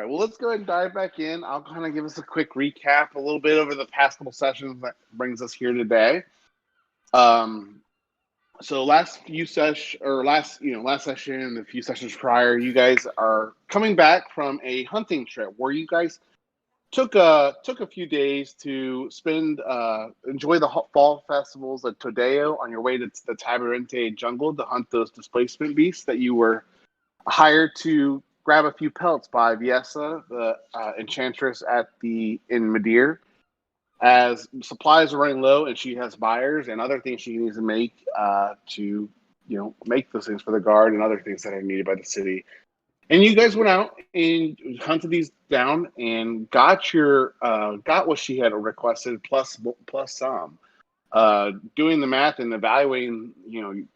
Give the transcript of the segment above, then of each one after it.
Well, let's go ahead and dive back in. I'll kind of give us a quick recap, a little bit over the past couple sessions that brings us here today. Um, so last session and a few sessions prior, you guys are coming back from a hunting trip where you guys took a few days to enjoy the fall festivals at Todeo on your way to the Tabarente jungle to hunt those displacement beasts that you were hired to grab a few pelts by Viesa, the enchantress in Madeir, as supplies are running low and she has buyers and other things she needs to make to make those things for the guard and other things that are needed by the city. And you guys went out and hunted these down and got what she had requested plus some. Doing the math and evaluating,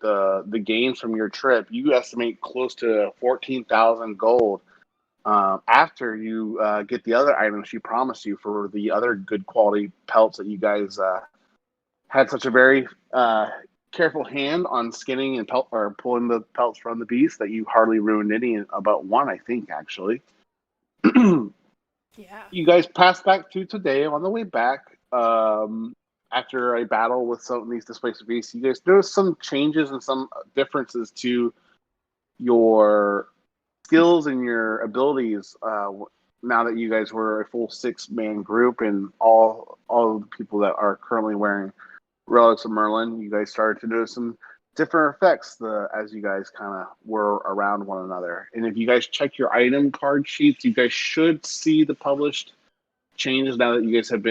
the gains from your trip, you estimate close to 14,000 gold after you get the other items she promised you for the other good quality pelts that you guys had such a very careful hand on skinning and pulling the pelts from the beast that you hardly ruined any, about one, I think, actually. Yeah. You guys passed back to today on the way back. After a battle with some of these displaced beasts, you guys noticed some changes and some differences to your skills and your abilities now that you guys were a full 6-man group and all of the people that are currently wearing relics of Merlin. You guys started to notice some different effects as you guys kind of were around one another. And if you guys check your item card sheets, you guys should see the published changes now that you guys have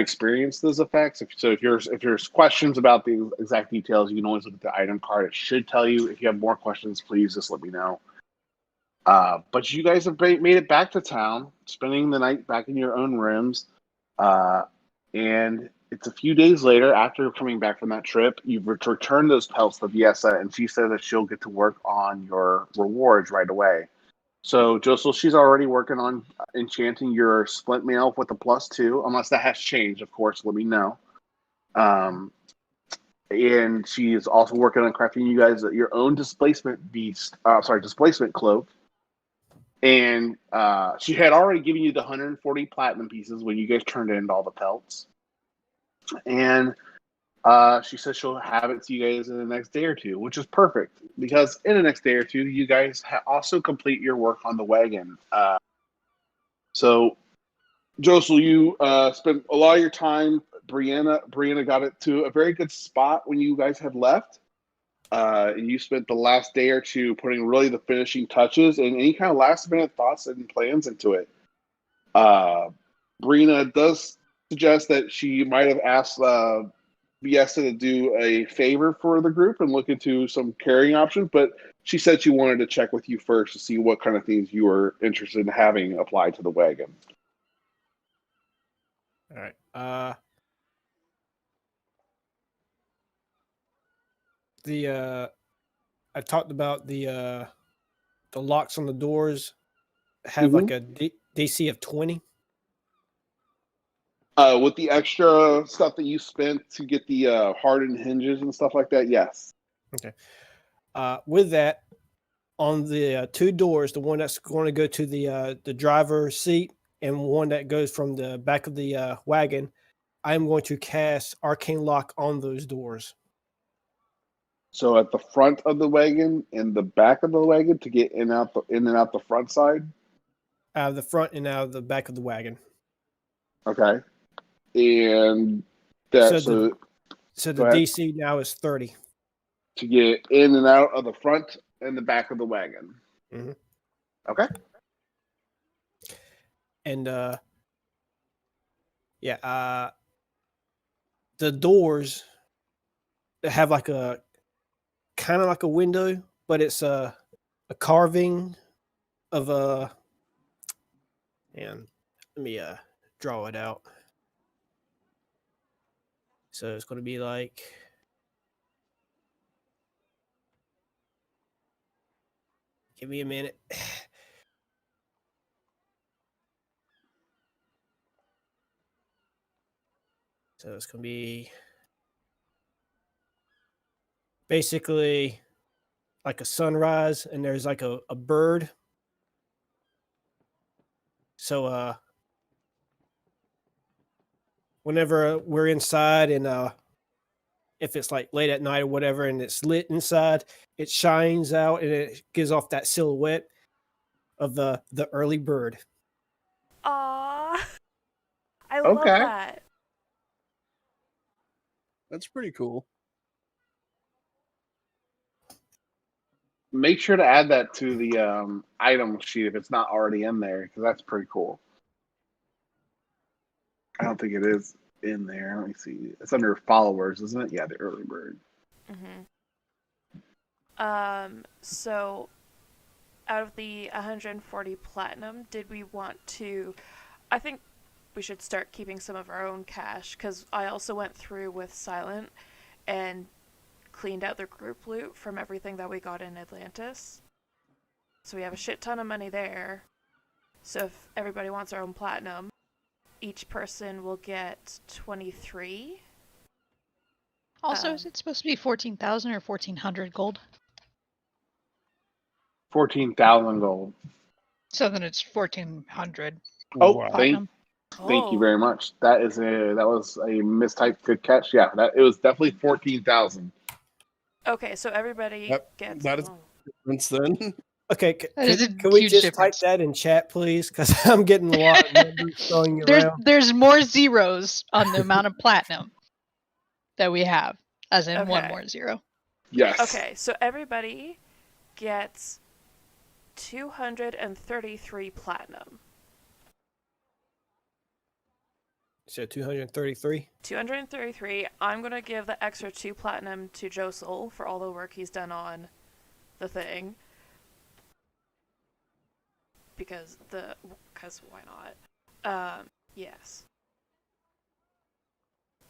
experienced those effects. If there's questions about the exact details, you can always look at the item card. It should tell you. If you have more questions, please just let me know. But you guys have made it back to town, spending the night back in your own rooms. And it's a few days later, after coming back from that trip, you've returned those pelts to Viesa, and she said that she'll get to work on your rewards right away. So, Josel, she's already working on enchanting your splint mail with a +2, unless that has changed, of course, let me know. And she is also working on crafting you guys your own displacement cloak. And she had already given you the 140 platinum pieces when you guys turned in all the pelts. And she says she'll have it to you guys in the next day or two, which is perfect because in the next day or two, you guys also complete your work on the wagon. So, Josel, you spent a lot of your time. Brianna got it to a very good spot when you guys had left. And you spent the last day or two putting really the finishing touches and any kind of last minute thoughts and plans into it. Brina does suggest that she might have asked Viesa to do a favor for the group and look into some carrying options, but she said she wanted to check with you first to see what kind of things you were interested in having applied to the wagon. All right. I talked about the locks on the doors have like a DC of 20. With the extra stuff that you spent to get the hardened hinges and stuff like that, yes. Okay. With that, on the 2 doors, the one that's going to go to the driver's seat and one that goes from the back of the wagon, I'm going to cast Arcane Lock on those doors. So at the front of the wagon and the back of the wagon to get in and out the front side? Out of the front and out of the back of the wagon. Okay. And that so the DC now is 30. To get in and out of the front and the back of the wagon. Mm-hmm. Okay. And the doors have like a kind of like a window, but it's a carving of a. And let me draw it out. So it's going to be like. Give me a minute. So it's going to be basically like a sunrise, and there's like a bird. So whenever we're inside and if it's like late at night or whatever and it's lit inside, it shines out and it gives off that silhouette of the early bird. Aw. I love Okay. that. That's pretty cool. Make sure to add that to the item sheet if it's not already in there, because that's pretty cool. I don't think it is in there. Let me see. It's under followers, isn't it? Yeah, the early bird. So out of the 140 platinum, did we want to... I think we should start keeping some of our own cash, because I also went through with Silent and cleaned out their group loot from everything that we got in Atlantis. So we have a shit ton of money there. So if everybody wants our own platinum, each person will get 23. Also, is it supposed to be 14,000 or 1,400 gold? 14,000 gold. So then it's 1,400 Oh, Wow. platinum. Thank you very much. That was a mistyped. Good catch. Yeah, it was definitely 14,000. Okay, so everybody gets... That is difference then. Okay, That is a can we huge just difference. type that in chat, please? Because I'm getting a lot of numbers throwing around. There's more zeros on the amount of platinum that we have, as in one Okay. more zero. Yes. Okay, so everybody gets 233 platinum. So 233. 233. I'm going to give the extra 2 platinum to Josel for all the work he's done on the thing. Because why not? Yes.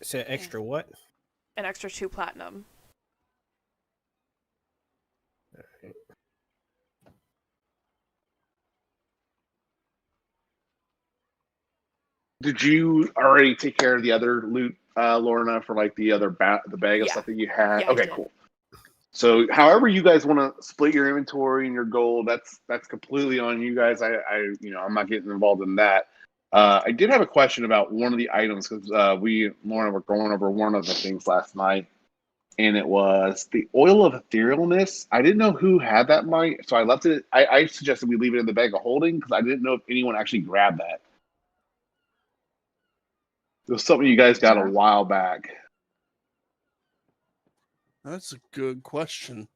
So extra what? An extra 2 platinum. Did you already take care of the other loot, Lorna, for like the other the bag of Yeah. stuff that you had? Yeah, I Okay, did. cool. So, however you guys want to split your inventory and your gold, that's completely on you guys. I'm not getting involved in that. I did have a question about one of the items because Lorna, were going over one of the things last night, and it was the oil of etherealness. I didn't know who had that might, so I left it. I suggested we leave it in the bag of holding because I didn't know if anyone actually grabbed that. It was something you guys got a while back. That's a good question.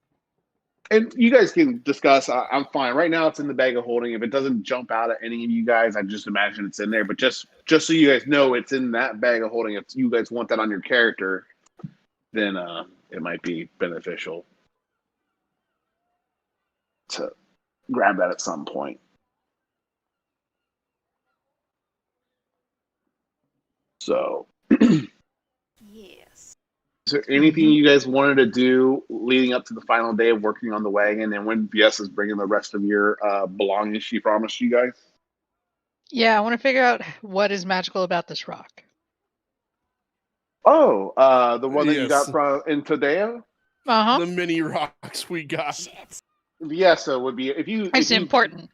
And you guys can discuss. I'm fine. Right now, it's in the bag of holding. If it doesn't jump out at any of you guys, I just imagine it's in there. But just so you guys know, it's in that bag of holding. If you guys want that on your character, then it might be beneficial to grab that at some point. So, Yes. is there anything you guys wanted to do leading up to the final day of working on the wagon, and when BS is bringing the rest of your belongings she promised you guys? Yeah, I want to figure out what is magical about this rock. Oh, the one that you Yes. got from in Tadeo? Uh-huh. The mini rocks we got. Shit. Yes, it would be if you. It's important.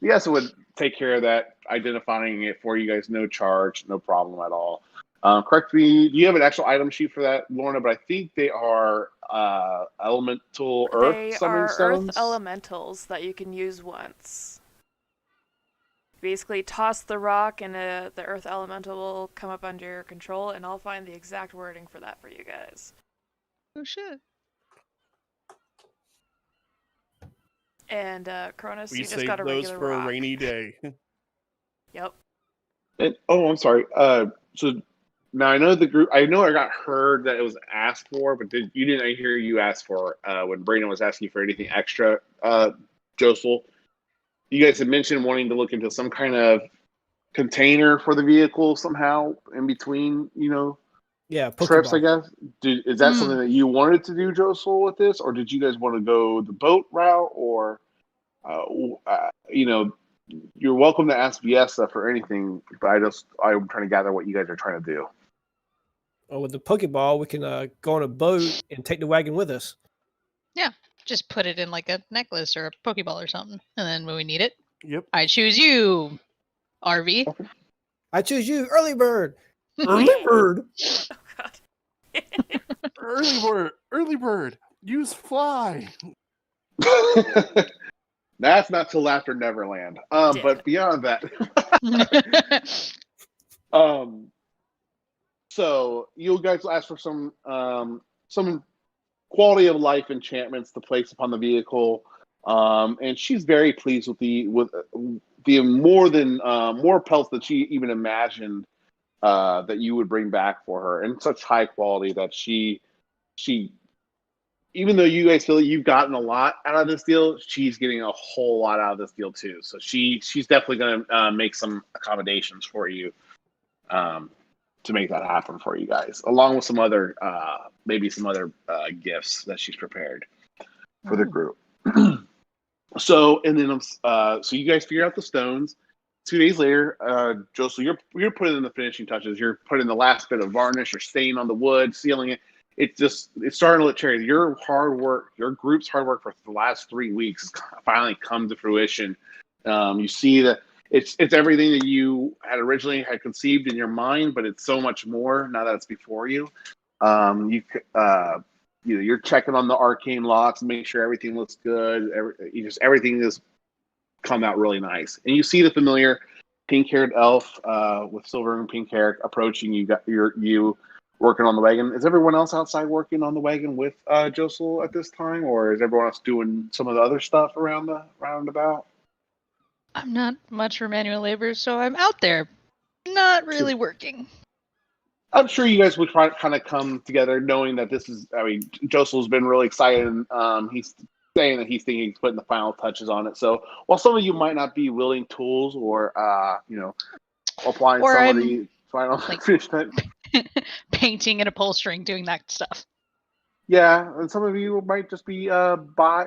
Yes, it would take care of that, identifying it for you guys, no charge, no problem at all. Correct me. Do you have an actual item sheet for that, Lorna? But I think they are elemental earth They summoning are stones. earth elementals that you can use once. Basically, toss the rock and the earth elemental will come up under your control, and I'll find the exact wording for that for you guys. Oh, shit. And Cronus, We you just saved got a those regular for rock. a rainy day. Yep. And, I'm sorry. So now I know the group. I know I got heard that it was asked for, but you didn't hear you ask for when Brandon was asking for anything extra. Josel, you guys had mentioned wanting to look into some kind of container for the vehicle somehow in between, Yeah, trips, I Pokeball. guess. Is that something that you wanted to do, Josel, with this, or did you guys want to go the boat route, or you're welcome to ask Viesta for anything, but I'm trying to gather what you guys are trying to do. Well, with the Pokeball, we can go on a boat and take the wagon with us. Yeah, just put it in like a necklace or a Pokeball or something, and then when we need it, Yep. I choose you. RV. I choose you, early bird. Early bird. Oh God. Early bird, use fly. That's not till after Neverland. Damn But it. beyond that, so you guys will ask for some quality of life enchantments to place upon the vehicle, and she's very pleased with the more pelts that she even imagined that you would bring back for her, and such high quality that she even though you guys feel that you've gotten a lot out of this deal, she's getting a whole lot out of this deal too. So she's definitely going to make some accommodations for you to make that happen for you guys, along with some other maybe some other gifts that she's prepared for the group. So and then so you guys figure out the stones. 2 days later, Joseph, you're putting in the finishing touches. You're putting the last bit of varnish. You're staining on the wood, sealing it. It's starting to look cherry. Your hard work, your group's hard work for the last 3 weeks has finally come to fruition. You see that it's everything that you had originally had conceived in your mind, but it's so much more now that it's before you. You're checking on the arcane locks, make sure everything looks good. Everything is come out really nice, and you see the familiar pink-haired elf with silver and pink hair approaching you. You working on the wagon. Is everyone else outside working on the wagon with Josel at this time, or is everyone else doing some of the other stuff around the roundabout? I'm not much for manual labor, so I'm out there, not really working. I'm sure you guys would try to kind of come together knowing that this is, I mean, Josel's been really excited. And, he's saying that he's thinking he's putting the final touches on it. So while some of you might not be wielding tools or, applying Or some I'm, of the final like- finish touch, painting and upholstering, doing that stuff. yeah, and some of you might just be nearby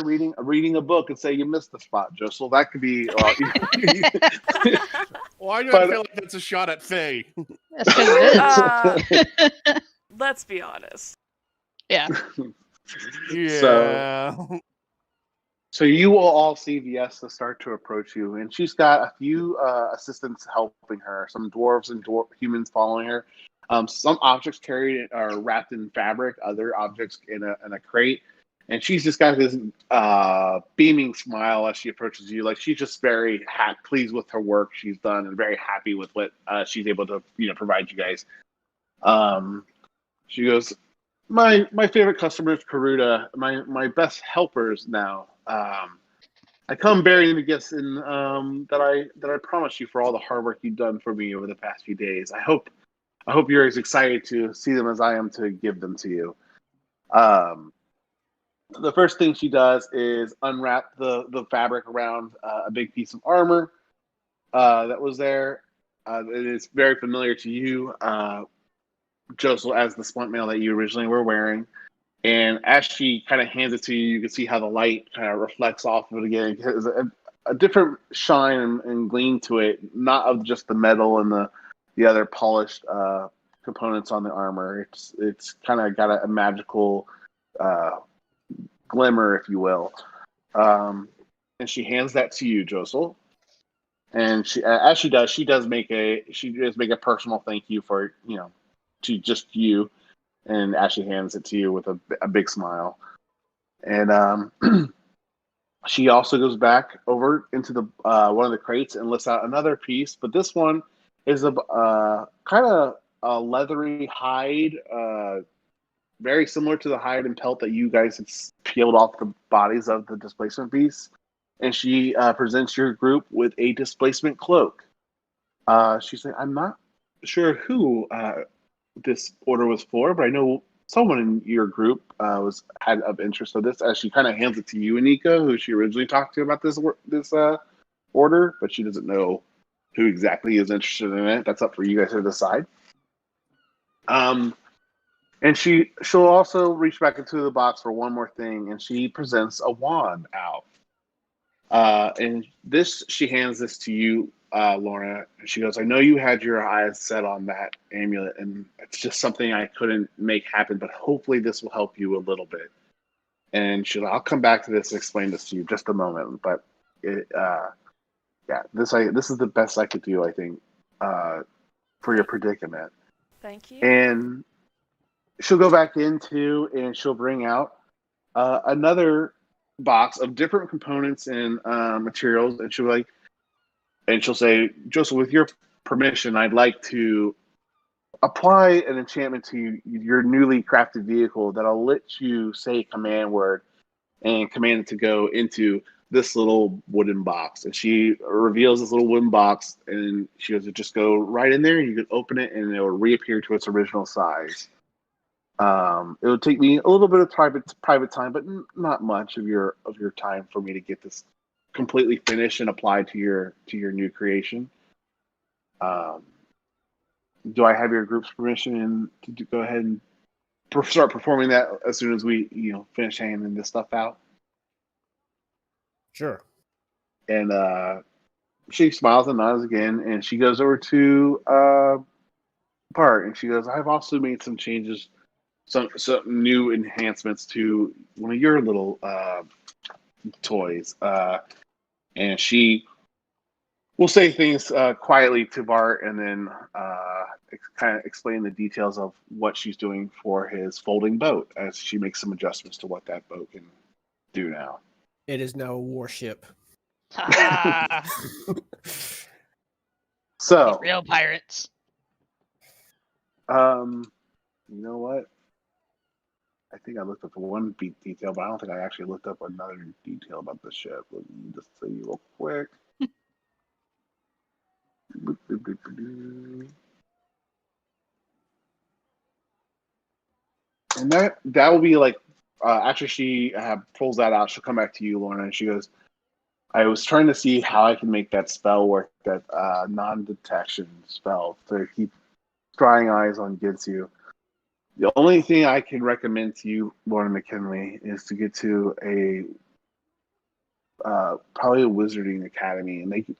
reading a book and say you missed the spot, Josel. That could be. Why do I But- feel like that's a shot at Faye? That's because it is. Let's be honest. Yeah. Yeah. So you will all see Viesta start to approach you, and she's got a few assistants helping her. Some dwarves and humans following her. Some objects carried are wrapped in fabric, other objects in a crate, and she's just got this beaming smile as she approaches you. Like she's just very pleased with her work she's done and very happy with what she's able to provide you guys. She goes, my favorite customer is Karuta, my best helpers now. I come bearing the gifts in that I promised you for all the hard work you've done for me over the past few days. I hope you're as excited to see them as I am to give them to you. The first thing she does is unwrap the fabric around a big piece of armor that was there. It is very familiar to you, Josel, as the splint mail that you originally were wearing. And as she kind of hands it to you, you can see how the light kind of reflects off of it again. It has a different shine and gleam to it, not of just the metal and the other polished components on the armor. It's kind of got a magical glimmer, if you will. And she hands that to you, Josel. And as she does make a personal thank you for to just you. And as she hands it to you with a big smile. And she also goes back over into the one of the crates and lifts out another piece. But this one is a kind of a leathery hide, very similar to the hide and pelt that you guys had peeled off the bodies of the displacement beasts. And she presents your group with a displacement cloak. She's like, I'm not sure who this order was for, but I know someone in your group had of interest of this. As she kind of hands it to you, Anika, who she originally talked to about this order, but she doesn't know who exactly is interested in it. That's up for you guys to decide. And she'll also reach back into the box for one more thing, and she presents a wand out. And she hands this to you, Lorna. She goes, I know you had your eyes set on that amulet, and it's just something I couldn't make happen, but hopefully this will help you a little bit. And I'll come back to this and explain this to you in just a moment. But yeah, this is the best I could do, I think, for your predicament. Thank you. And she'll go back into and she'll bring out another box of different components and materials, and she'll say, Joseph, with your permission, I'd like to apply an enchantment to your newly crafted vehicle that'll let you say a command word and command it to go into this little wooden box. And she reveals this little wooden box, and she goes, just go right in there, and you can open it, and it will reappear to its original size. It would take me a little bit of private time, but not much of your time for me to get this completely finished and applied to your new creation. Um, do I have your group's permission to go ahead and start performing that as soon as we finish handing this stuff out? Sure. And she smiles and nods again, and she goes over to Bart, and she goes, I've also made some changes, some new enhancements to one of your little toys. And she will say things quietly to Bart, and then kind of explain the details of what she's doing for his folding boat as she makes some adjustments to what that boat can do now. It is now a warship. Ah, So, real pirates. you know what? I think I looked up one detail, but I don't think I actually looked up another detail about the ship. Let me just say real quick. And that will be like after she pulls that out, she'll come back to you, Lorna, and she goes, I was trying to see how I can make that spell work, that non-detection spell to keep prying eyes on Gitsu. The only thing I can recommend to you, Lorna McKinley, is to get to probably a wizarding academy, and they could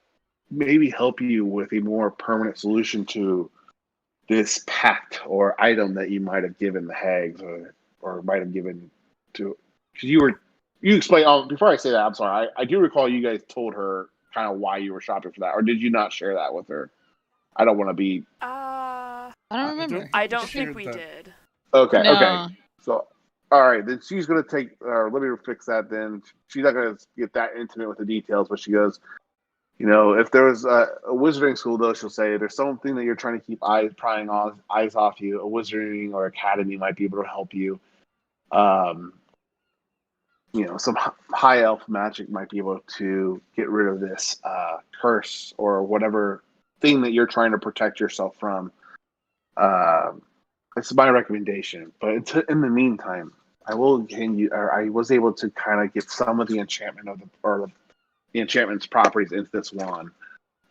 maybe help you with a more permanent solution to this pact or item that you might have given the hags or might have given to, because you explained. Oh, before I say that, I'm sorry. I do recall you guys told her kind of why you were shopping for that, or did you not share that with her? I don't want to be. I don't remember. I don't think shared we that. did. Okay. No. Okay. So, all right, then she's gonna take. Let me fix that. Then she's not gonna get that intimate with the details, but she goes, if there was a wizarding school, though, she'll say there's something that you're trying to keep prying eyes off you. A wizarding or academy might be able to help you. Some high elf magic might be able to get rid of this curse or whatever thing that you're trying to protect yourself from. It's my recommendation. But in the meantime, I was able to kind of get some of the enchantment the enchantment's properties into this wand.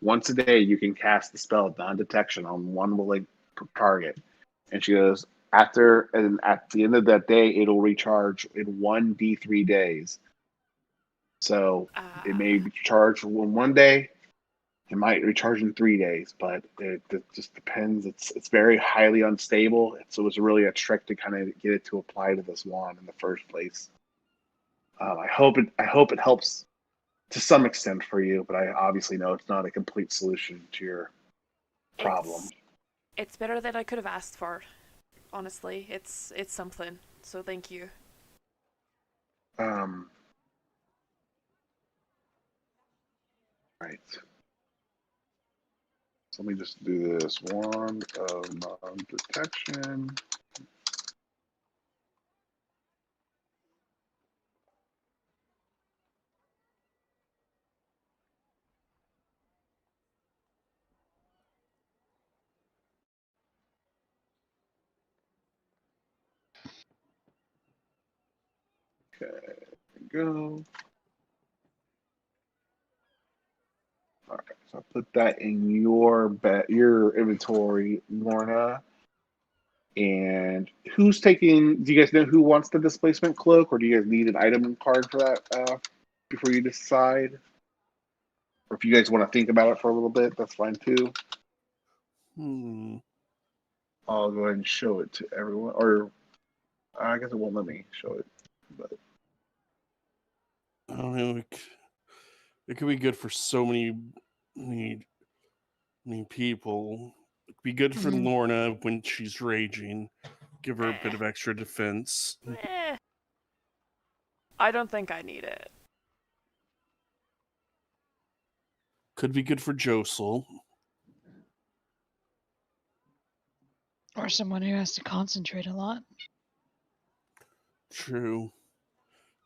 Once a day, you can cast the spell of non-detection on one willing target. And she goes, at the end of that day, it'll recharge in 1d3 days. So it may be charged in one day. It might recharge in 3 days, but it just depends. It's very highly unstable. So it was really a trick to kind of get it to apply to this wand in the first place. I hope it helps to some extent for you, but I obviously know it's not a complete solution to your problem. It's better than I could have asked for. Honestly, it's something. So thank you. Right. So let me just do this wand of non-detection. Okay, there we go. All right, so I'll put that in your inventory, Lorna. And who's taking? Do you guys know who wants the displacement cloak, or do you guys need an item card for that before you decide? Or if you guys want to think about it for a little bit, that's fine too. I'll go ahead and show it to everyone, or I guess it won't let me show it. But I don't know. It could be good for so many need people. Be good for Mhm. Lorna when she's raging. Give her a bit Eh. of extra defense. Eh. I don't think I need it. Could be good for Josel. Or someone who has to concentrate a lot. True.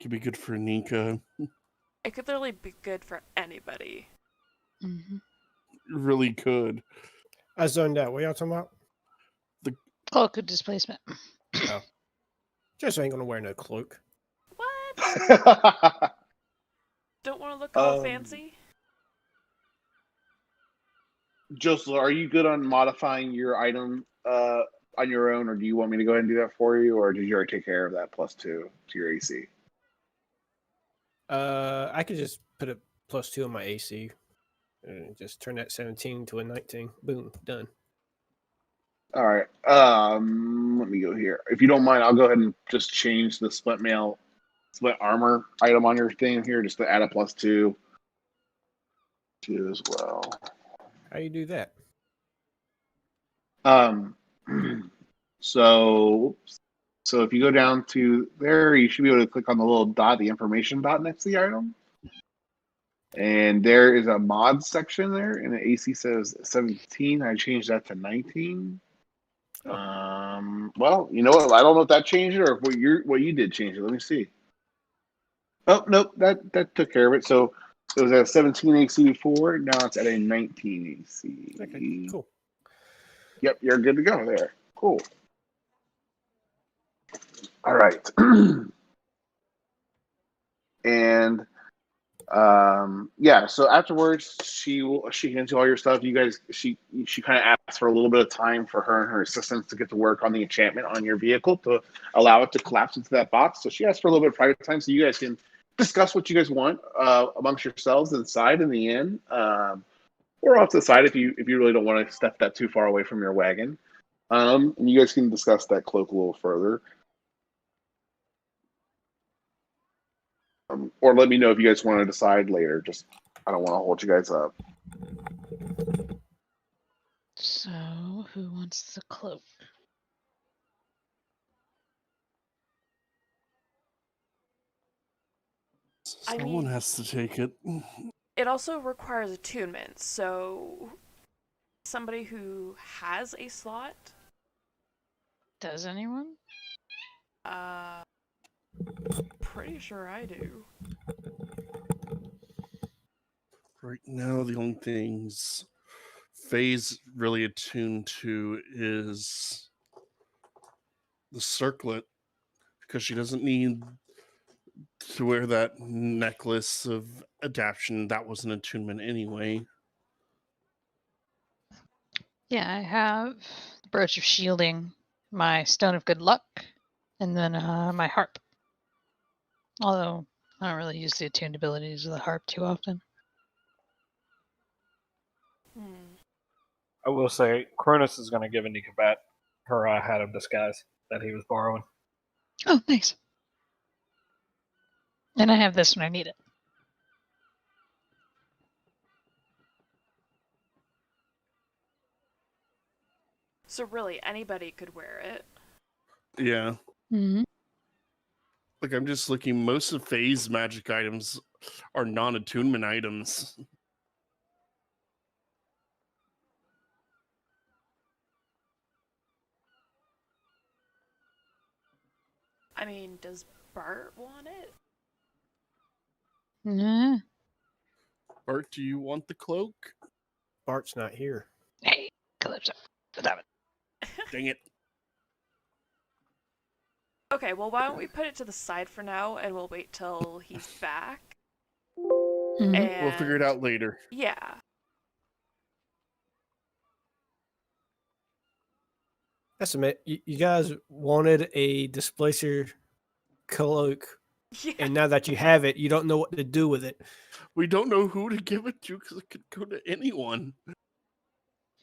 Could be good for Nika. It could literally be good for anybody. Mm-hmm. Really could. I zoned out. What y'all talking about? Cloak of displacement. Just ain't gonna wear no cloak. What? Don't want to look all fancy? Joseph, are you good on modifying your item on your own, or do you want me to go ahead and do that for you, or did you already take care of that +2 to your AC? I could just put a +2 on my AC and just turn that 17 to a 19. Boom, done. All right. Let me go here. If you don't mind, I'll go ahead and just change the split armor item on your thing here, just to add a +2 to as well. How you do that? So if you go down to there, you should be able to click on the little dot, the information dot next to the item. And there is a mod section there, and the AC says 17. I changed that to 19. Well, you know what? I don't know if that changed it or if what you did change it. Let me see. Oh, nope, that took care of it. So it was at 17 AC before. Now it's at a 19 AC. Okay, cool. Yep, you're good to go there. Cool. All right. And yeah, so afterwards she hands you all your stuff. You guys, she kind of asks for a little bit of time for her and her assistants to get to work on the enchantment on your vehicle to allow it to collapse into that box. So she asks for a little bit of private time so you guys can discuss what you guys want amongst yourselves inside in the inn, or off to the side if you really don't want to step that too far away from your wagon. And you guys can discuss that cloak a little further. Or let me know if you guys want to decide later. Just, I don't want to hold you guys up. So, who wants the cloak? Someone has to take it. It also requires attunement, so somebody who has a slot. Does anyone? Pretty sure I do. Right now, the only things Faye's really attuned to is the circlet, because she doesn't need to wear that necklace of adaptation. That was an attunement anyway. Yeah, I have the brooch of shielding, my stone of good luck, and then my harp. Although I don't really use the attuned abilities of the harp too often. I will say, Cronus is going to give Anika back her hat of disguise that he was borrowing. Oh, nice. And I have this when I need it. So really, anybody could wear it. Yeah. Mm-hmm. Like, I'm just looking, most of Faye's magic items are non-attunement items. I mean, does Bart want it? Nah. Bart, do you want the cloak? Bart's not here. Hey, Calypso. Stop it. Dang it. Okay, well, why don't we put it to the side for now, and we'll wait till he's back. Mm-hmm. And We'll figure it out later. Yeah. That's you guys wanted a displacer cloak, Yeah. and now that you have it, you don't know what to do with it. We don't know who to give it to because it could go to anyone.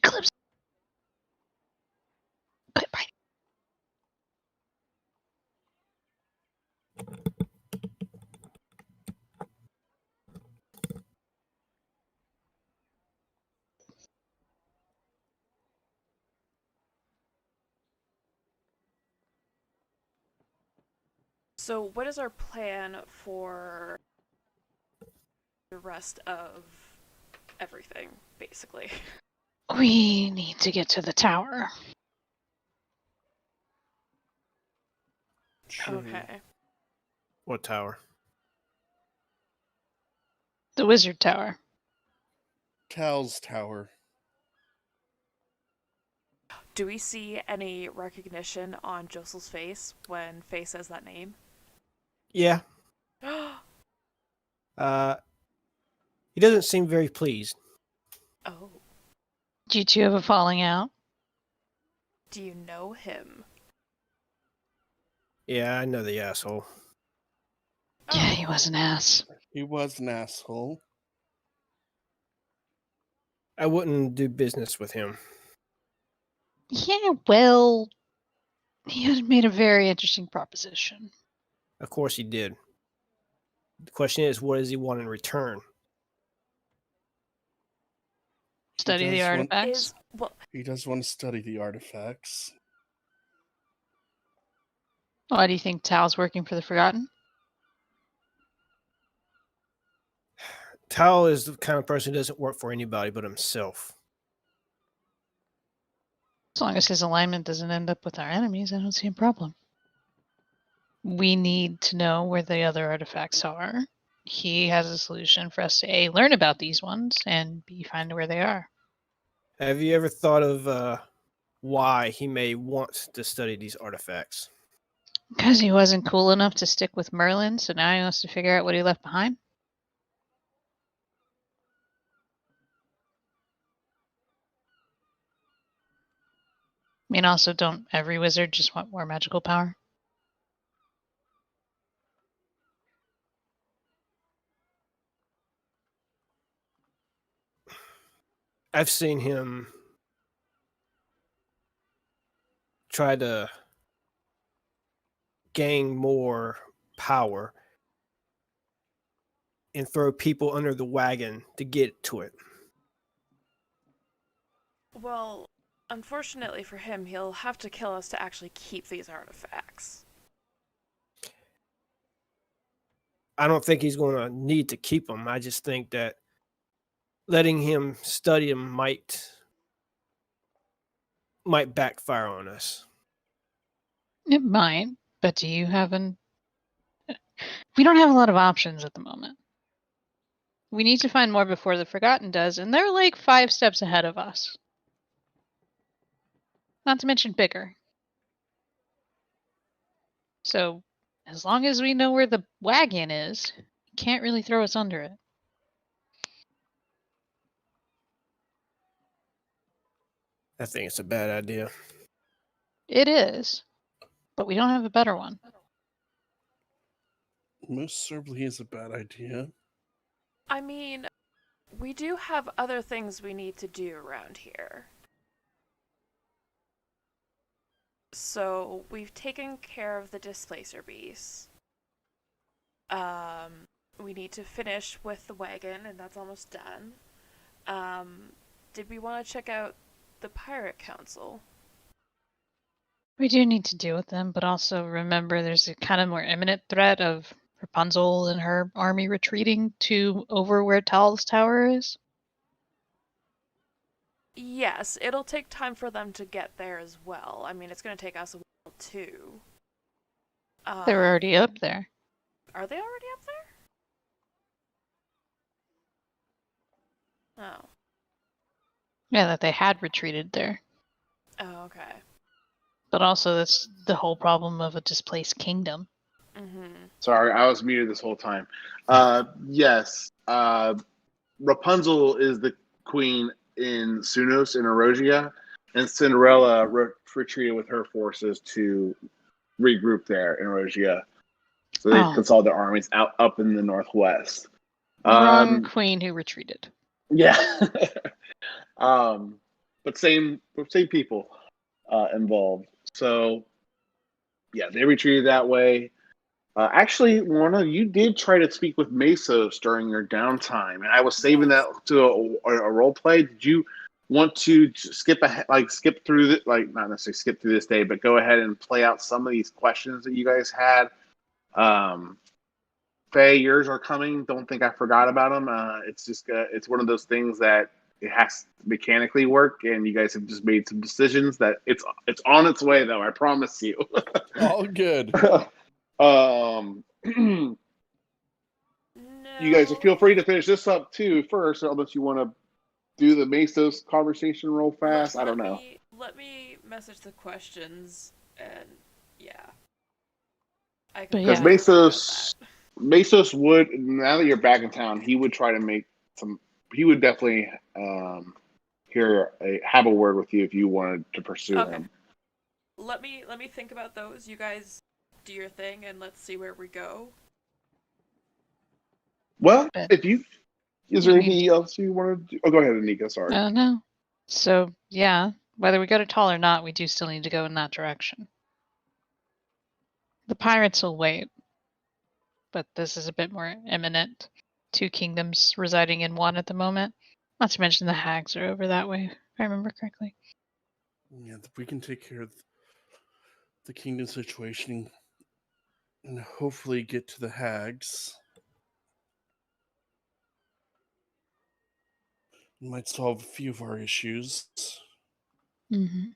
Calypso. Put it right. So, what is our plan for the rest of everything, basically? We need to get to the tower. Okay. What tower? The wizard tower. Cal's tower. Do we see any recognition on Josel's face when Faye says that name? Yeah. He doesn't seem very pleased. Oh. Do you two have a falling out? Do you know him? Yeah, I know the asshole. Yeah, he was an ass. He was an asshole. I wouldn't do business with him. Yeah, well, he has made a very interesting proposition. Of course he did. The question is, what does he want in return? Study the does want- artifacts. He does want to study the artifacts. Why do you think Tal's working for the Forgotten? Tao is the kind of person who doesn't work for anybody but himself. As long as his alignment doesn't end up with our enemies, I don't see a problem. We need to know where the other artifacts are. He has a solution for us to A, learn about these ones, and B, find where they are. Have you ever thought of why he may want to study these artifacts? Because he wasn't cool enough to stick with Merlin, so now he wants to figure out what he left behind. I mean, also, don't every wizard just want more magical power? I've seen him try to gain more power and throw people under the wagon to get to it. Well, unfortunately for him, he'll have to kill us to actually keep these artifacts. I don't think he's going to need to keep them. I just think that letting him study them might backfire on us. It might, but do you have an... We don't have a lot of options at the moment. We need to find more before the Forgotten does, and they're like 5 steps ahead of us. Not to mention bigger. So, as long as we know where the wagon is, you can't really throw us under it. I think it's a bad idea. It is, but we don't have a better one. Most certainly is a bad idea. I mean, we do have other things we need to do around here. So, we've taken care of the displacer beasts. We need to finish with the wagon, and that's almost done. Did we want to check out the Pirate Council? We do need to deal with them, but also remember there's a kind of more imminent threat of Rapunzel and her army retreating to over where Tal's tower is. Yes, it'll take time for them to get there as well. I mean, it's going to take us a while too. They're already up there. Are they already up there? Oh. Yeah, that they had retreated there. Oh, okay. But also that's the whole problem of a displaced kingdom. Mm-hmm. Sorry, I was muted this whole time. Yes, Rapunzel is the queen in Sunos in Erosia, and Cinderella retreated with her forces to regroup there in Erosia. So they consolidated their armies up in the northwest. Wrong queen who retreated. Yeah. But same people involved. So yeah, they retreated that way. Actually, Lorna, you did try to speak with Mesos during your downtime, and I was saving that to a role play. Did you want to skip through not necessarily skip through this day, but go ahead and play out some of these questions that you guys had Faye, yours are coming. Don't think I forgot about them. It's just it's one of those things that it has to mechanically work, and you guys have just made some decisions that it's on its way, though. I promise you. All good. You No. guys feel free to finish this up too first, unless you want to do the Mesos conversation real fast. I don't know. Let me message the questions, and yeah. I But Because yeah. Mesos would, now that you're back in town, he would try to make some. He would definitely have a word with you if you wanted to pursue Okay. him. Let me think about those. You guys do your thing, and let's see where we go. Well, But is there we anything else you want to do? Oh, go ahead, Anika. Sorry. no. So yeah, whether we go to Tall or not, we do still need to go in that direction. The pirates will wait, but this is a bit more imminent. 2 kingdoms residing in one at the moment. Not to mention the hags are over that way, if I remember correctly. Yeah, we can take care of the kingdom situation and hopefully get to the hags. It might solve a few of our issues. Mm-hmm.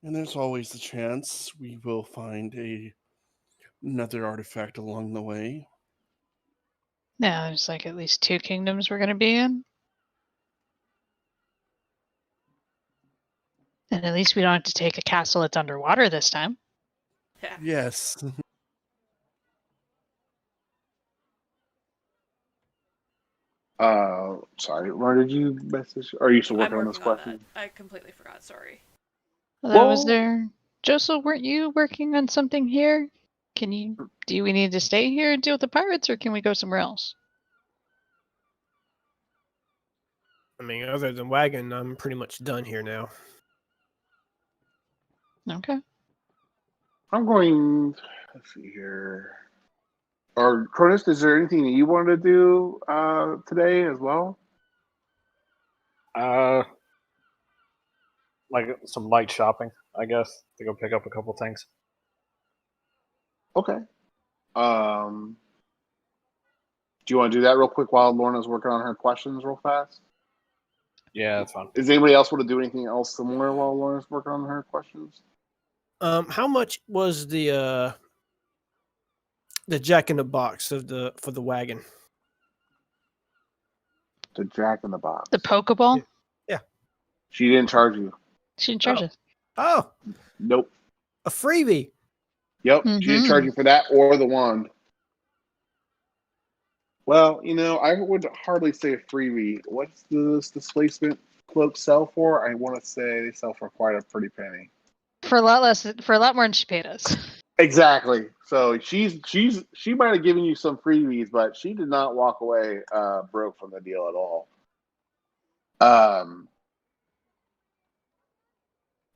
And there's always the chance we will find another artifact along the way. Yeah, there's like at least 2 kingdoms we're going to be in. And at least we don't have to take a castle that's underwater this time. Yeah. Yes. Sorry. Where did you message? Are you still working on this question? That. I completely forgot. Sorry. Although, was Well- there... Joseph, weren't you working on something here? Do we need to stay here and deal with the pirates, or can we go somewhere else? I mean, other than wagon, I'm pretty much done here now. Okay. I'm going. Let's see here. Or Cronus, is there anything that you wanted to do today as well? Like some light shopping, I guess, to go pick up a couple things. Okay. Do you want to do that real quick while Lorna's working on her questions real fast? Yeah, that's fine. Does anybody else want to do anything else similar while Lorna's working on her questions? How much was the Jack in the Box for the wagon? The Jack in the Box. The Pokeball? Yeah. She didn't charge you. She didn't charge us. Oh, Nope. a freebie. Yep. She didn't charge you for that or the wand. Well, I would hardly say a freebie. What's this displacement cloak sell for? I want to say they sell for quite a pretty penny. For a lot more than she paid us. Exactly. So she might have given you some freebies, but she did not walk away broke from the deal at all.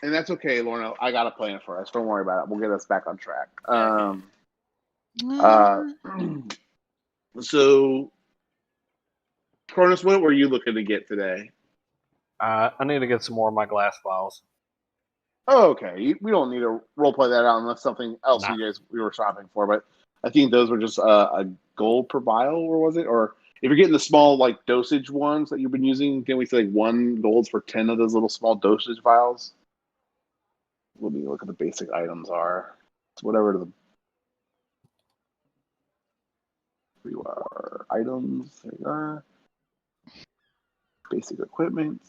And that's okay, Lorna. I got a plan for us. Don't worry about it. We'll get us back on track. So, Cronus, what were you looking to get today? I need to get some more of my glass vials. Oh, okay. We don't need to roleplay that out unless something else we were shopping for. But I think those were just a gold per vial, or was it? Or if you're getting the small dosage ones that you've been using, can we say 1 gold for 10 of those little small dosage vials? Let me look at the basic items are. It's whatever the items there you are. Basic equipment.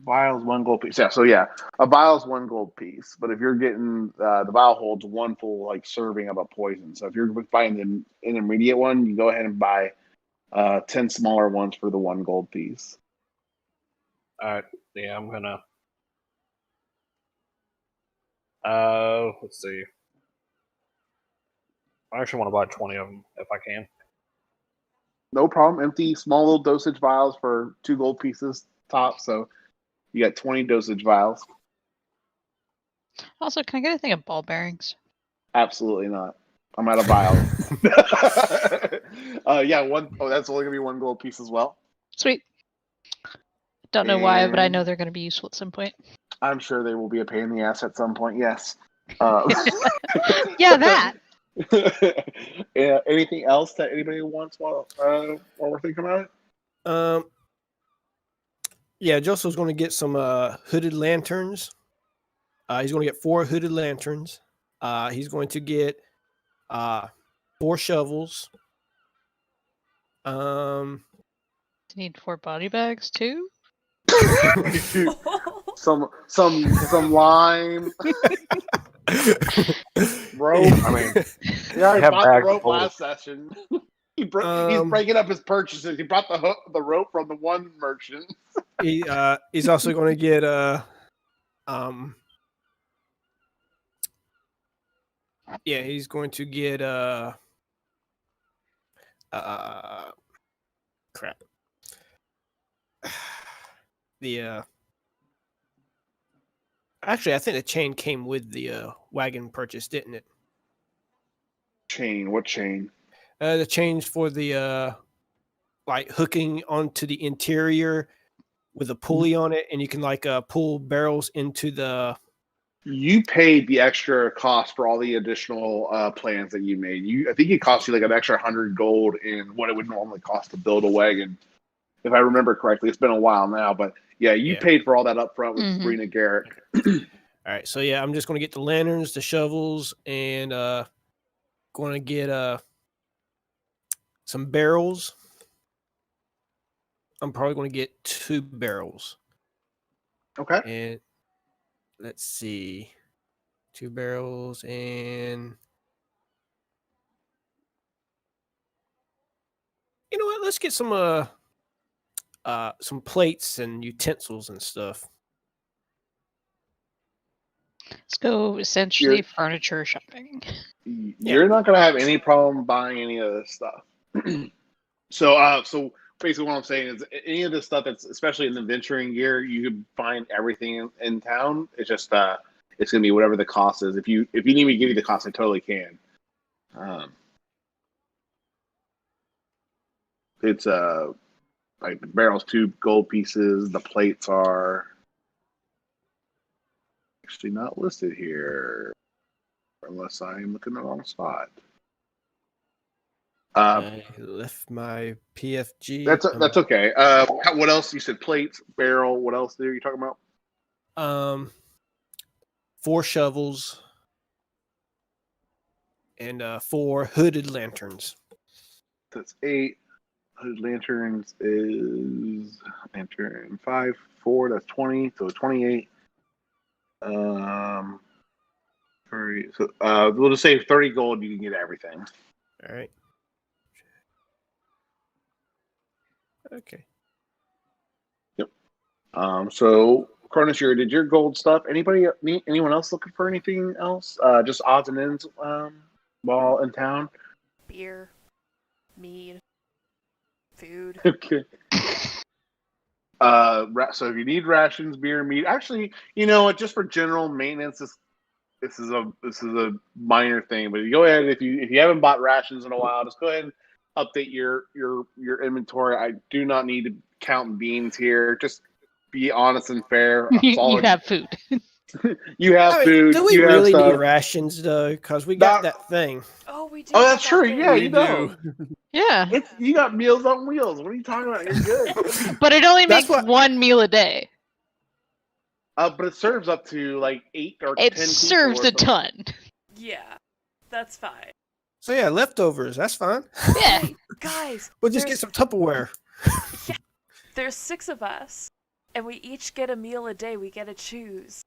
Vials, 1 gold piece. Yeah, so a vial's 1 gold piece. But if you're getting the vial holds 1 full serving of a poison. So if you're buying the intermediate one, you go ahead and buy 10 smaller ones for the 1 gold piece. All right. Yeah, I'm gonna. Let's see. I actually want to buy 20 of them if I can. No problem. Empty, small little dosage vials for 2 gold pieces top. So you got 20 dosage vials. Also, can I get a thing of ball bearings? Absolutely not. I'm out of vials. That's only gonna be 1 gold piece as well. Sweet. Don't know why, but I know they're going to be useful at some point. I'm sure they will be a pain in the ass at some point. Yes. Yeah, that. Yeah, anything else that anybody wants while we're thinking about it? Yeah, Joseph's going to get some hooded lanterns. He's going to get 4 hooded lanterns. He's going to get 4 shovels. You need 4 body bags too? some lime rope. I mean, he already have bought the bags rope full. last session. He's breaking up his purchases. He brought the rope from the one merchant. He's also going to get he's going to get crap. The actually, I think the chain came with the wagon purchase, didn't it? Chain? What chain? The chains for the like hooking onto the interior with a pulley on it, and you can like pull barrels into the. You paid the extra cost for all the additional plans that you made. I think it cost you like an extra 100 gold in what it would normally cost to build a wagon. If I remember correctly, it's been a while now, but yeah, you paid for all that up front with Sabrina Garrett. All right, so yeah, I'm just going to get the lanterns, the shovels, and going to get some barrels. I'm probably going to get 2 barrels. Okay. And let's see, 2 barrels, and you know what? Let's get some plates and utensils and stuff. Let's go essentially furniture shopping. You're not going to have any problem buying any of this stuff. So basically what I'm saying is any of this stuff that's especially in the venturing gear, you can find everything in town. It's just it's going to be whatever the cost is. If you need me to give you the cost, I totally can. It's like the barrel's 2 gold pieces. The plates are actually not listed here, unless I'm looking in the wrong spot. I left my PFG. That's okay. What else? You said plates, barrel. What else are you talking about? 4 shovels and 4 hooded lanterns. That's 8. Hooded lanterns is lantern 5, 4. That's 20. So 28. So we'll just say 30 gold. You can get everything. All right. Okay. Yep. So Cronus, did your gold stuff? Anyone else looking for anything else? Just odds and ends while in town. Beer, mead, food. Okay. So if you need rations, beer, meat, actually, you know what? Just for general maintenance, this is a minor thing. But you go ahead if you haven't bought rations in a while, just go ahead and update your inventory. I do not need to count beans here. Just be honest and fair. You have food. You have food. Do we you really have need stuff. rations though? Because we got that thing. Oh, we do. Oh, have that's that true. thing. Yeah, We you know. Yeah. You got Meals on Wheels. What are you talking about? You're good. But it only That's makes 1 meal a day. But it serves up to like 8 or 10 It people serves or a something. ton. Yeah, that's fine. So yeah, leftovers. That's fine. Yeah. Hey, guys, We'll just get some Tupperware. there's 6 of us, and we each get a meal a day. We get to choose.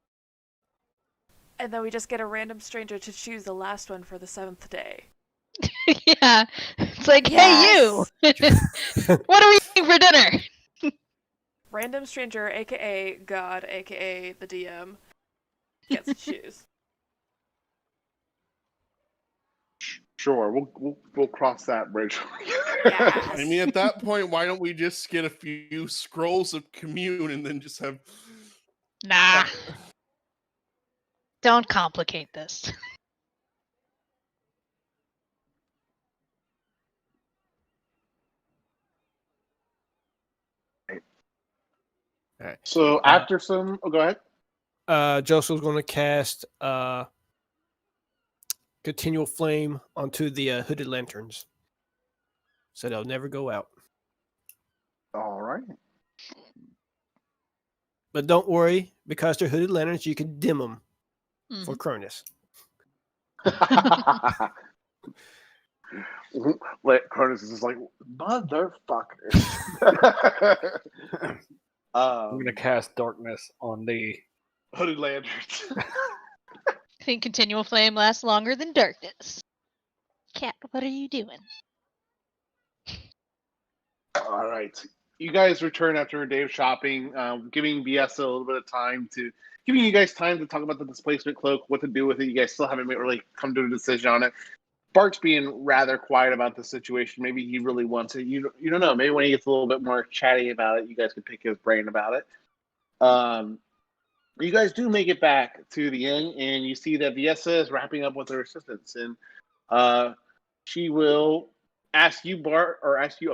And then we just get a random stranger to choose the last one for the 7th day. Yeah. It's like, Yes! hey, you! What are we eating for dinner? Random stranger, aka God, aka the DM, gets to choose. Sure, we'll cross that bridge. Yes. I mean, at that point, why don't we just get a few scrolls of commune and then just have? Nah. Don't complicate this. All right. So after some, go ahead. Joseph's going to cast continual flame onto the hooded lanterns, so they'll never go out. All right. But don't worry, because they're hooded lanterns, you can dim them for Mhm. Cronus. Let Cronus is just like, motherfucker. I'm going to cast darkness on the. Hooded lanterns. I think continual flame lasts longer than darkness. Cat, what are you doing? All right. You guys return after a day of shopping, giving Biesa a little bit of time giving you guys time to talk about the displacement cloak, what to do with it. You guys still haven't really come to a decision on it. Bart's being rather quiet about the situation. Maybe he really wants it. You don't know. Maybe when he gets a little bit more chatty about it, you guys can pick his brain about it. You guys do make it back to the inn, and you see that Biesa is wrapping up with her assistants, and she will ask you, Bart, or ask you,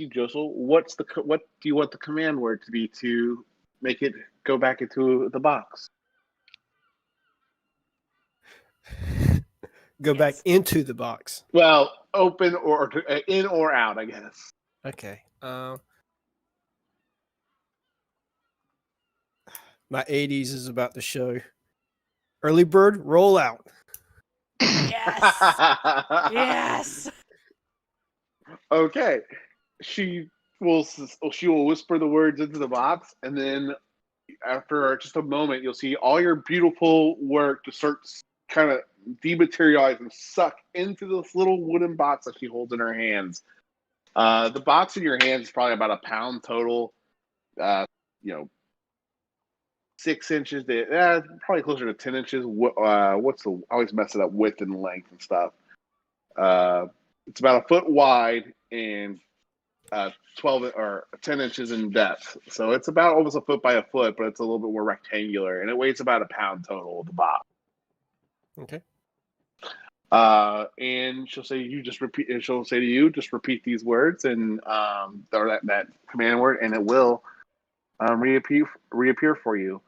Joseph, what do you want the command word to be to make it go back into the box? Go back into the box. Well, open or in or out, I guess. Okay. My 80s is about to show. Early bird, roll out. Yes. Yes. Okay. She will whisper the words into the box, and then after just a moment, you'll see all your beautiful work to start kind of dematerialize and suck into this little wooden box that she holds in her hands. The box in your hands is probably about a pound total. 6 inches to probably closer to 10 inches. I always mess it up, width and length and stuff. It's about a foot wide and 12 or 10 inches in depth. So it's about almost a foot by a foot, but it's a little bit more rectangular, and it weighs about a pound total of the box. Okay. And she'll say to you, just repeat these words and or that command word, and it will reappear for you.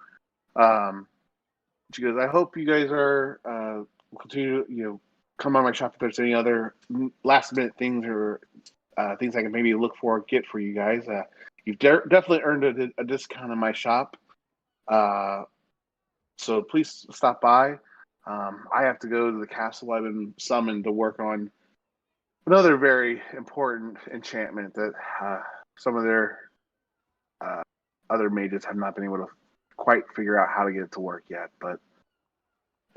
She goes, I hope you guys are continue to come on my shop if there's any other last minute things or things I can maybe get for you guys. You've definitely earned a discount in my shop. So please stop by. I have to go to the castle. I've been summoned to work on another very important enchantment that some of their other mages have not been able to quite figure out how to get it to work yet. But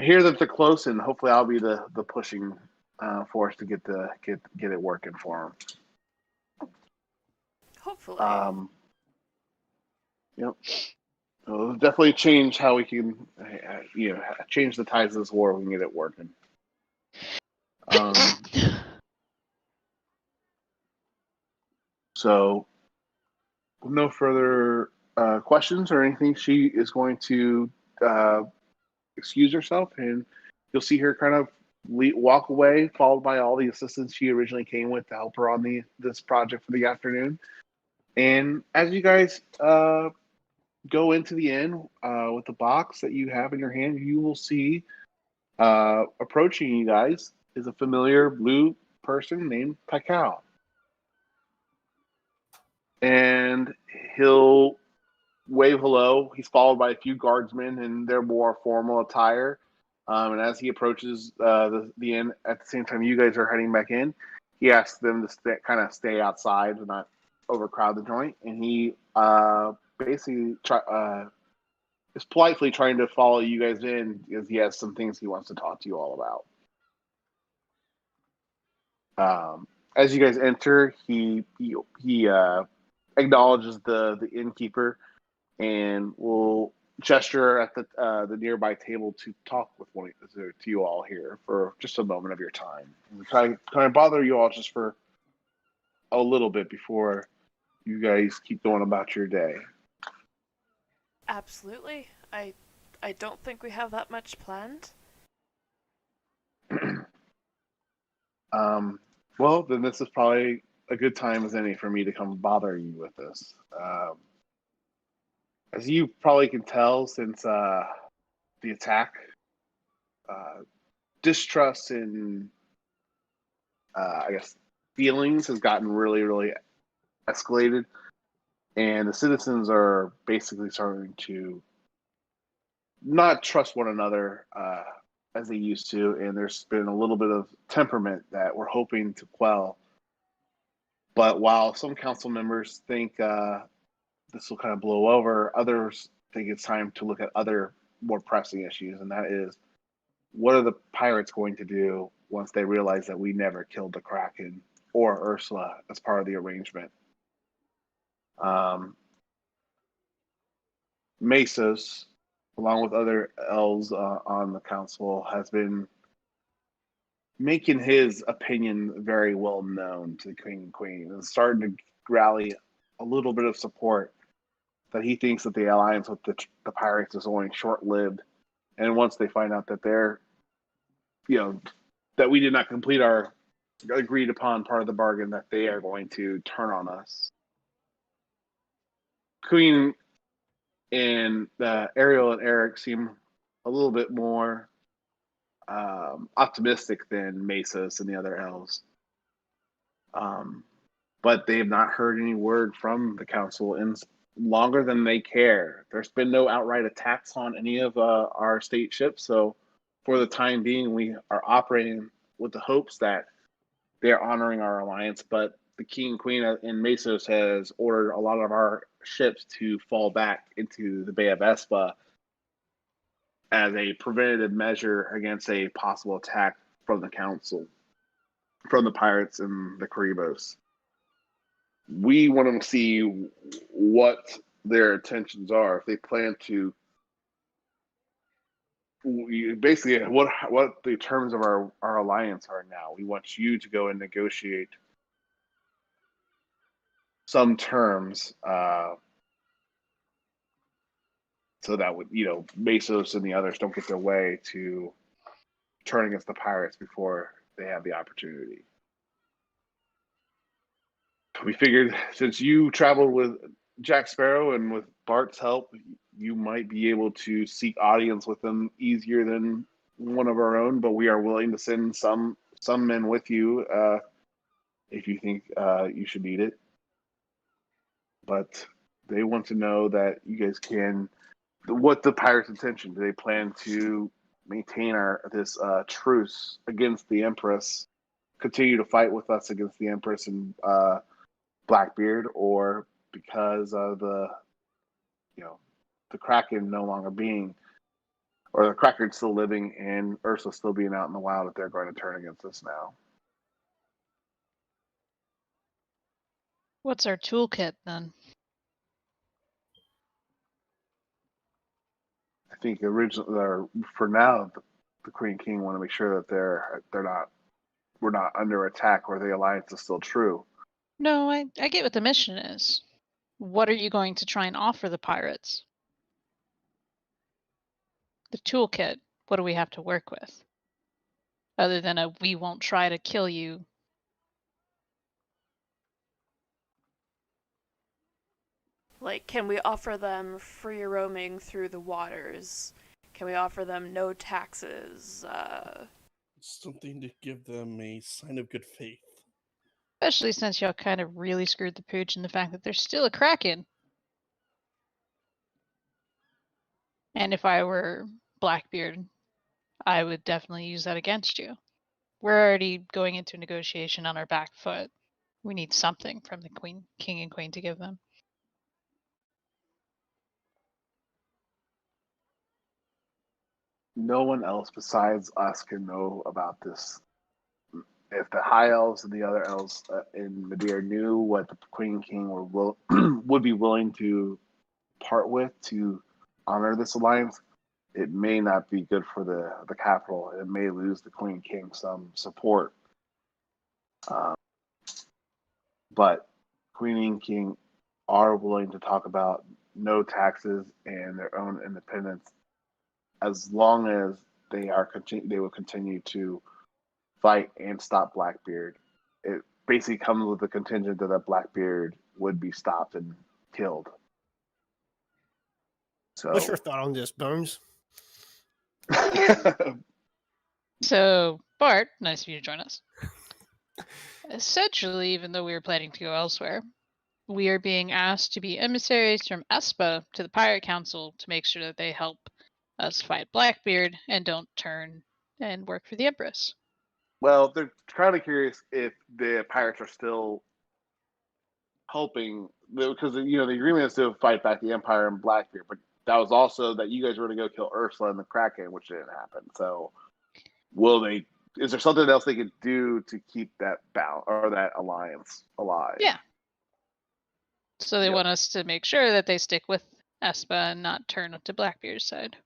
I hear that they're close, and hopefully I'll be the pushing force to get it working for them. Hopefully. Yep. It'll definitely change how we can, change the tides of this war. We can get it working. So, no further questions or anything. She is going to excuse herself, and you'll see her kind of walk away, followed by all the assistants she originally came with to help her on this project for the afternoon. And as you guys go into the inn with the box that you have in your hand, you will see approaching you guys is a familiar blue person named Pakao. And he'll wave hello. He's followed by a few guardsmen in their more formal attire. And as he approaches the inn at the same time you guys are heading back in, he asks them to kind of stay outside and not overcrowd the joint. And he basically is politely trying to follow you guys in because he has some things he wants to talk to you all about. As you guys enter, he acknowledges the innkeeper and will gesture at the nearby table to talk with to you all here for just a moment of your time. And kind of bother you all just for a little bit before you guys keep going about your day. Absolutely. I don't think we have that much planned. Well, then this is probably a good time as any for me to come bother you with this. As you probably can tell, since the attack. Distrust in, I guess, feelings has gotten really, really escalated, and the citizens are basically starting to not trust one another as they used to, and there's been a little bit of temperament that we're hoping to quell. But while some council members think this will kind of blow over, others think it's time to look at other more pressing issues, and that is, what are the pirates going to do once they realize that we never killed the Kraken or Ursula as part of the arrangement? Mesos, along with other elves on the council, has been making his opinion very well known to the king and queen, and starting to rally a little bit of support that he thinks that the alliance with the pirates is only short-lived, and once they find out that they're, that we did not complete our agreed upon part of the bargain, that they are going to turn on us. Queen and Ariel and Eric seem a little bit more optimistic than Mesos and the other elves. But they have not heard any word from the council in longer than they care. There's been no outright attacks on any of our state ships, so for the time being, we are operating with the hopes that they're honoring our alliance. But the king and queen in Mesos has ordered a lot of our ships to fall back into the Bay of Espa as a preventative measure against a possible attack from the council, from the pirates and the Caribos. We want to see what their intentions are. If they plan to, basically, what the terms of our alliance are now. We want you to go and negotiate some terms, so that would, Mesos and the others don't get their way to turn against the pirates before they have the opportunity. We figured, since you traveled with Jack Sparrow and with Bart's help, you might be able to seek audience with them easier than one of our own, but we are willing to send some men with you if you think you should need it. But they want to know that you guys can, what the pirates' intention. Do they plan to maintain this truce against the Empress, continue to fight with us against the Empress and Blackbeard, or because of the Kraken no longer being, or the Kraken still living and Ursula still being out in the wild, that they're going to turn against us now? What's our toolkit then? I think originally, for now, the Queen King want to make sure that we're not under attack, or the alliance is still true. No, I get what the mission is. What are you going to try and offer the pirates? The toolkit, what do we have to work with? Other than we won't try to kill you. Like, can we offer them free roaming through the waters? Can we offer them no taxes? Something to give them a sign of good faith. Especially since y'all kind of really screwed the pooch in the fact that there's still a Kraken. And if I were Blackbeard, I would definitely use that against you. We're already going into negotiation on our back foot. We need something from the king and queen to give them. No one else besides us can know about this. If the High Elves and the other elves in Madeira knew what the Queen King would be willing to part with to honor this alliance, it may not be good for the capital. It may lose the Queen King some support. But Queen and King are willing to talk about no taxes and their own independence, as long as they will continue to fight and stop Blackbeard. It basically comes with the contingent that Blackbeard would be stopped and killed. So, what's your thought on this, Bones? So, Bart, nice of you to join us. Essentially, even though we were planning to go elsewhere, we are being asked to be emissaries from Espa to the Pirate Council to make sure that they help us fight Blackbeard and don't turn and work for the Empress. Well, they're kind of curious if the pirates are still helping, because the agreement is to fight back the Empire and Blackbeard, but that was also that you guys were going to go kill Ursula and the Kraken, which didn't happen. So, will they? Is there something else they could do to keep that balance or that alliance alive? Yeah. So they Yep. want us to make sure that they stick with Espa and not turn to Blackbeard's side.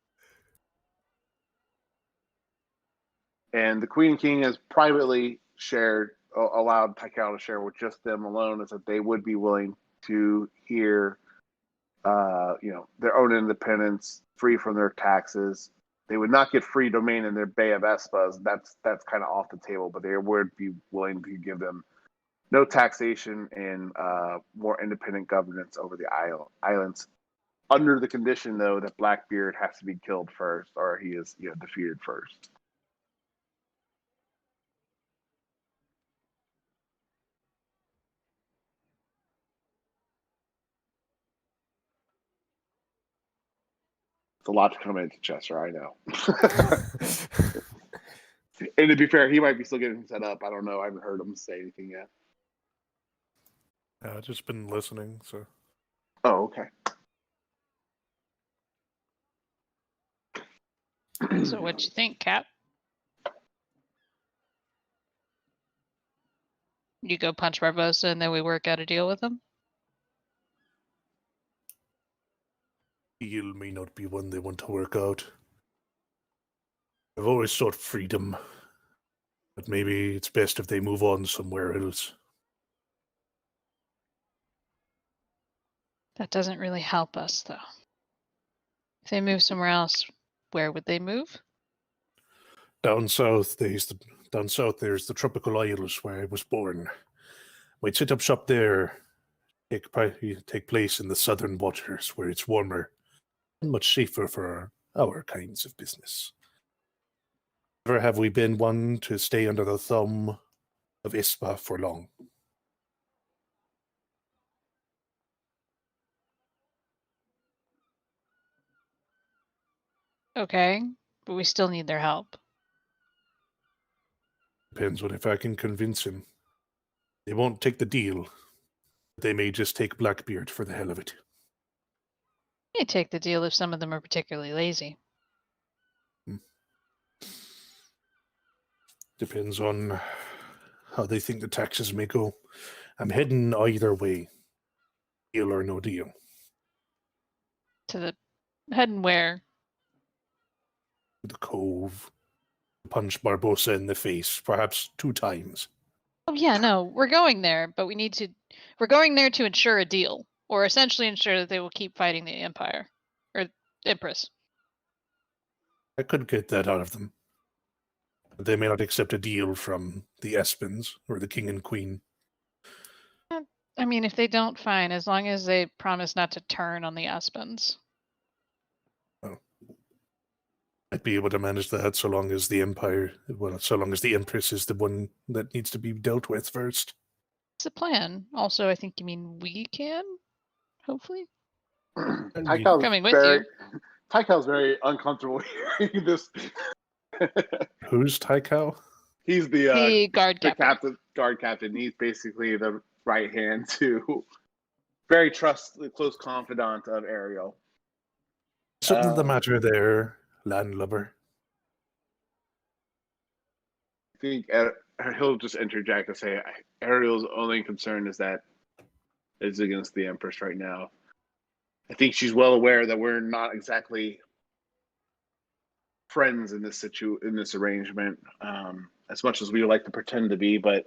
And the Queen and King has privately allowed Taikao to share with just them alone, is that they would be willing to hear, their own independence, free from their taxes. They would not get free domain in their Bay of Espas. That's kind of off the table, but they would be willing to give them no taxation and more independent governance over the islands, under the condition, though, that Blackbeard has to be killed first, or he is defeated first. It's a lot to come into Chester, I know. And to be fair, he might be still getting set up. I don't know. I haven't heard him say anything yet. I've just been listening, so. Oh, okay. So what you think, Cap? You go punch Barbosa and then we work out a deal with him? Deal may not be one they want to work out. I've always sought freedom, but maybe it's best if they move on somewhere else. That doesn't really help us, though. If they move somewhere else, where would they move? Down south, there's the tropical isles where I was born. We'd set up shop there, take place in the southern waters where it's warmer and much safer for our kinds of business. Never have we been one to stay under the thumb of Ispa for long. Okay, but we still need their help. Depends on if I can convince him. They won't take the deal. They may just take Blackbeard for the hell of it. You take the deal if some of them are particularly lazy. Depends on how they think the taxes may go. I'm heading either way. Deal or no deal. Heading where? The cove. Punch Barbosa in the face, perhaps 2 times. Oh yeah, no, we're going there, but we're going there to ensure a deal, or essentially ensure that they will keep fighting the Empire, or Empress. I could get that out of them. But they may not accept a deal from the Espins or the King and Queen. I mean, if they don't, fine, as long as they promise not to turn on the Espins. I'd be able to manage that so long as the Empress is the one that needs to be dealt with first. It's a plan. Also, I think you mean we can, hopefully. Coming with you. Taikao's very uncomfortable hearing this. Who's Taikao? He's the guard captain. Guard captain. He's basically the right hand to very close confidant of Ariel. Something the matter there, landlubber? I think he'll just interject and say, Ariel's only concern is that it's against the Empress right now. I think she's well aware that we're not exactly friends in this arrangement, as much as we like to pretend to be, but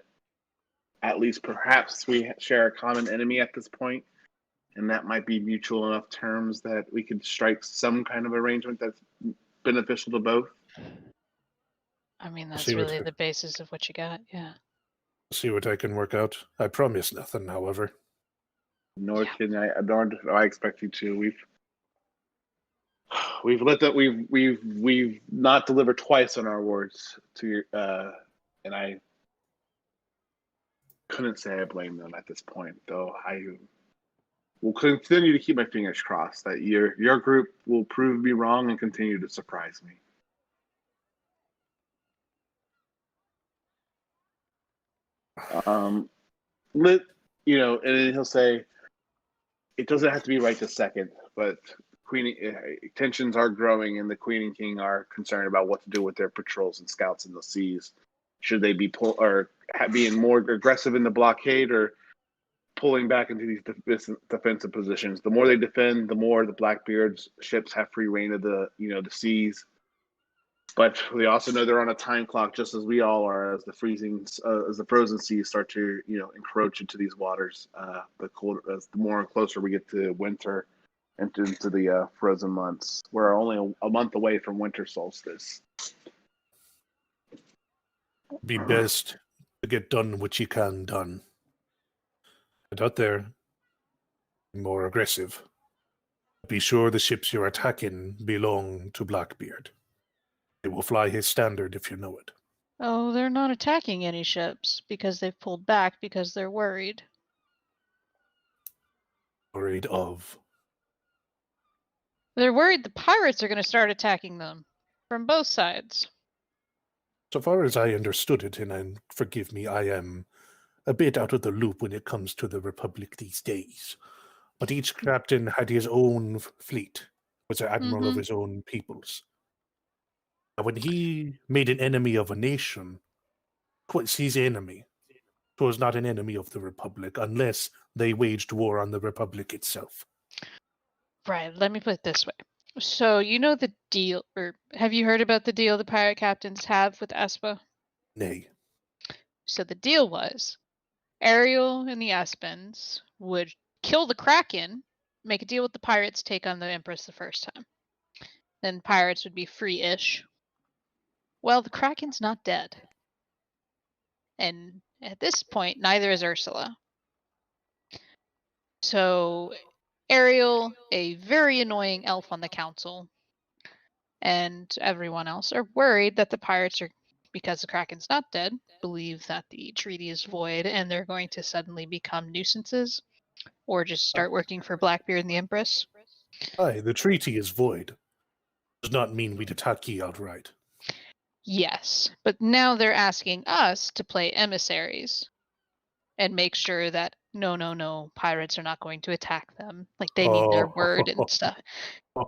at least perhaps we share a common enemy at this point, and that might be mutual enough terms that we could strike some kind of arrangement that's beneficial to both. I mean, that's really the basis of what you got, yeah. See what I can work out. I promise nothing, however. Nor do I expect you to. We've let that we've not delivered twice on our words to your and I couldn't say I blame them at this point, though I will continue to keep my fingers crossed that your group will prove me wrong and continue to surprise me. Lit, and then he'll say, it doesn't have to be right this second, but tensions are growing, and the Queen and King are concerned about what to do with their patrols and scouts in the seas. Should they be being more aggressive in the blockade, or pulling back into these defensive positions? The more they defend, the more the Blackbeard's ships have free reign of the seas. But we also know they're on a time clock, just as we all are, as the frozen seas start to encroach into these waters. The more closer we get to winter and into the frozen months. We're only a month away from winter solstice. Be best to get done what you can done. And out there, more aggressive. Be sure the ships you're attacking belong to Blackbeard. They will fly his standard if you know it. Oh, they're not attacking any ships because they've pulled back because they're worried. Worried of. They're worried the pirates are going to start attacking them from both sides. So far as I understood it, and forgive me, I am a bit out of the loop when it comes to the Republic these days. But each captain had his own fleet, was an admiral of his own peoples. Now, when he made an enemy of a nation, was his enemy. It was not an enemy of the Republic unless they waged war on the Republic itself. Right, let me put it this way. So, you know the deal, or have you heard about the deal the pirate captains have with Espa? Nay. So the deal was Ariel and the Espens would kill the Kraken, make a deal with the pirates, take on the Empress the first time. Then pirates would be free-ish. Well, the Kraken's not dead. And at this point, neither is Ursula. So Ariel, a very annoying elf on the council, and everyone else are worried that the pirates are, because the Kraken's not dead, believe that the treaty is void and they're going to suddenly become nuisances or just start working for Blackbeard and the Empress. Aye, the treaty is void. Does not mean we'd attack ye outright. Yes, but now they're asking us to play emissaries and make sure that no, pirates are not going to attack them. Like they need their word and stuff.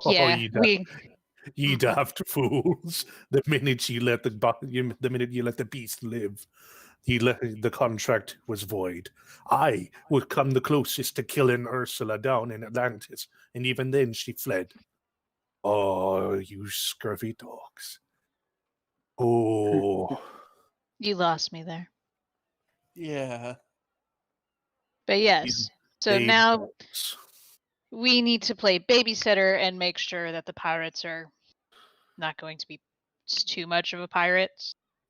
Yeah, ye daft fools! The minute you let the beast live, the contract was void. I would come the closest to killing Ursula down in Atlantis, and even then she fled. Oh, you scurvy dogs! Oh, you lost me there. Yeah. But yes, so babe now dogs. we need to play babysitter and make sure that the pirates are not going to be too much of a pirate.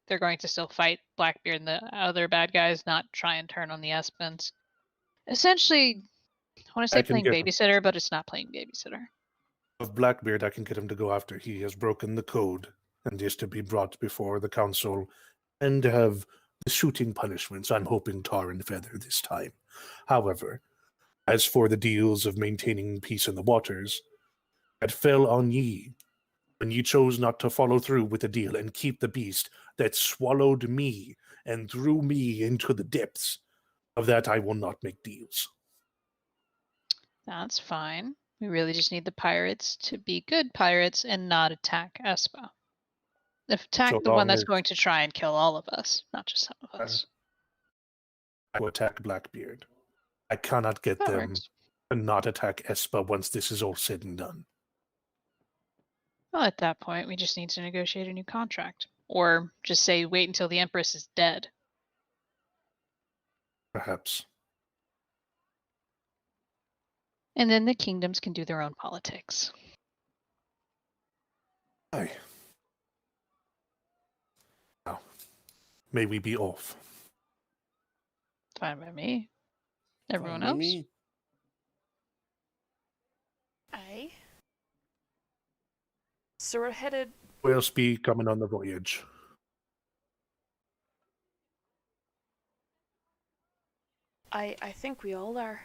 They're going to still fight Blackbeard and the other bad guys, not try and turn on the Espens. Essentially, I want to say playing babysitter, but it's not playing babysitter. Of Blackbeard, I can get him to go after he has broken the code and is to be brought before the council and have the shooting punishments. I'm hoping tar and feather this time. However, as for the deals of maintaining peace in the waters, that fell on ye when you chose not to follow through with the deal and keep the beast that swallowed me and threw me into the depths. Of that I will not make deals. That's fine. We really just need the pirates to be good pirates and not attack Espa. Attack the one that's going to try and kill all of us, not just some of us. I will attack Blackbeard. I cannot get them to not attack Espa once this is all said and done. Well, at that point, we just need to negotiate a new contract. Or just say, wait until the Empress is dead. Perhaps. And then the kingdoms can do their own politics. Aye. Now, may we be off. Fine by me. Everyone else? Aye. So we're headed. Who else be coming on the voyage? I think we all are.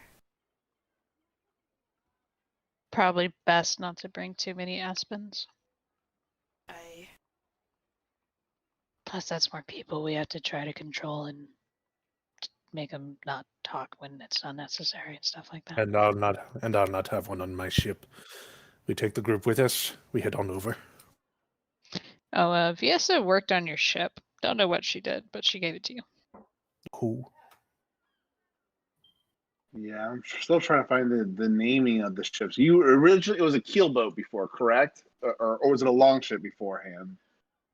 Probably best not to bring too many aspens. Plus, that's more people we have to try to control and make them not talk when it's unnecessary and stuff like that. And I'll not have one on my ship. We take the group with us. We head on over. Oh, Viesa worked on your ship. Don't know what she did, but she gave it to you. Cool. Yeah, I'm still trying to find the naming of the ships. You originally, it was a keelboat before, correct? Or was it a long ship beforehand?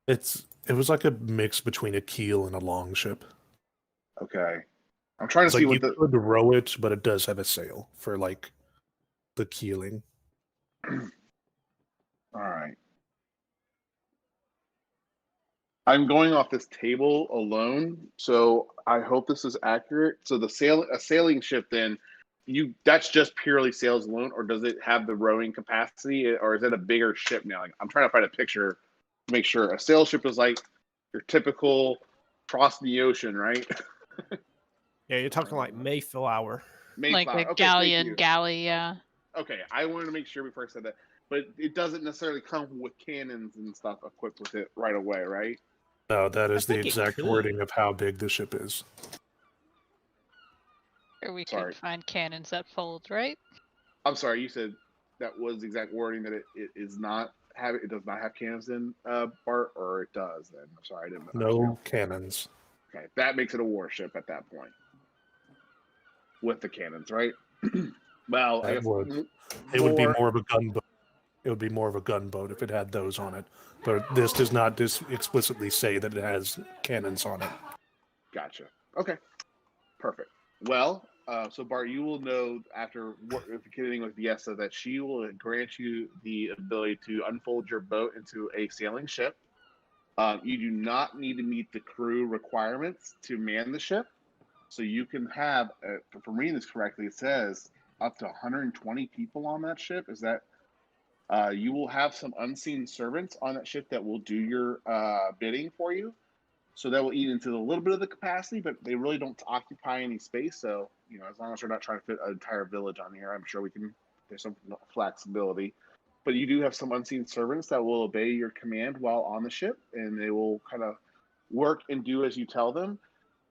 It was like a mix between a keel and a longship. Okay. I'm trying to It's see like what you could row it, but it does have a sail for like the keeling. All right. I'm going off this table alone, so I hope this is accurate. So a sailing ship then, that's just purely sails alone, or does it have the rowing capacity, or is it a bigger ship now? Like, I'm trying to find a picture to make sure. A sail ship is like your typical crossing the ocean, right? Yeah, you're talking like Mayflower. Like Mayflower. a Okay, thank galleon, you. galley, yeah. Okay, I wanted to make sure before I said that, but it doesn't necessarily come with cannons and stuff equipped with it right away, right? No, that is the think it exact could. wording of how big the ship is. Or we Sorry. could find cannons that fold, right? I'm sorry, you said that was the exact wording that it does not have cannons in Bart, or it does then. I'm sorry, I didn't No understand. cannons. Okay, that makes it a warship at that point. With the cannons, right? Well, I That guess would. It would be more of a gunboat. It would be more of a gunboat if it had those on it. But this does not explicitly say that it has cannons on it. Gotcha. Okay, perfect. Well, so Bart, you will know after communicating with Viesa that she will grant you the ability to unfold your boat into a sailing ship. You do not need to meet the crew requirements to man the ship. So you can have, if I'm reading this correctly, it says up to 120 people on that ship. Is that you will have some unseen servants on that ship that will do your bidding for you. So that will eat into a little bit of the capacity, but they really don't occupy any space. So, as long as we're not trying to fit an entire village on here, I'm sure there's some flexibility. But you do have some unseen servants that will obey your command while on the ship, and they will kind of work and do as you tell them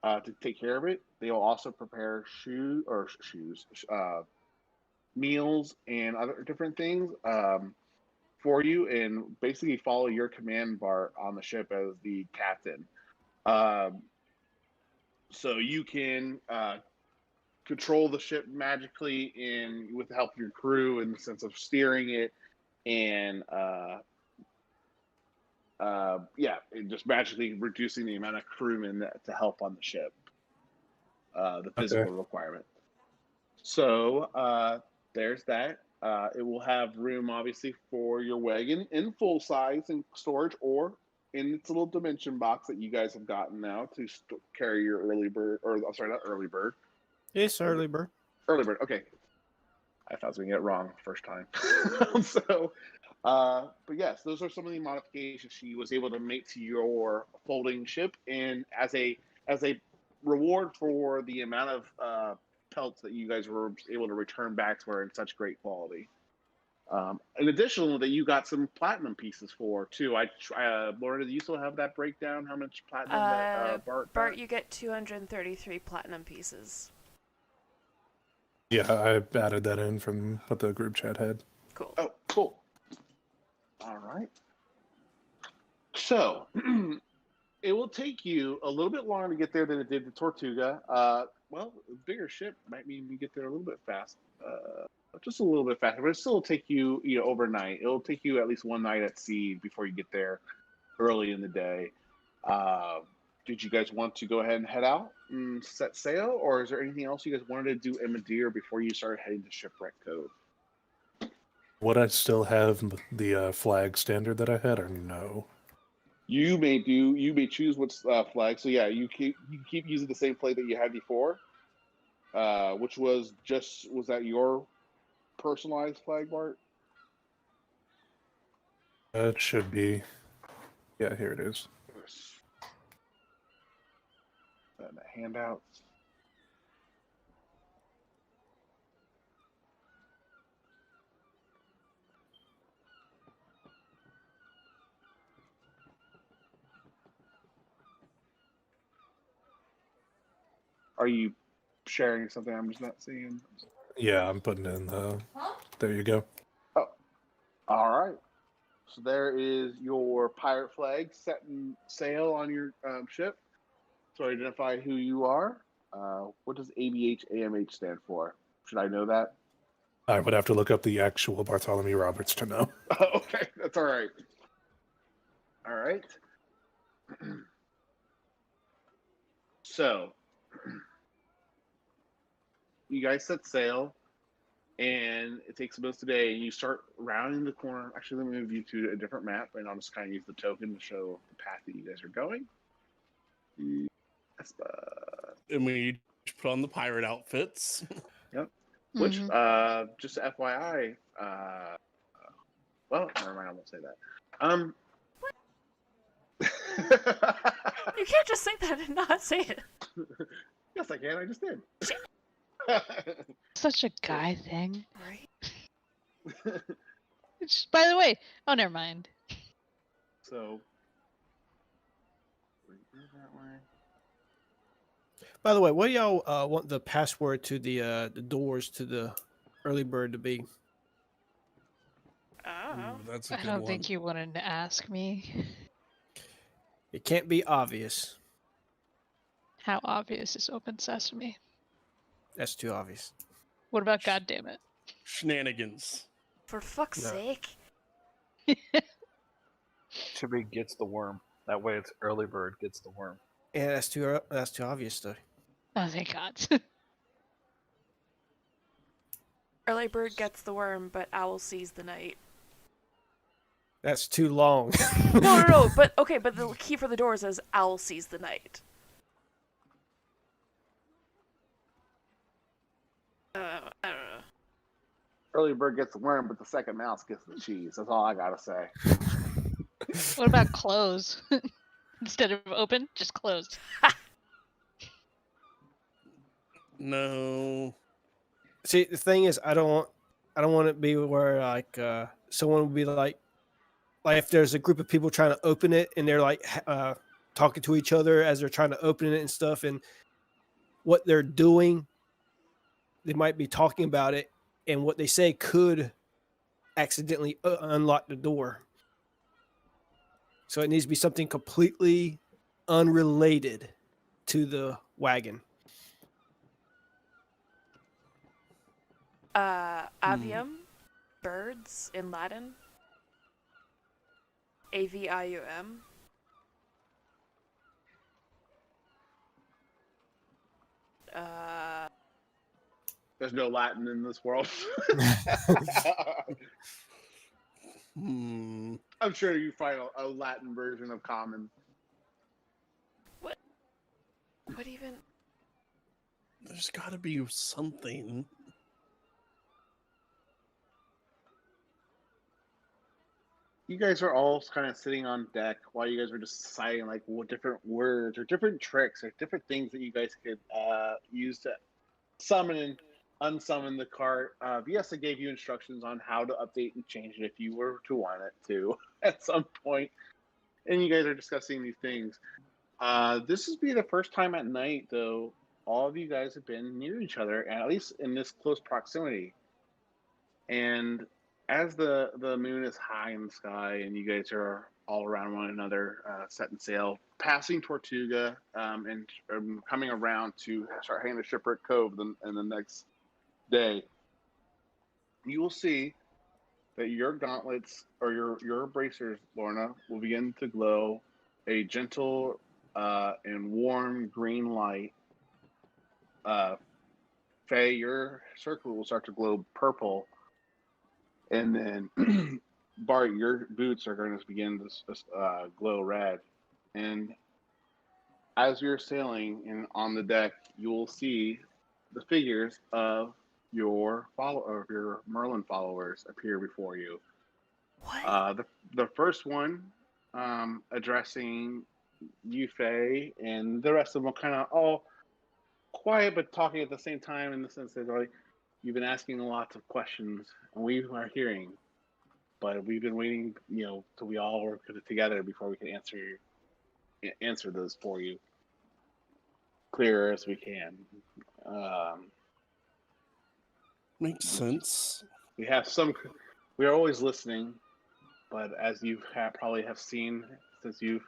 to take care of it. They will also prepare meals, and other different things for you, and basically follow your command bar on the ship as the captain. So you can control the ship magically with the help of your crew in the sense of steering it and and just magically reducing the amount of crewmen to help on the ship, the physical requirement. So there's that. It will have room, obviously, for your wagon in full size and storage, or in its little dimension box that you guys have gotten now to carry your early bird, or I'm sorry, not early bird. It's early bird. Early bird. Okay, I thought I was going to get it wrong first time. But yes, those are some of the modifications she was able to make to your folding ship, and as a reward for the amount of pelts that you guys were able to return back to her in such great quality. In addition, that you got some platinum pieces for too. Laura, do you still have that breakdown? How much platinum that Bart got? You get 233 platinum pieces. Yeah, I added that in from what the group chat had. Cool. Oh, cool. All right. So it will take you a little bit longer to get there than it did to Tortuga. Well, a bigger ship might mean you get there a little bit fast, just a little bit faster, but it still will take you, overnight. It'll take you at least one night at sea before you get there early in the day. Did you guys want to go ahead and head out and set sail, or is there anything else you guys wanted to do in Madeira before you started heading to Shipwreck Cove? Would I still have the flag standard that I had, or no? You may choose what's flag. So yeah, you keep using the same flag that you had before, which was that your personalized flag, Bart? It should be. Yeah, here it is. And the handouts. Are you sharing something I'm just not seeing? Yeah, I'm putting in the. There you go. Oh, all right. So there is your pirate flag setting sail on your ship. So identify who you are. What does ABH AMH stand for? Should I know that? I would have to look up the actual Bartholomew Roberts to know. Okay, that's all right. All right. So you guys set sail, and it takes most of the day, and you start rounding the corner. Actually, let me move you to a different map, and I'll just kind of use the token to show the path that you guys are going. And we each put on the pirate outfits. Yep. Which, Mhm. just FYI, well, never mind, I won't say that. You can't just say that and not say it. Yes, I can. I just did. Such a guy thing. Right? By the way, oh, never mind. So, wait, that way. By the way, what do y'all want the password to the doors to the early bird to be? Oh. Ooh, that's a I good don't one. think you wanted to ask me. It can't be obvious. How obvious is open sesame? That's too obvious. What about goddammit? Shenanigans. For fuck's No. sake. Should be gets the worm. That way it's early bird gets the worm. Yeah, that's too obvious though. Oh, thank God. Early bird gets the worm, but owl sees the night. That's too long. No. But okay, but the key for the doors is owl sees the night. I don't know. Early bird gets the worm, but the second mouse gets the cheese. That's all I gotta say. What about close? Instead of open, just closed. No. See, the thing is, I don't want it to be where like someone would be like if there's a group of people trying to open it and they're like talking to each other as they're trying to open it and stuff, and what they're doing, they might be talking about it, and what they say could accidentally unlock the door. So it needs to be something completely unrelated to the wagon. Avium, birds in Latin. AVIUM. There's no Latin in this world. I'm sure you find a Latin version of common. What even? There's got to be something. You guys are all kind of sitting on deck while you guys were just deciding like what different words or different tricks or different things that you guys could use to summon and unsummon the cart. Yes, I gave you instructions on how to update and change it if you were to want it to at some point. And you guys are discussing these things. This would be the first time at night, though, all of you guys have been near each other, and at least in this close proximity. And as the moon is high in the sky and you guys are all around one another, setting sail, passing Tortuga, and coming around to start heading to Shipwreck Cove in the next day, you will see that your gauntlets or your bracers, Lorna, will begin to glow a gentle and warm green light. Faye, your circle will start to glow purple. And then, Bart, your boots are going to begin to glow red. And as you're sailing and on the deck, you will see the figures of your Merlin followers appear before you. What? The first one addressing Yufei, and the rest of them are kind of all quiet but talking at the same time in the sense that like you've been asking lots of questions and we are hearing, but we've been waiting, till we all work together before we can answer those for you clearer as we can. Um, Makes sense. we have some. We are always listening, but as you probably have seen since you've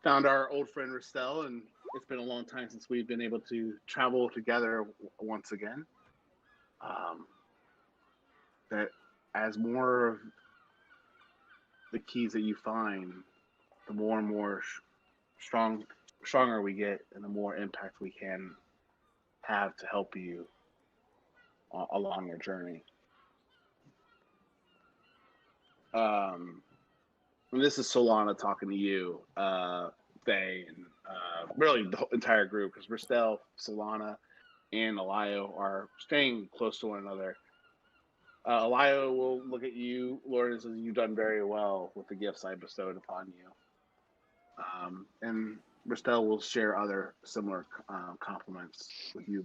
found our old friend Ristel, and it's been a long time since we've been able to travel together once again. That as more of the keys that you find, the more and more stronger we get, and the more impact we can have to help you along your journey. And this is Solana talking to you, Faye, and really the entire group, because Ristel, Solana, and Alayo are staying close to one another. Alayo will look at you, Lord, and says, "You've done very well with the gifts I bestowed upon you." And Ristel will share other similar compliments with you.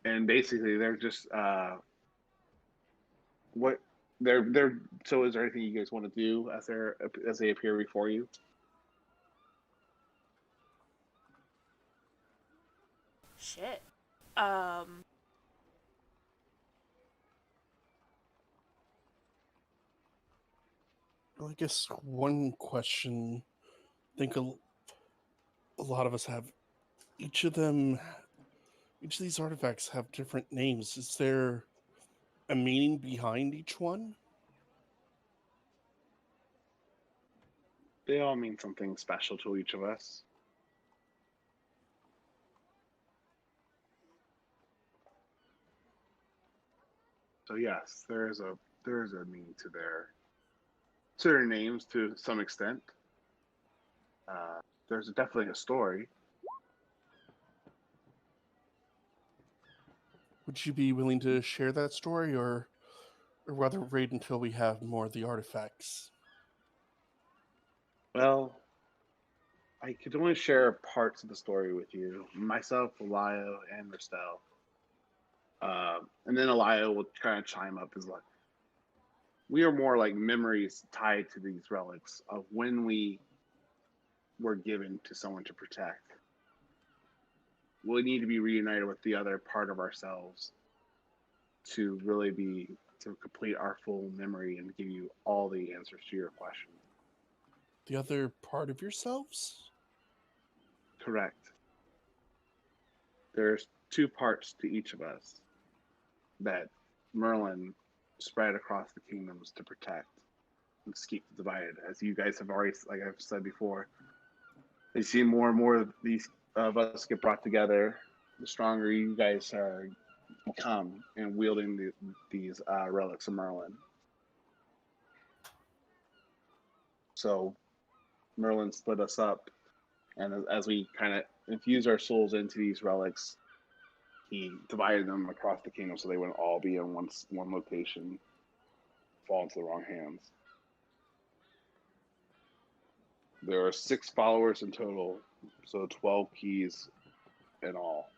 And basically, they're just what they're. So, is there anything you guys want to do as they appear before you? Shit. Well, I guess one question I think a lot of us have. Each of these artifacts have different names. Is there a meaning behind each one? They all mean something special to each of us. So yes, there is a meaning to their names to some extent. There's definitely a story. Would you be willing to share that story, or rather wait until we have more of the artifacts? Well, I could only share parts of the story with you, myself, Elio, and Ristel. And then Elio will kind of chime up as like, we are more like memories tied to these relics of when we were given to someone to protect. We need to be reunited with the other part of ourselves to really to complete our full memory and give you all the answers to your questions. The other part of yourselves? Correct. There's two parts to each of us that Merlin spread across the kingdoms to protect and to keep divided. As you guys have already, like I've said before, they see more and more of these of us get brought together, the stronger you guys are become in wielding these relics of Merlin. So Merlin split us up, and as we kind of infuse our souls into these relics, he divided them across the kingdom so they wouldn't all be in one location, fall into the wrong hands. There are 6 followers in total, so 12 keys in all.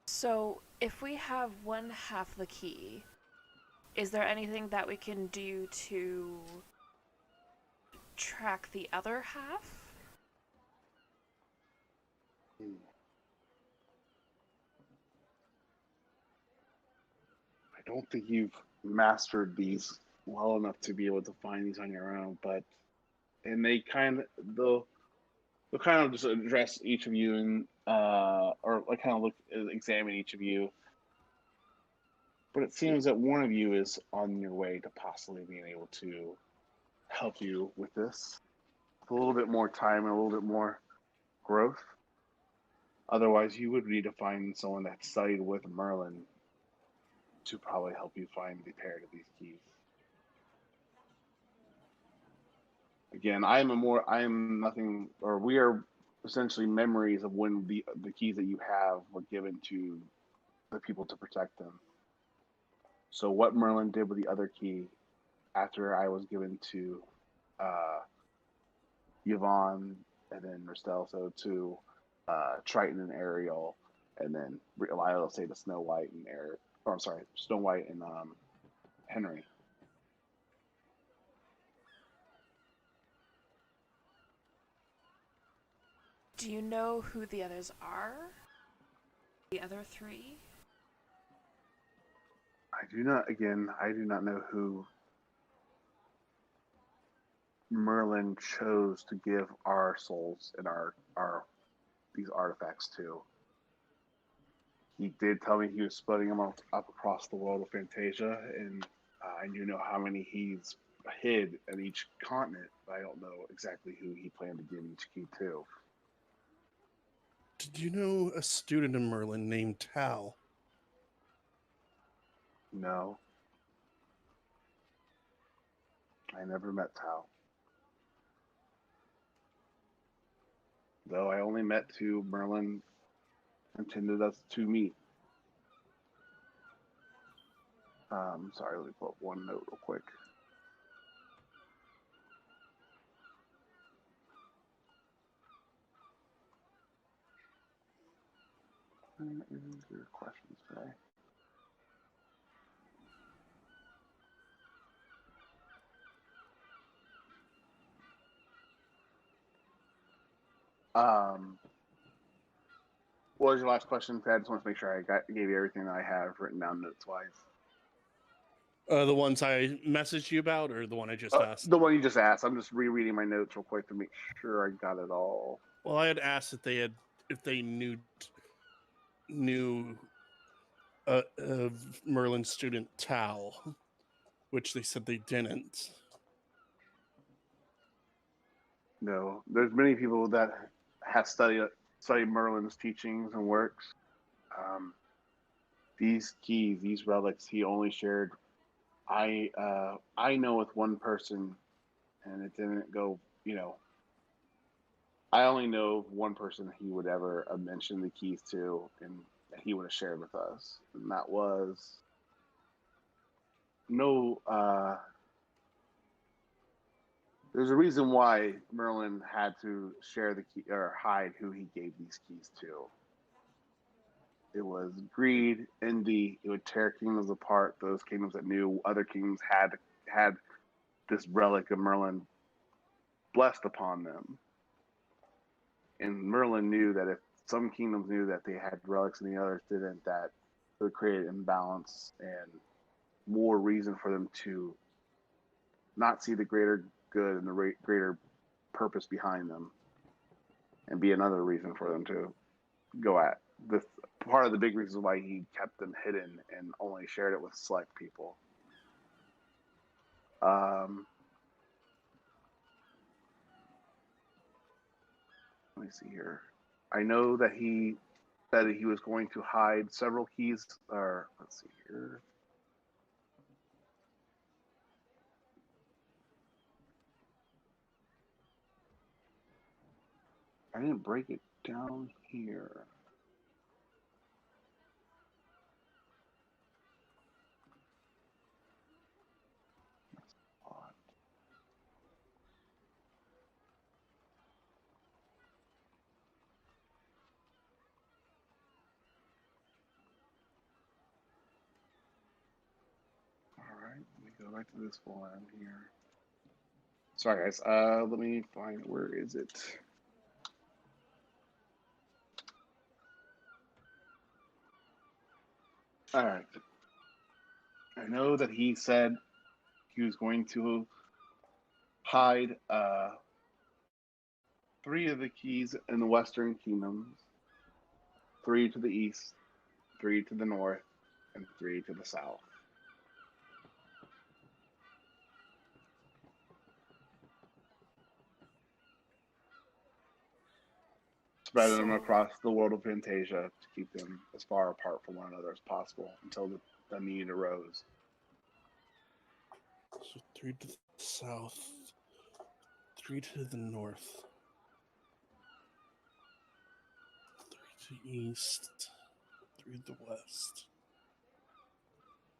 So, if we have one half the key, is there anything that we can do to track the other half? I don't think you've mastered these well enough to be able to find these on your own, and they'll kind of just address each of you and or like kind of examine each of you. But it seems that one of you is on your way to possibly being able to help you with this. With a little bit more time and a little bit more growth. Otherwise, you would need to find someone that studied with Merlin to probably help you find the pair of these keys. Again, we are essentially memories of when the keys that you have were given to the people to protect them. So what Merlin did with the other key after I was given to Yvonne and then Ristel, so to Triton and Ariel, and then Lila say to Snow White and Eric, or I'm sorry, Snow White and Henry. Do you know who the others are? The other three? I do not know who Merlin chose to give our souls and our these artifacts to. He did tell me he was splitting them up across the world of Fantasia, and I do know how many he's hid in each continent, but I don't know exactly who he planned to give each key to. Did you know a student of Merlin named Tal? No. I never met Tal. Though I only met two Merlin intended us to meet. Sorry, let me pull up one note real quick. Your questions today. What was your last question, Pat? I just want to make sure I gave you everything that I have written down notes-wise. The ones I messaged you about, or the one I just asked? The one you just asked. I'm just rereading my notes real quick to make sure I got it all. Well, I had asked if they knew of Merlin's student Tal, which they said they didn't. No, there's many people that have studied Merlin's teachings and works. These keys, these relics, he only shared. I know with one person, and it didn't go. I only know one person he would ever mention the keys to, and that he would have shared with us, and that was no. There's a reason why Merlin had to share the key or hide who he gave these keys to. It was greed, envy. It would tear kingdoms apart. Those kingdoms that knew other kingdoms had this relic of Merlin blessed upon them. And Merlin knew that if some kingdoms knew that they had relics and the others didn't, that it would create an imbalance and more reason for them to not see the greater good and the greater purpose behind them, and be another reason for them to go at. This part of the big reason why he kept them hidden and only shared it with select people. Let me see here. I know that he said he was going to hide several keys, or let's see here. I didn't break it down here. That's odd. All right, let me go back to this one here. Sorry, guys. Let me find, where is it? All right. I know that he said he was going to hide 3 of the keys in the Western Kingdoms, 3 to the east, 3 to the north, and 3 to the south. Spreading them across the world of Fantasia to keep them as far apart from one another as possible until the need arose. So 3 to the south, 3 to the north. to the east, 3 to the west.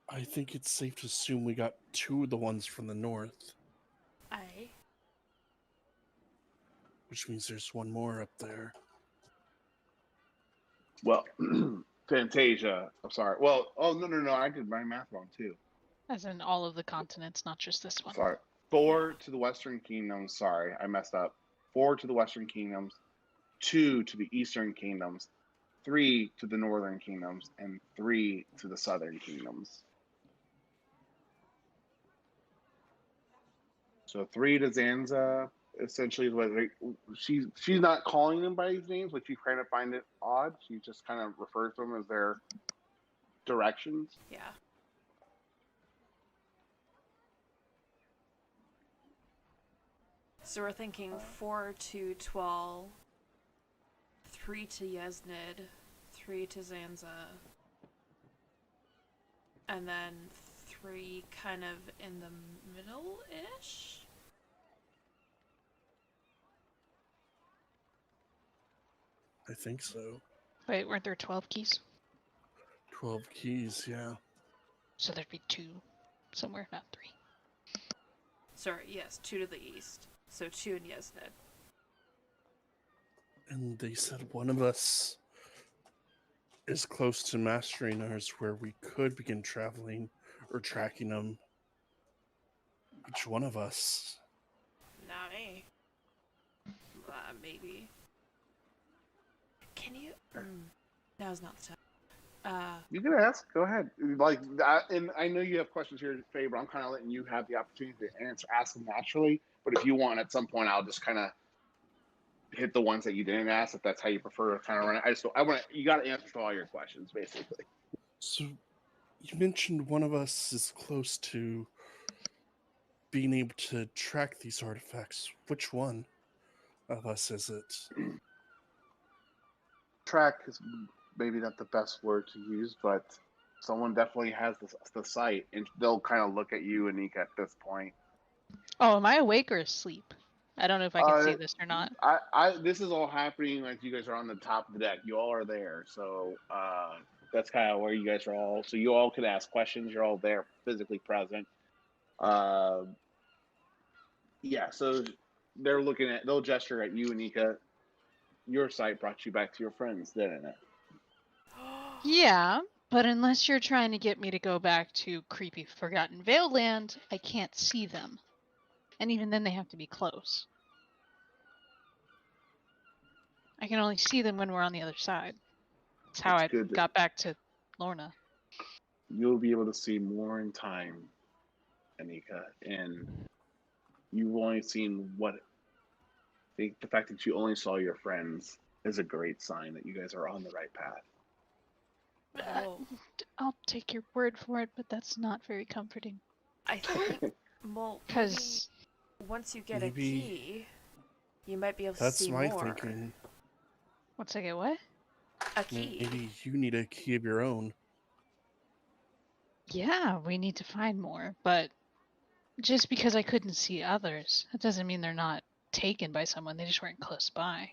I think it's safe to assume we got 2 of the ones from the north, Aye. which means there's 1 more up there. Well, Fantasia. I'm sorry. Well, no. I did my math wrong too. As in all of the continents, not just this one. Sorry. 4 to the Western Kingdoms. Sorry, I messed up. 4 to the Western Kingdoms, 2 to the Eastern Kingdoms, 3 to the Northern Kingdoms, and 3 to the Southern Kingdoms. So 3 to Zanza, essentially, is what she's not calling them by these names, but you kind of find it odd. She just kind of refers to them as their directions. Yeah. So we're thinking 4 to Twal, 3 to Yeznid, 3 to Zanza, and then 3 kind of in the middle-ish? I think so. Wait, weren't there 12 keys? 12 keys, yeah. So there'd be 2 somewhere, not 3. Sorry, yes, 2 to the east. So 2 in Yeznid. And they said one of us is close to mastering ours where we could begin traveling or tracking them. Which one of us? Not me. Maybe. Can you... now's not the time. You can ask. Go ahead. And I know you have questions here, Faye, but I'm kind of letting you have the opportunity to ask them naturally. But if you want, at some point, I'll just kind of hit the ones that you didn't ask, if that's how you prefer to kind of run it. I want you got to answer all your questions, basically. So, you mentioned one of us is close to being able to track these artifacts. Which one of us is it? Track is maybe not the best word to use, but someone definitely has the sight, and they'll kind of look at you, Anika, at this point. Oh, am I awake or asleep? I don't know if I can see this or not. This is all happening like you guys are on the top of the deck. You all are there, so that's kind of where you guys are all. So you all could ask questions. You're all there, physically present. Yeah. So they'll gesture at you, Anika. Your sight brought you back to your friends, didn't it? Yeah, but unless you're trying to get me to go back to creepy Forgotten Vale land, I can't see them. And even then they have to be close. I can only see them when we're on the other side. That's how I got back to Lorna. You'll be able to see more in time, Anika, and you've only seen what. The fact that you only saw your friends is a great sign that you guys are on the right path. Oh. I'll take your word for it, but that's not very comforting. I think, well, because once you get a key, you might be able to that's see my more. thinking. Once I get what? A key. Maybe you need a key of your own. Yeah, we need to find more, but just because I couldn't see others, that doesn't mean they're not taken by someone. They just weren't close by.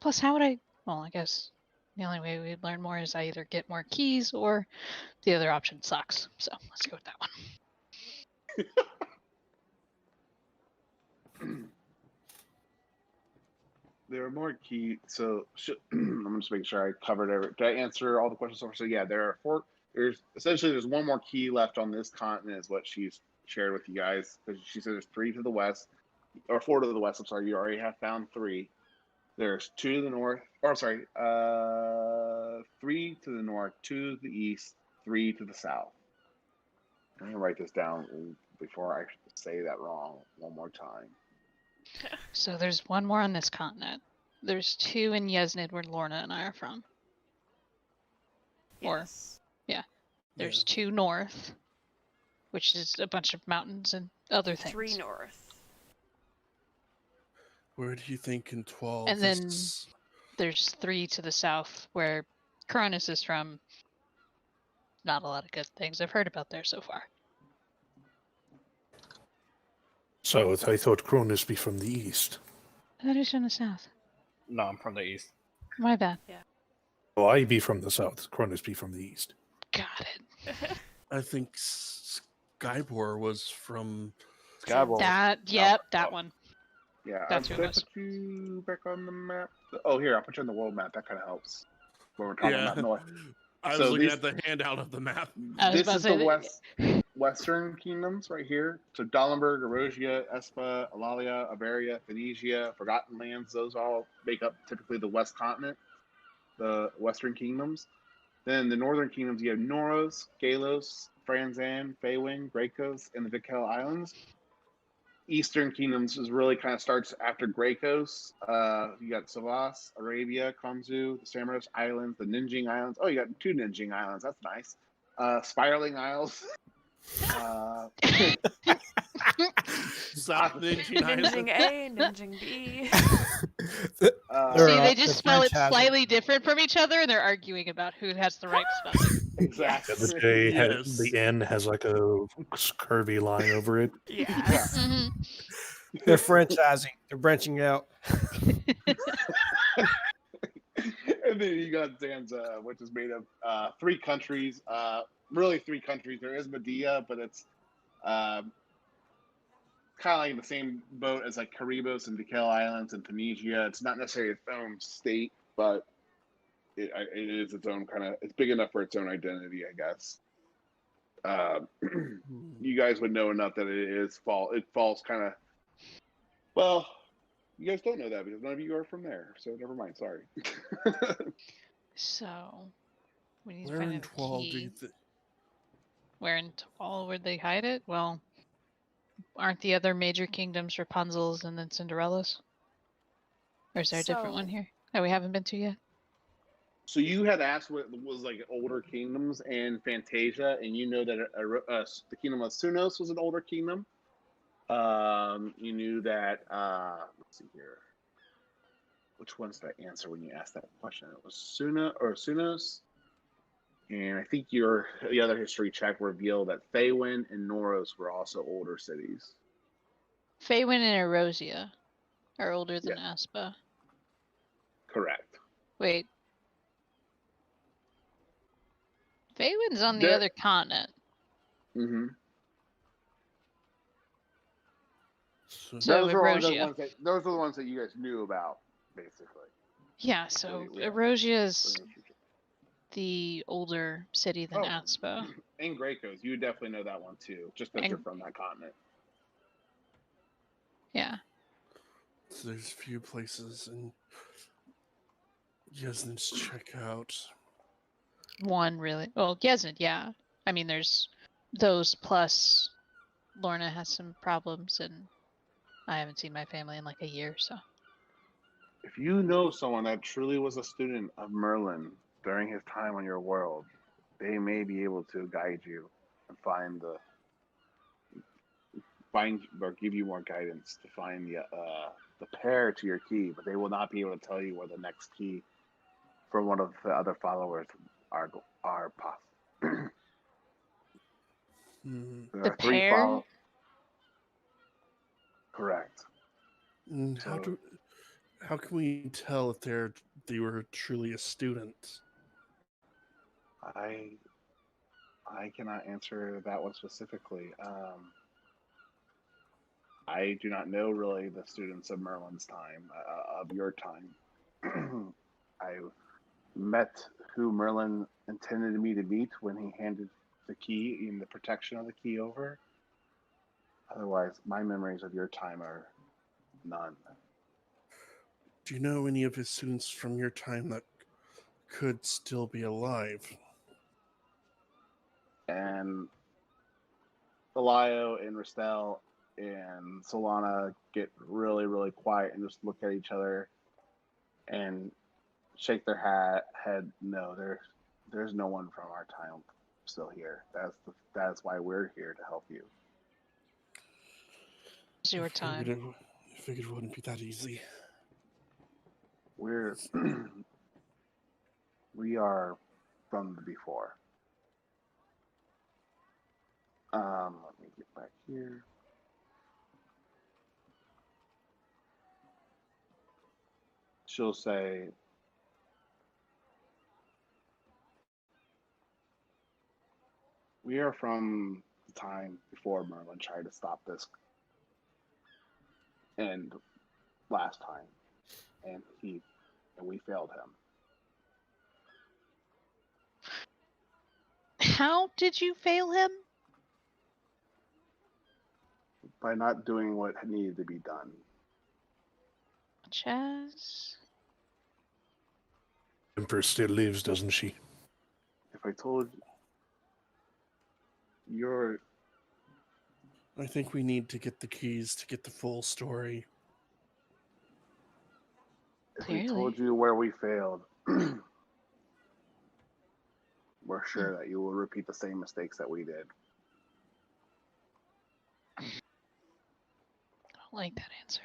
Plus, how would I... Well, I guess the only way we'd learn more is I either get more keys or the other option sucks. So let's go with that one. There are more keys. So I'm just making sure I covered everything. Did I answer all the questions so far? So yeah, there are 4. There's 1 more key left on this continent, is what she's shared with you guys. Because she said there's 3 to the west, or 4 to the west. I'm sorry, you already have found 3. There's 2 to the north. Or sorry, 3 to the north, 2 to the east, 3 to the south. I'm gonna write this down before I say that wrong one more time. So there's 1 more on this continent. There's 2 in Yeznid, where Lorna and I are from. Yes. There's 2 north, which is a bunch of mountains and other things. 3 north. Where do you think in 12? And then there's 3 to the south, where Cronus is from. Not a lot of good things I've heard about there so far. So I thought Cronus be from the east. That is from the south. No, I'm from the east. My bad. Yeah. Oh, I be from the south. Cronus be from the east. Got it. I think Skybor was from. Skyball. That one. Yeah, That's who it did I was. put you back on the map? Oh, here, I'll put you on the world map. That kind of helps. When we're talking Yeah. about north. I was So looking these- at the handout of the map. I was This about is to the say western kingdoms right here. So Dahlenberg, Erosia, Espa, Alalia, Iberia, Phoenicia, Forgotten Lands. Those all make up typically the west continent, the western kingdoms. Then the northern kingdoms, you have Noros, Galos, Franzan, Feywin, Graikos, and the Vikel Islands. Eastern kingdoms is really kind of starts after Graikos. You got Savas, Arabia, Kamzu, the Samaras Islands, the Ninjing Islands. Oh, you got 2 Ninjing Islands. That's nice. Spiraling Isles. South Ninja Ninjing A, Ninjing B. See, they just spell it franchising. slightly different from each other, and they're arguing about who has the right spelling. Exactly. Yeah, the J Yes. the N has like a curvy line over it. Yes. Mhm. They're franchising. They're branching out. And then you got Zanza, which is made of 3 countries. Really 3 countries. There is Medea, but it's kind of like in the same boat as like Caribos and Vikel Islands and Tunisia. It's not necessarily its own state, but it is its own kind of. It's big enough for its own identity, I guess. You guys would know enough that it falls kind of. Well, you guys don't know that because none of you are from there, so never mind. Sorry. So, we need to Where find in a Twal do you key. think? Where in Twal would they hide it? Well, aren't the other major kingdoms Rapunzel's and then Cinderella's? Or is there a different one So- here that we haven't been to yet? So you had asked what was like older kingdoms and Fantasia, and you know that the kingdom of Sunos was an older kingdom. You knew that. Let's see here. Which one's that answer when you asked that question? It was Sunos, and I think the other history check revealed that Feywin and Noros were also older cities. Feywin and Erosia are older than Aspa. Correct. Wait. Feywin's on the They're- other continent. Mm-hmm. So Those are Erosia. the ones that you guys knew about, basically. Yeah, so Yeah. Erosia is the older city than Oh. Aspa. And Graikos, you would definitely know that one too, just because And- you're from that continent. Yeah. So there's a few places in Yesn's checkout. One really. Well, Yesnid, yeah. I mean, there's those plus Lorna has some problems, and I haven't seen my family in like a year, so. If you know someone that truly was a student of Merlin during his time on your world, they may be able to guide you and find or give you more guidance to find the pair to your key, but they will not be able to tell you where the next key from one of the other followers are possible. Hmm. There The are 3 pair? Correct. And So- how can we tell if they were truly a student? I cannot answer that one specifically. I do not know really the students of Merlin's time, of your time. I met who Merlin intended me to meet when he handed the key and the protection of the key over. Otherwise, my memories of your time are none. Do you know any of his students from your time that could still be alive? And Elio and Rastel and Solana get really, really quiet and just look at each other and shake their head. No, there's no one from our time still here. That's why we're here to help you. It's your time. I figured it wouldn't be that easy. We are from the before. Let me get back here. She'll say, We are from the time before Merlin tried to stop this, and last time, and we failed him. How did you fail him? By not doing what needed to be done. Chaz? Empress still lives, doesn't she? If I told you're, I think we need to get the keys to get the full story. if we Clearly. told you where we failed, we're sure that you will repeat the same mistakes that we did. I don't like that answer.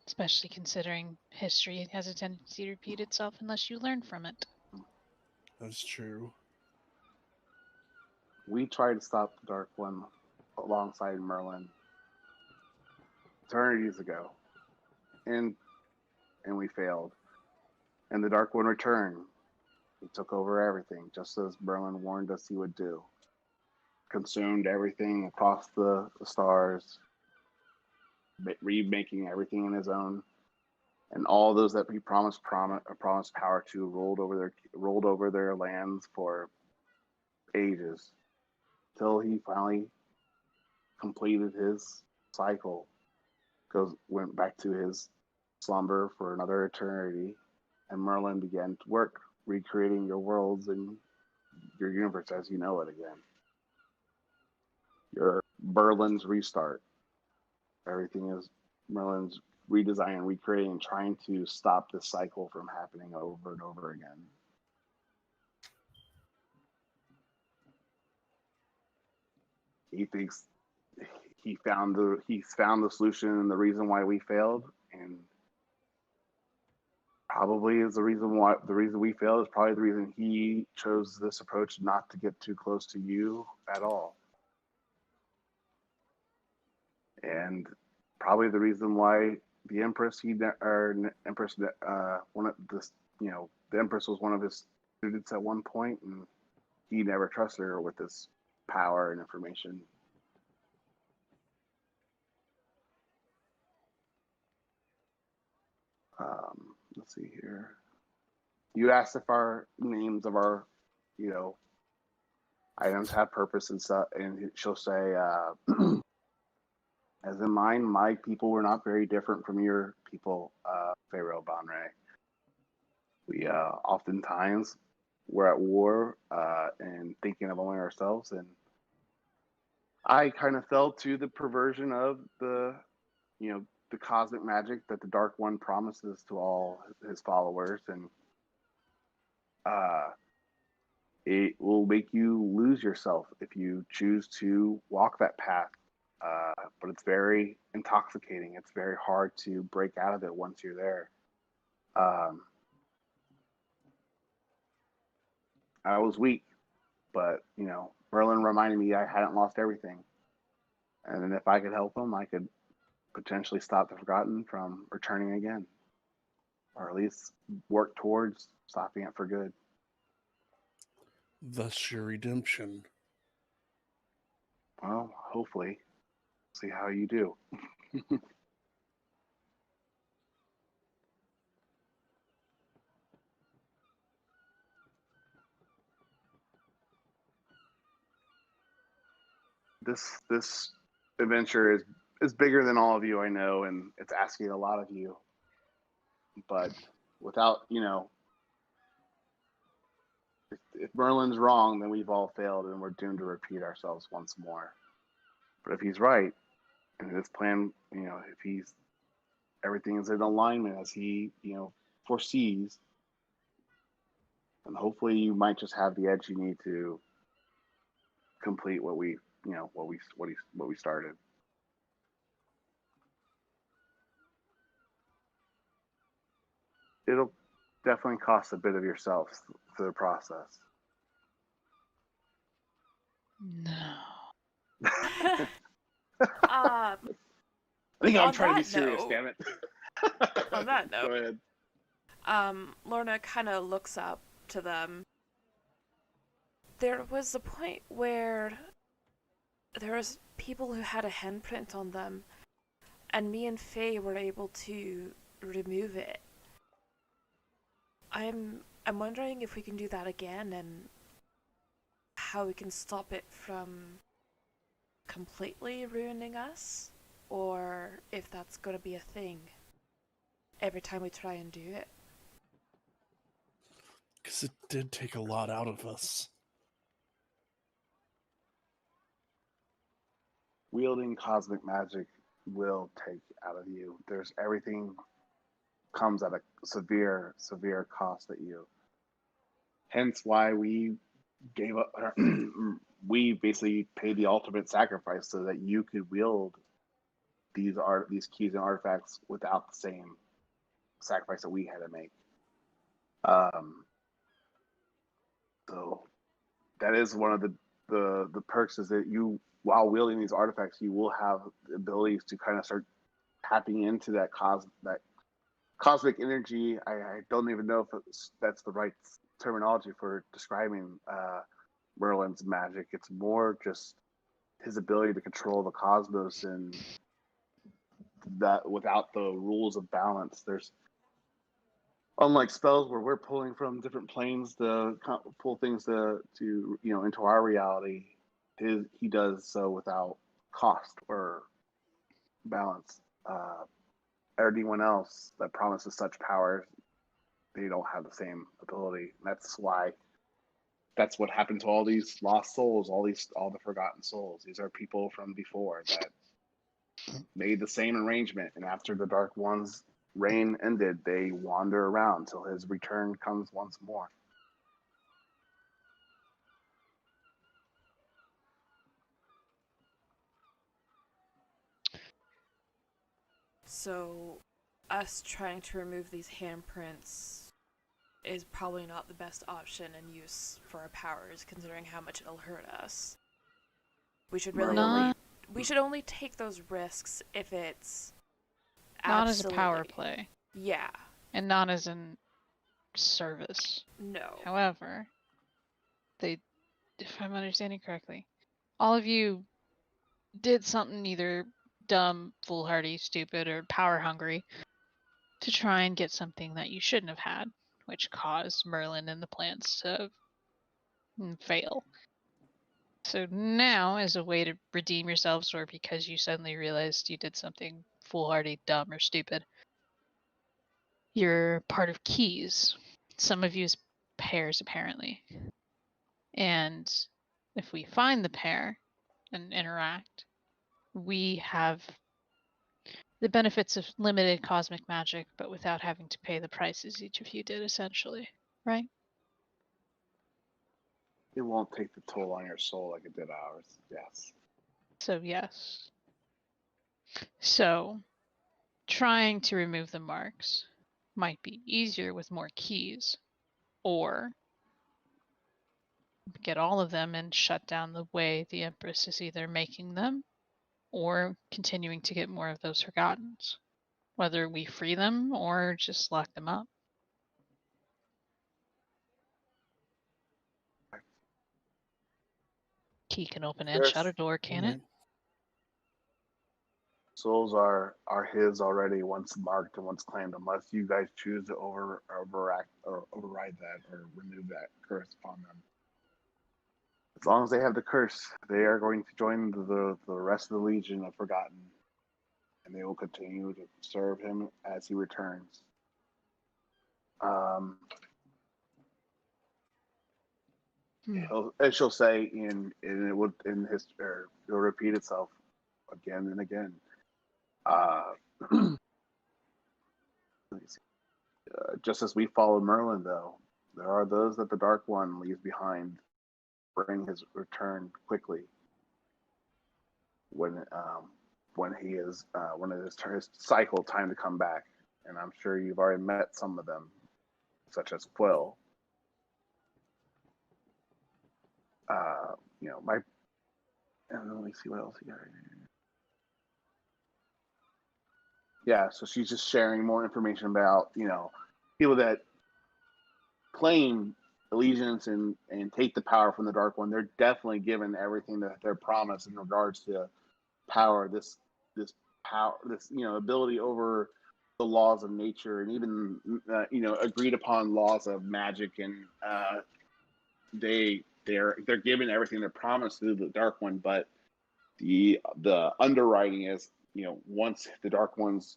Especially considering history has a tendency to repeat itself unless you learn from it. That's true. We tried to stop the Dark One alongside Merlin eternities ago, and we failed. And the Dark One returned. He took over everything, just as Merlin warned us he would do. Consumed everything across the stars, remaking everything in his own. And all those that he promised power to rolled over their lands for ages, till he finally completed his cycle. Went back to his slumber for another eternity, and Merlin began to work, recreating your worlds and your universe as you know it again. Your Merlin's restart. Everything is Merlin's redesign, recreating, trying to stop this cycle from happening over and over again. He thinks he's found the solution and the reason why we failed, and probably is the reason we failed is probably the reason he chose this approach, not to get too close to you at all. And probably the reason why the Empress, the Empress was one of his students at one point, and he never trusted her with this power and information. Let's see here. You asked if our names of our, items have purpose and stuff, and she'll say, as in mine, my people were not very different from your people, Pharaoh Bonre. We oftentimes were at war and thinking of only ourselves, and I kind of fell to the perversion of the cosmic magic that the Dark One promises to all his followers, and it will make you lose yourself if you choose to walk that path. But it's very intoxicating. It's very hard to break out of it once you're there. I was weak, but Merlin reminded me I hadn't lost everything, and then if I could help him, I could potentially stop the Forgotten from returning again, or at least work towards stopping it for good. Thus your redemption. Well, hopefully. See how you do. This adventure is bigger than all of you, I know, and it's asking a lot of you. But without, if Merlin's wrong, then we've all failed and we're doomed to repeat ourselves once more. But if he's right, and his plan, if everything is in alignment as he, foresees, then hopefully you might just have the edge you need to complete what we started. It'll definitely cost a bit of yourself through the process. No. I think I'm On trying to be that serious, note- damn it. On that note, Go ahead. Lorna kind of looks up to them there was a point where there was people who had a handprint on them, and me and Faye were able to remove it. I'm wondering if we can do that again and how we can stop it from completely ruining us, or if that's going to be a thing every time we try and do it. Because it did take a lot out of us. Wielding cosmic magic will take out of you. There's everything comes at a severe cost at you. Hence why we gave up. We basically paid the ultimate sacrifice so that you could wield these keys and artifacts without the same sacrifice that we had to make. So that is one of the perks, is that you, while wielding these artifacts, you will have the abilities to kind of start tapping into that cosmic energy. I don't even know if that's the right terminology for describing Merlin's magic. It's more just his ability to control the cosmos, and that without the rules of balance. There's, unlike spells where we're pulling from different planes to pull things to into our reality, he does so without cost or balance. Anyone else that promises such power, they don't have the same ability. That's what happened to all these lost souls, all the forgotten souls. These are people from before that made the same arrangement, and after the Dark One's reign ended, they wander around till his return comes once more. So, us trying to remove these handprints is probably not the best option and use for our powers, considering how much it'll hurt us. We should really we should only take those risks if it's not as a power play. Yeah. And not as in service. No. However, if I'm understanding correctly, all of you did something either dumb, foolhardy, stupid, or power hungry to try and get something that you shouldn't have had, which caused Merlin and the plants to fail. So now, as a way to redeem yourselves, or because you suddenly realized you did something foolhardy, dumb, or stupid, you're part of keys. Some of you as pairs, apparently. And if we find the pair and interact, we have the benefits of limited cosmic magic, but without having to pay the prices each of you did, essentially, right? It won't take the toll on your soul like it did ours. Yes. So yes. So trying to remove the marks might be easier with more keys, or get all of them and shut down the way the Empress is either making them or continuing to get more of those forgottens, whether we free them or just lock them up. Key can open and shut a door, can it? Souls are his already, once marked and once claimed, unless you guys choose to override that or remove that curse upon them. As long as they have the curse, they are going to join the rest of the Legion of Forgotten, and they will continue to serve him as he returns. She'll say, it'll repeat itself again and again. Just as we followed Merlin, though, there are those that the Dark One leaves behind, bring his return quickly when it is his cycle time to come back. And I'm sure you've already met some of them, such as Quill. And let me see what else he got here. Yeah, so she's just sharing more information about, people that claim allegiance and take the power from the Dark One, they're definitely given everything that they're promised in regards to power. This power, this ability over the laws of nature, and even agreed upon laws of magic, and they're given everything they're promised through the Dark One. But the underwriting is, once the Dark One's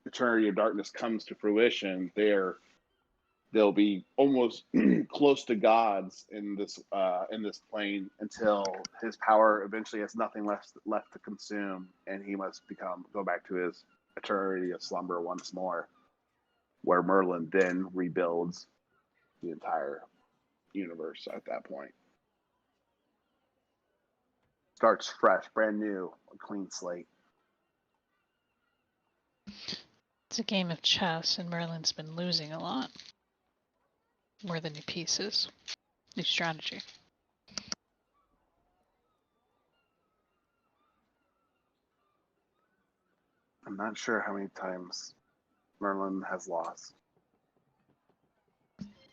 eternity of darkness comes to fruition, they'll be almost close to gods in this plane, until his power eventually has nothing left to consume, and he must go back to his eternity of slumber once more, where Merlin then rebuilds the entire universe at that point. Starts fresh, brand new, a clean slate. It's a game of chess, and Merlin's been losing a lot. More than new pieces. New strategy. I'm not sure how many times Merlin has lost.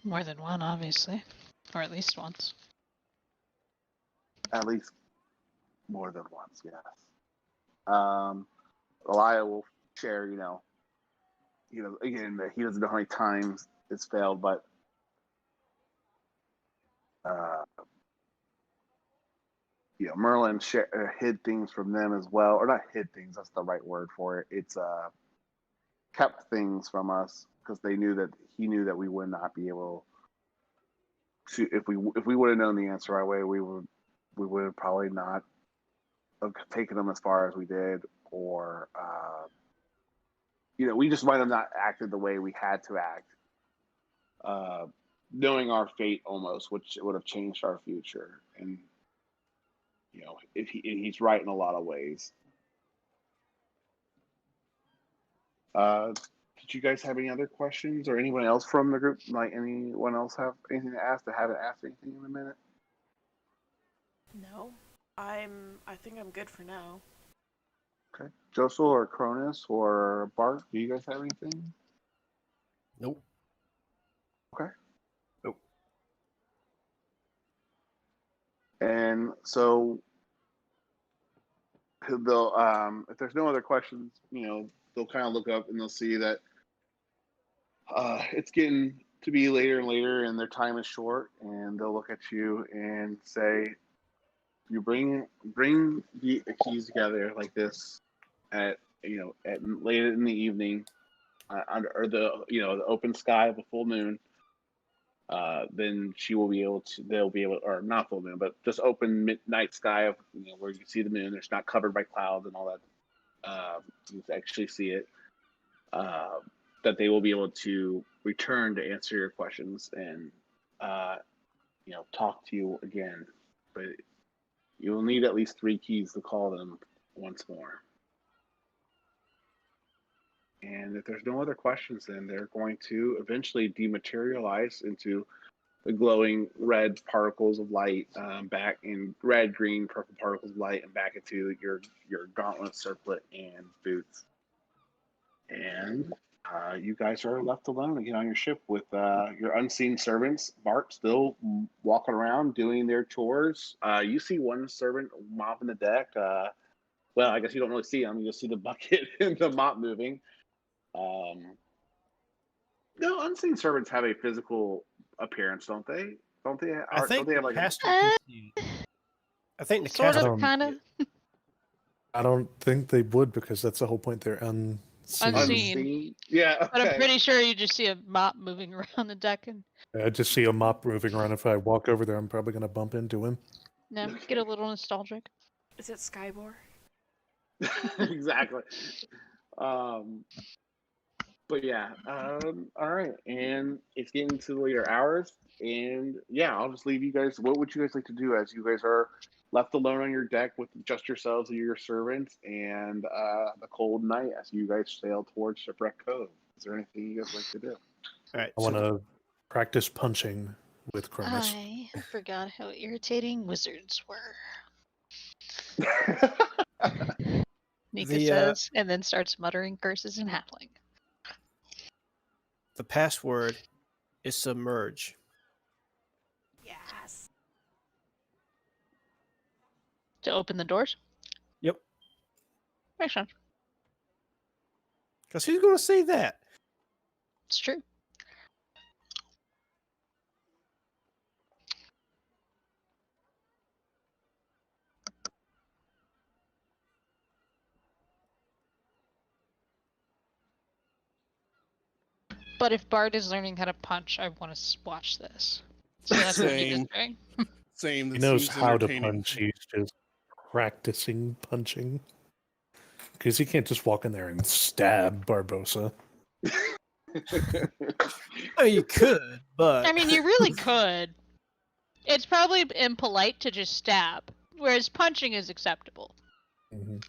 More than one, obviously. Or at least once. At least more than once, yes. Elia will share, again, that he doesn't know how many times it's failed, but Merlin hid things from them as well, or not hid things. That's the right word for it. It's kept things from us because he knew that we would not be able to. If we would have known the answer right away, we would have probably not have taken them as far as we did, or we just might have not acted the way we had to act. Knowing our fate almost, which would have changed our future. And he's right in a lot of ways. Did you guys have any other questions, or anyone else from the group? Like, anyone else have anything to ask that haven't asked anything in a minute? No, I think I'm good for now. Okay, Josel or Cronus or Bart, do you guys have anything? Nope. Okay. Nope. And so they'll, if there's no other questions, they'll kind of look up and they'll see that it's getting to be later and later, and their time is short, and they'll look at you and say, "You bring the keys together like this at late in the evening, under the open sky of a full moon. Then they'll be able, or not full moon, but just open midnight sky of where you can see the moon. It's not covered by clouds and all that. You can actually see it. That they will be able to return to answer your questions and talk to you again, but you will need at least 3 keys to call them once more. And if there's no other questions, then they're going to eventually dematerialize into the glowing red particles of light, back in red, green, purple particles of light, and back into your gauntlet, circlet, and boots. And you guys are left alone again on your ship with your unseen servants. Bart still walking around doing their chores. You see one servant mopping the deck. Well, I guess you don't really see him. You just see the bucket and the mop moving. No, unseen servants have a physical appearance, don't they? Don't they? I think don't they have the like caster can see. I think the Sort caster of, kind of. I don't think they would, because that's the whole point. They're unseen. Unseen. Yeah, okay. But I'm pretty sure you just see a mop moving around the deck, and I just see a mop moving around. If I walk over there, I'm probably going to bump into him. get a little nostalgic. Is it Skybor? Exactly. But yeah, all right, and it's getting to the later hours, and yeah, I'll just leave you guys. What would you guys like to do as you guys are left alone on your deck with just yourselves and your servants, and the cold night as you guys sail towards Shipwreck Cove? Is there anything you guys like to do? All right. I want to practice punching with Cronus. I forgot how irritating wizards were. Nika says, and then starts muttering curses in Halfling. The password is submerge. Yes. To open the doors? Yep. Makes sense. Because who's going to say that? It's true. But if Bart is learning how to punch, I want to watch this. So that's what he is doing. Same. He That knows seems how to entertaining. punch. He's just practicing punching. Because he can't just walk in there and stab Barbosa. Oh, you could, but I mean, you really could. It's probably impolite to just stab, whereas punching is acceptable. Mhm.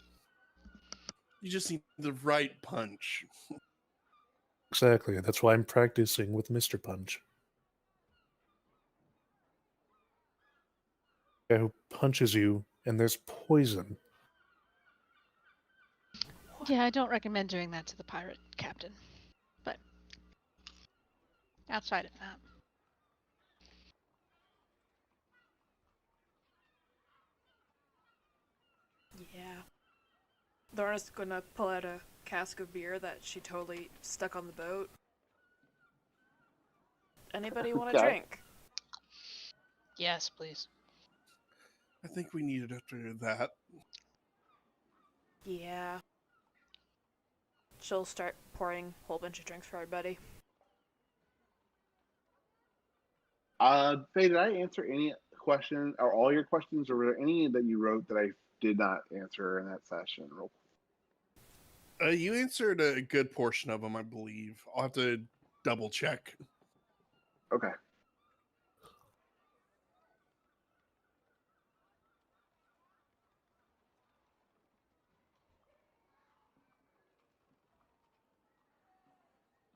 You just need the right punch. Exactly. That's why I'm practicing with Mr. Punch. Guy who punches you and there's poison. Yeah, I don't recommend doing that to the pirate captain. But outside of that. Yeah. Laura's gonna pull out a cask of beer that she totally stuck on the boat. Anybody want a Okay. drink? Yes, please. I think we needed after that. Yeah. She'll start pouring a whole bunch of drinks for everybody. Faye, did I answer any question or all your questions, or were there any that you wrote that I did not answer in that session? You answered a good portion of them, I believe. I'll have to double check. Okay.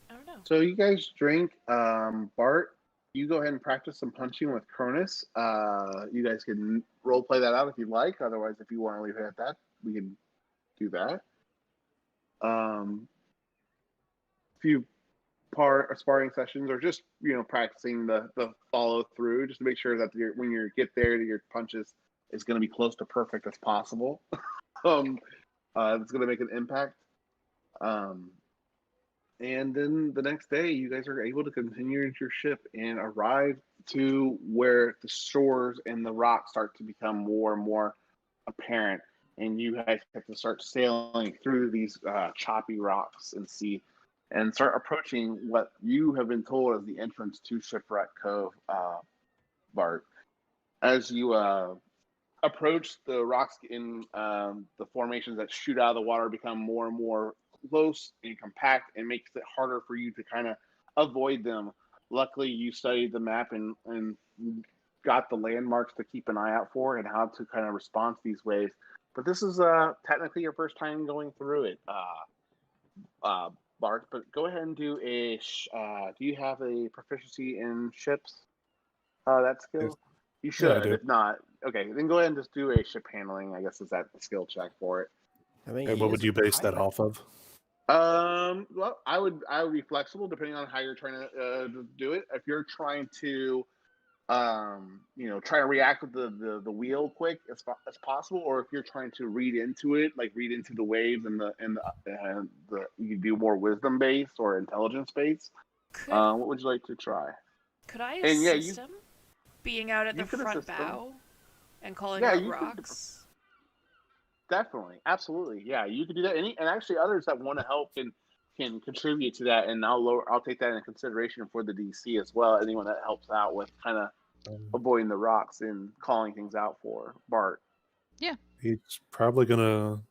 I don't know. So you guys drink. Bart, you go ahead and practice some punching with Cronus. You guys can role play that out if you like. Otherwise, if you want to leave it at that, we can do that. Few sparring sessions, or just practicing the follow through, just to make sure that when you get there, that your punches is going to be close to perfect as possible. It's going to make an impact. And then the next day, you guys are able to continue your ship and arrive to where the shores and the rocks start to become more and more apparent. And you guys have to start sailing through these choppy rocks and sea and start approaching what you have been told is the entrance to Shipwreck Cove, Bart. As you approach, the rocks in the formations that shoot out of the water become more and more close and compact, and makes it harder for you to kind of avoid them. Luckily, you studied the map and got the landmarks to keep an eye out for and how to kind of respond to these waves. But this is technically your first time going through it, Bart. But go ahead and do a. Do you have a proficiency in ships? That skill? Yes. You Yeah, I should. do. If not, okay, then go ahead and just do a ship handling. I guess is that the skill check for it. I mean, And he what is would a you base that pirate. off of? Well, I would be flexible depending on how you're trying to do it. If you're trying to, try to react with the wheel quick as possible, or if you're trying to read into it, like read into the waves and the you do more wisdom based or intelligence based. What would you like to try? Could I And yeah, assist him? Being out at the you could front assist him. bow and calling Yeah, out you could. rocks? Definitely, absolutely, yeah. You could do that. And actually, others that want to help can contribute to that, and I'll take that into consideration for the DC as well. Anyone that helps out with kind of avoiding the rocks and calling things out for Bart. He's probably gonna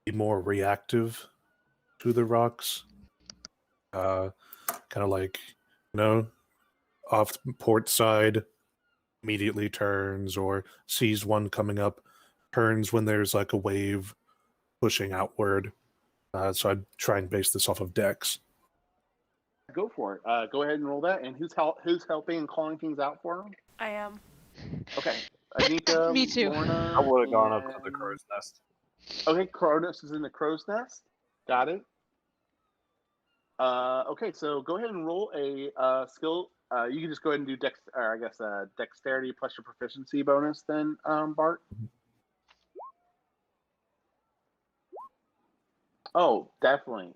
be more reactive to the rocks. Kind of like, off the port side, immediately turns, or sees one coming up, turns when there's like a wave pushing outward. So I'd try and base this off of decks. Go for it. Go ahead and roll that. And who's helping and calling things out for him? I am. Okay, Anika, Me too. Lorna, I would have gone up to the and- crow's nest. Okay, Cronus is in the crow's nest. Got it. Okay, so go ahead and roll a skill you can just go ahead and do dexterity plus your proficiency bonus then, Bart. Oh, definitely.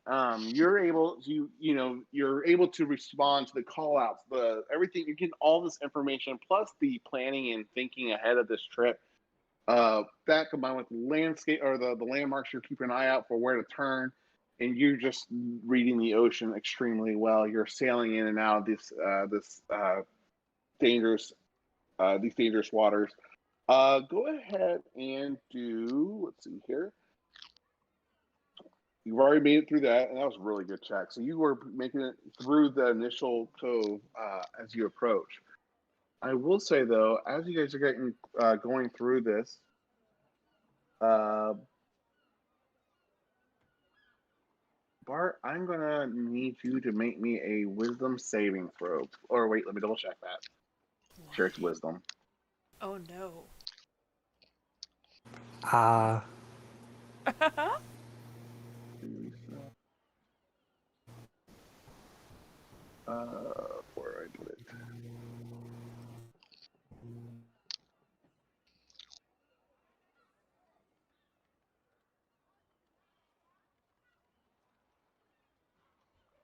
You're able you're able to respond to the call outs, the everything. You're getting all this information plus the planning and thinking ahead of this trip. That combined with the landscape or the landmarks, you're keeping an eye out for where to turn, and you're just reading the ocean extremely well. You're sailing in and out of dangerous these dangerous waters. Go ahead and do. Let's see here. You've already made it through that, and that was a really good check. So you were making it through the initial cove as you approach. I will say though, as you guys are getting going through this, Bart, I'm gonna need you to make me a wisdom saving throw. Or wait, let me double check that. Sure, it's wisdom. Oh no. Where do I put it?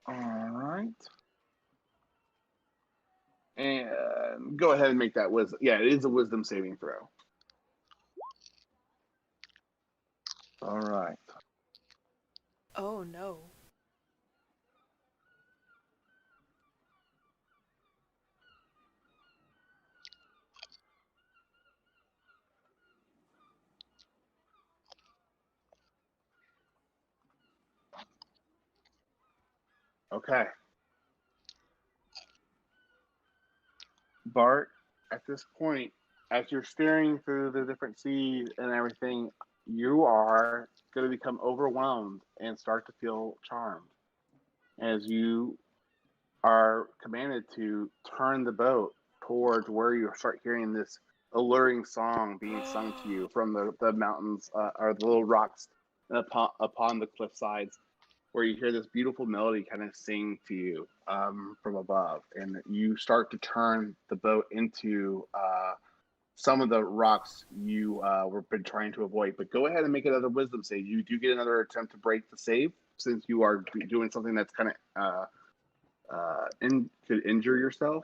All right. And go ahead and make that wisdom. Yeah, it is a wisdom saving throw. All right. Oh no. Okay. Bart, at this point, as you're steering through the different seas and everything, you are going to become overwhelmed and start to feel charmed as you are commanded to turn the boat towards where you start hearing this alluring song being sung to you from the mountains or the little rocks upon the cliff sides, where you hear this beautiful melody kind of sing to you from above, and you start to turn the boat into some of the rocks you were been trying to avoid. But go ahead and make another wisdom save. You do get another attempt to break the save since you are doing something that's kind of could injure yourself.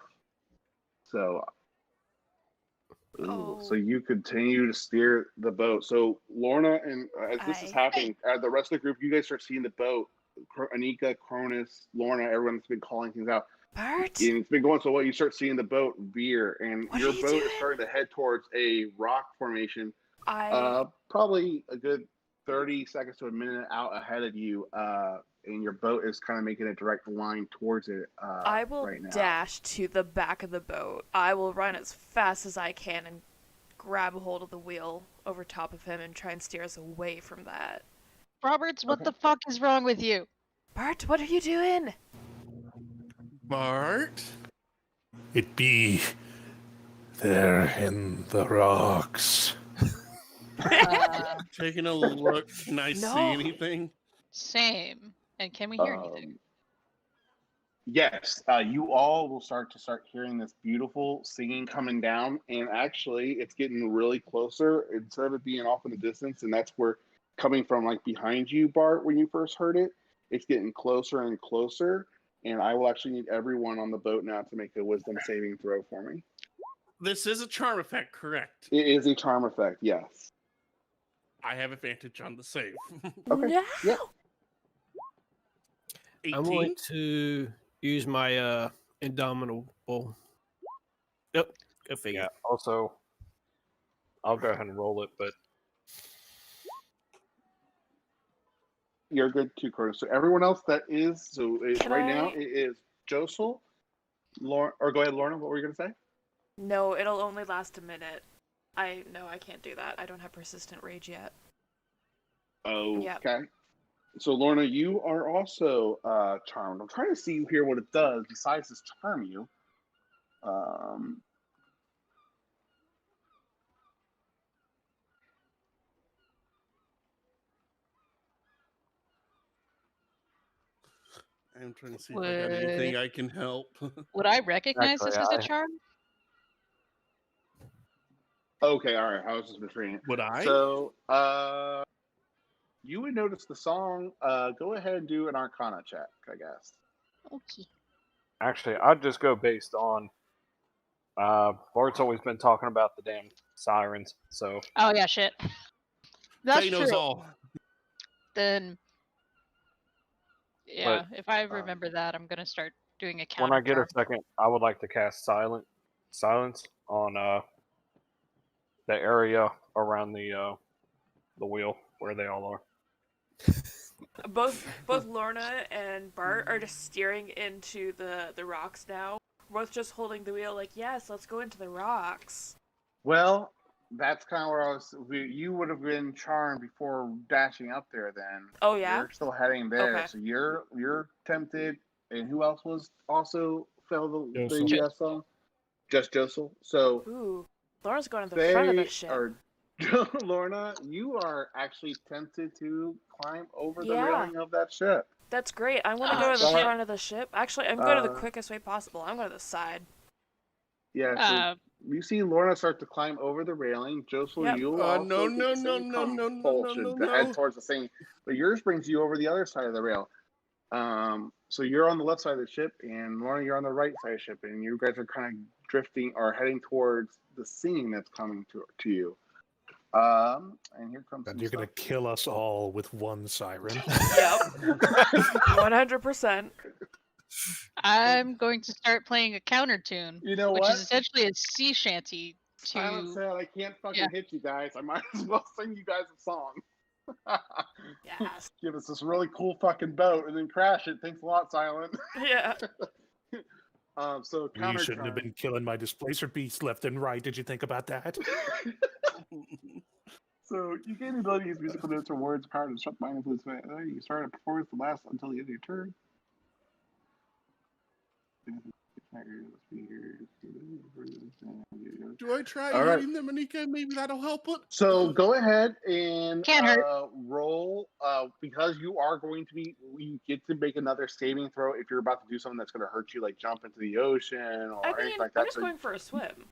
So, so you continue to steer the boat. So Lorna, and as this is happening, the rest of the group, you guys start seeing the boat. Anika, Cronus, Lorna, everyone's been calling things out. Bart? And it's been going so well, you start seeing the boat veer, and What your are you boat doing? is starting to head towards a rock formation. I Probably a good 30 seconds to a minute out ahead of you, and your boat is kind of making a direct line towards it will right now. dash to the back of the boat. I will run as fast as I can and grab a hold of the wheel over top of him and try and steer us away from that. Roberts, what the fuck is wrong with you? Bart, what are you doing? Bart? It be there in the rocks. Taking a look. Can I No. see anything? Same. And can we hear anything? Yes, you all will start hearing this beautiful singing coming down, and actually, it's getting really closer instead of it being off in the distance, and that's where coming from, like behind you, Bart. When you first heard it, it's getting closer and closer, and I will actually need everyone on the boat now to make a wisdom saving throw for me. This is a charm effect, correct? It is a charm effect, yes. I have advantage on the save. Okay. No. Yep. 18? I'm going to use my indomitable. Yep, go figure. Yeah. Also, I'll go ahead and roll it, but You're good too, Curtis. So everyone else that is now it is Josel, Lauren, or go ahead, Lorna. What were you going to say? No, it'll only last a minute. I can't do that. I don't have persistent rage yet. Oh, Yep. okay. So Lorna, you are also charmed. I'm trying to see here what it does besides just charm you. I'm trying to see if I got anything I can help. Would I recognize Actually, this as a charm? Okay, all right. How's this between? Would I? So, you would notice the song. Go ahead and do an Arcana check, I guess. Okay. Actually, I'd just go based on. Bart's always been talking about the damn sirens, so. Oh yeah, shit. That's Faye knows true. all. Then, yeah, if I remember that, I'm gonna start doing a counter. When I get a second, I would like to cast silence on the area around the wheel where they all are. Both Lorna and Bart are just steering into the rocks now. Both just holding the wheel, like, yes, let's go into the rocks. Well, that's kind of where I was. You would have been charmed before dashing up there. Then. Oh yeah. You're still heading there, Okay. so you're tempted. And who else was also failed the Josel. song? Just Josel. So. Ooh, Lorna's going to the front of the ship. Lorna, you are actually tempted to climb over the Yeah. railing of that ship. That's great. I want to go to the front of the ship. Actually, I'm going to the quickest way possible. I'm going to the side. Yeah, so you see Lorna start to climb over the railing. Josel, Yep. you also No, get no, the no, same no, no, no, compulsion no, to no. head towards the same. But yours brings you over the other side of the rail. So you're on the left side of the ship, and Lorna, you're on the right side of the ship, and you guys are kind of drifting or heading towards the singing that's coming to you. And here comes. And you're going to kill us all with one siren. Yep. 100%. I'm going to start playing a counter tune, You know which what? is essentially a sea shanty. Silent said, I can't fucking hit you guys. I might as well sing you guys a song. Yes. Give us this really cool fucking boat and then crash it. Thanks a lot, Silent. Yeah. So You shouldn't have been killing my displacer beast left and right. Did you think about that? So you gain the ability to use musical notes or words power to disrupt mind influence. You start a performance that lasts until the end of your turn. Do I try All right. hitting them, Anika? Maybe that'll help it. So go ahead and Can't hurt. roll because you are going to be. You get to make another saving throw if you're about to do something that's going to hurt you, like jump into the ocean or anything like that. I'm just going for a swim.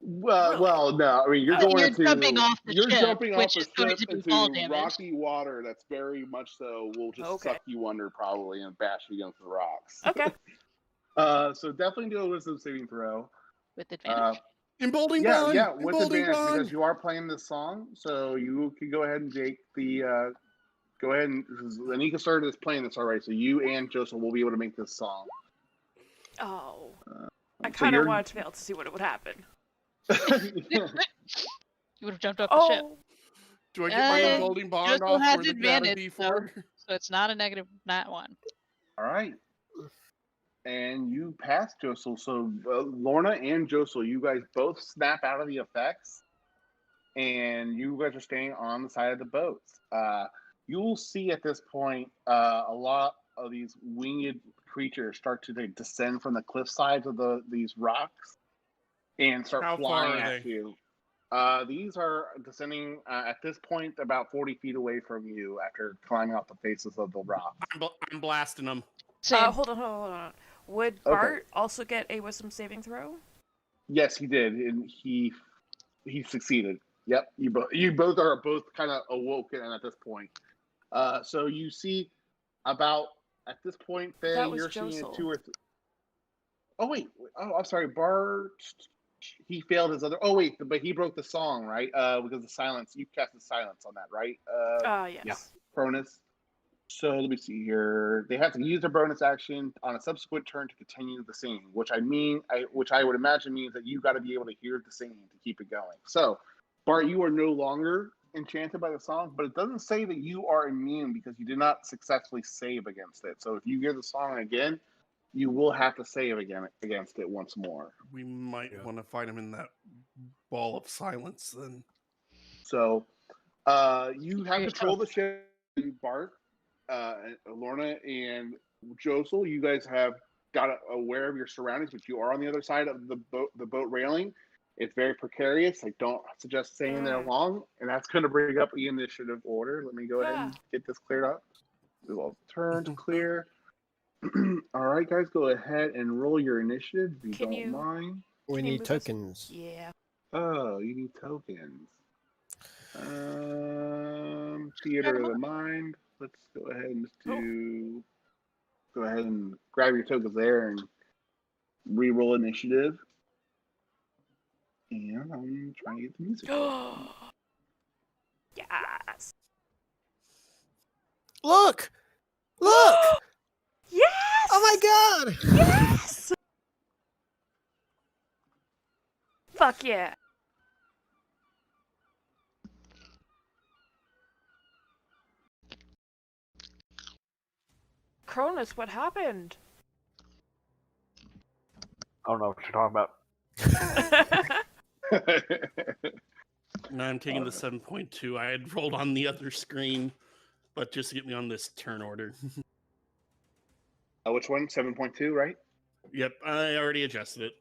Well, no. I mean, you're going You're to jumping off the you're ship, jumping off which the is going ship to do into fall damage. rocky water that's very much so will just suck you under probably and bash you against the rocks. Okay. So definitely do a wisdom saving throw. With advantage. Emboldening Yeah, bond. with Emboldening advantage bond. because you are playing this song, so you can go ahead and take the. Go ahead and Anika started this playing this already, so you and Joseph will be able to make this song. Oh. I kind of wanted to be able to see what would happen. You would have jumped off the ship. Do I get my emboldening bond Joseph off has for the advantage, D4? so it's not a negative, not one. All right. And you passed Josel. So Lorna and Josel, you guys both snap out of the effects, and you guys are staying on the side of the boats. You will see at this point a lot of these winged creatures start to descend from the cliff sides of these rocks and start How flying far are at they? you. These are descending at this point about 40 feet away from you after climbing up the faces of the rocks. I'm blasting them. Hold on. Would Bart also get a wisdom saving throw? Yes, he did, and he succeeded. Yep, you both are kind of awoken at this point. So you see about at this point, Faye, you're seeing 2 or 3. Oh wait, I'm sorry, Bart. He failed his other. Oh wait, but he broke the song, right? Because the silence. You cast the silence on that, right? Yes. Yeah. Cronus. So let me see here. They have to use their bonus action on a subsequent turn to continue the singing, which I would imagine means that you got to be able to hear the singing to keep it going. So, Bart, you are no longer enchanted by the song, but it doesn't say that you are immune because you did not successfully save against it. So if you hear the song again, you will have to save again against it once more. We might want to find him in that ball of silence then. So you have control of the ship, Bart, Lorna, and Josel. You guys have got aware of your surroundings, but you are on the other side of the boat railing. It's very precarious. I don't suggest staying there long, and that's going to bring up the initiative order. Let me go ahead and get this cleared up. We will turn to clear. All right, guys, go ahead and roll your initiative if you Can don't you- mind. We Can you need move us? tokens. Yeah. Oh, you need tokens. Theater of the mind. Let's go ahead and just do. Go ahead and grab your tokens there and re-roll initiative. And I'm trying to get the music. Yes. Look! Look! Yes. Oh my god! Yes. Fuck yeah. Cronus, what happened? I don't know what you're talking about. Now I'm taking the 7.2. I had rolled on the other screen, but just to get me on this turn order. Which one? 7.2, right? Yep, I already adjusted it.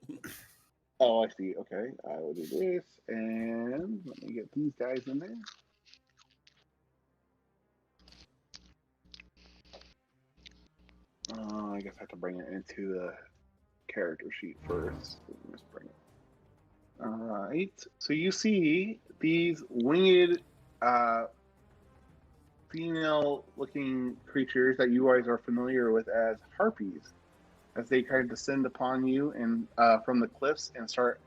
Oh, I see. Okay, I will do this, and let me get these guys in there. I guess I have to bring it into the character sheet first. Let's bring it. All right. So you see these winged, female-looking creatures that you guys are familiar with as harpies, as they kind of descend upon you and from the cliffs and start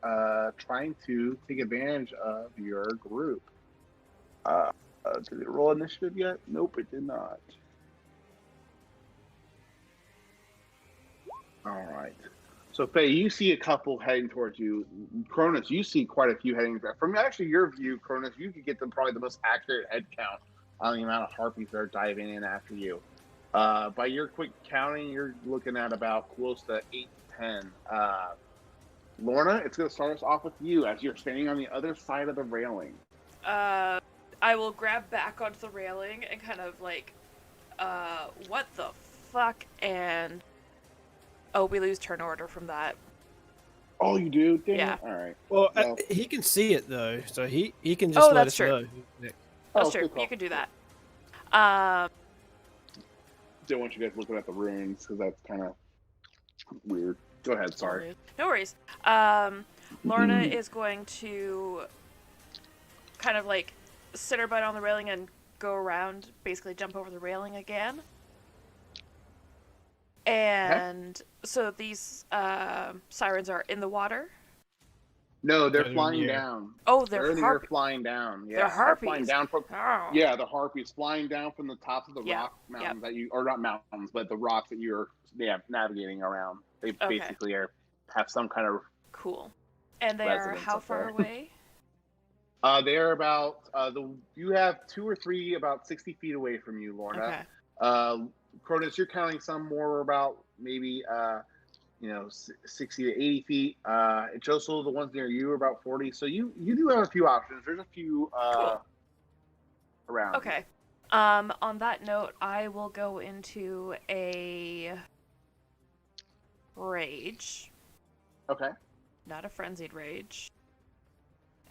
trying to take advantage of your group. Did it roll initiative yet? Nope, it did not. All right. So, Faye, you see a couple heading towards you. Cronus, you see quite a few heading. From actually your view, Cronus, you could get probably the most accurate head count on the amount of harpies that are diving in after you. By your quick counting, you're looking at about close to 8 to 10. Lorna, it's going to start us off with you as you're standing on the other side of the railing. I will grab back onto the railing and kind of like, what the fuck? And we lose turn order from that. Oh, you do? Dang Yeah. it. All right. Well, Well- he can see it though, so he can just let that's us true. know. That's Oh, true. good call. You can do that. Don't want you guys looking at the runes because that's kind of weird. Go ahead. Sorry. No worries. Lorna is going to kind of like sit her butt on the railing and go around, basically jump over the railing again. And so these sirens are in the water. No, they're Yeah, flying yeah. down. Oh, They're they're in the air harpies. flying down. Yeah, They're harpies. flying down from. Oh. Yeah, the harpies flying down from the tops of the Yeah, rock mountains that you, or not mountains, but the rocks that you're navigating around. They Okay. basically have some kind of. Cool. And they are Residents how up far there. away? They are about you have 2 or 3 about 60 feet away from you, Lorna. Okay. Cronus, you're counting some more about maybe 60 to 80 feet. Josel, the ones near you are about 40. So you do have a few options. There's a few Cool. around. Okay. On that note, I will go into a rage. Okay. Not a frenzied rage.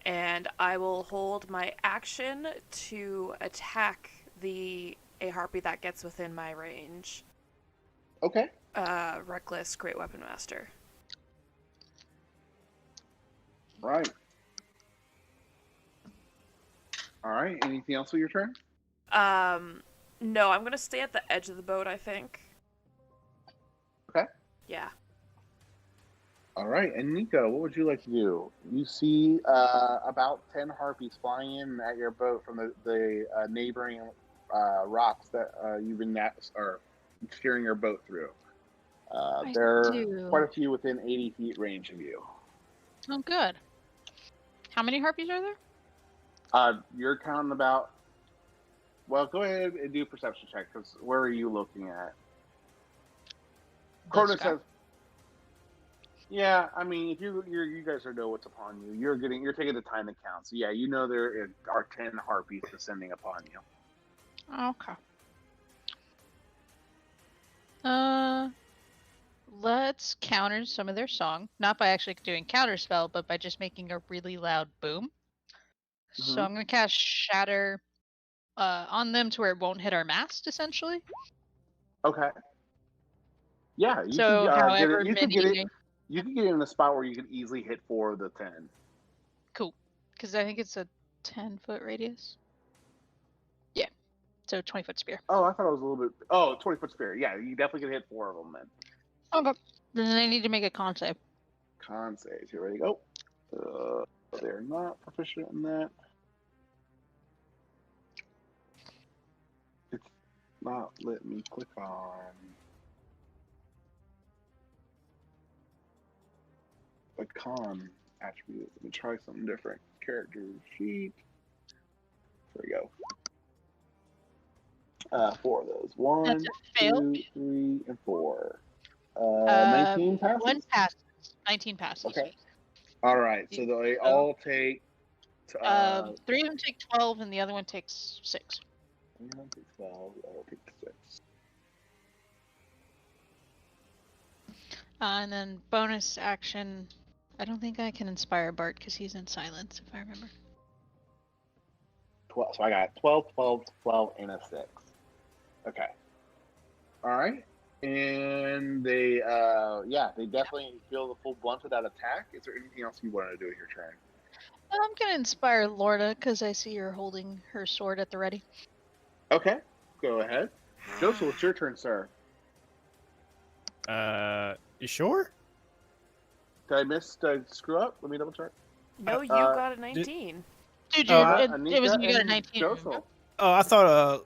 And I will hold my action to attack a harpy that gets within my range. Okay. Reckless Great Weapon Master. Right. All right. Anything else with your turn? No, I'm gonna stay at the edge of the boat, I think. Okay. Yeah. All right. And Nico, what would you like to do? You see about 10 harpies flying in at your boat from the neighboring rocks that you've been steering your boat through. There are do. quite a few within 80 feet range of you. Oh, good. How many harpies are there? You're counting about. Well, go ahead and do a perception check, because where are you looking at? Cronus says, "Yeah, I mean, if you guys know what's upon you. You're taking the time to count. So yeah, you know there are 10 harpies descending upon you." Okay. Let's counter some of their song. Not by actually doing counterspell, but by just making a really loud boom. So I'm going to cast Shatter on them to where it won't hit our mast, essentially. Okay. Yeah, you So, could however you could get many. it. You could get it in a spot where you could easily hit 4 of the 10. Cool. Because I think it's a 10-foot radius. Yeah. So 20-foot spear. Oh, I thought it was a little bit. Oh, 20-foot spear. Yeah, you definitely could hit 4 of them then. Okay. Then they need to make a con save. Con saves. Here we go. They're not proficient in that. It's not letting me click on the con attribute. Let me try something different. Character sheet. There we go. 4 of those. 1, That's a fail. 2, 3, and 4. 19 passes? 1 passes. 19 passes. Okay. All right. So they all take. 3 of them take 12, and the other one takes 6. 12, the other take 6. And then bonus action. I don't think I can inspire Bart because he's in silence, if I remember. 12. So I got 12, 12, 12, and a 6. Okay. All right. And they, they definitely feel the full blunt of that attack. Is there anything else you want to do with your turn? I'm going to inspire Lorna because I see her holding her sword at the ready. Okay. Go ahead. Joseph, it's your turn, sir. You sure? Did I screw up? Let me double check. No, you got a 19. Dude, Anika it was you got a and 19. Joseph. Oh, I thought.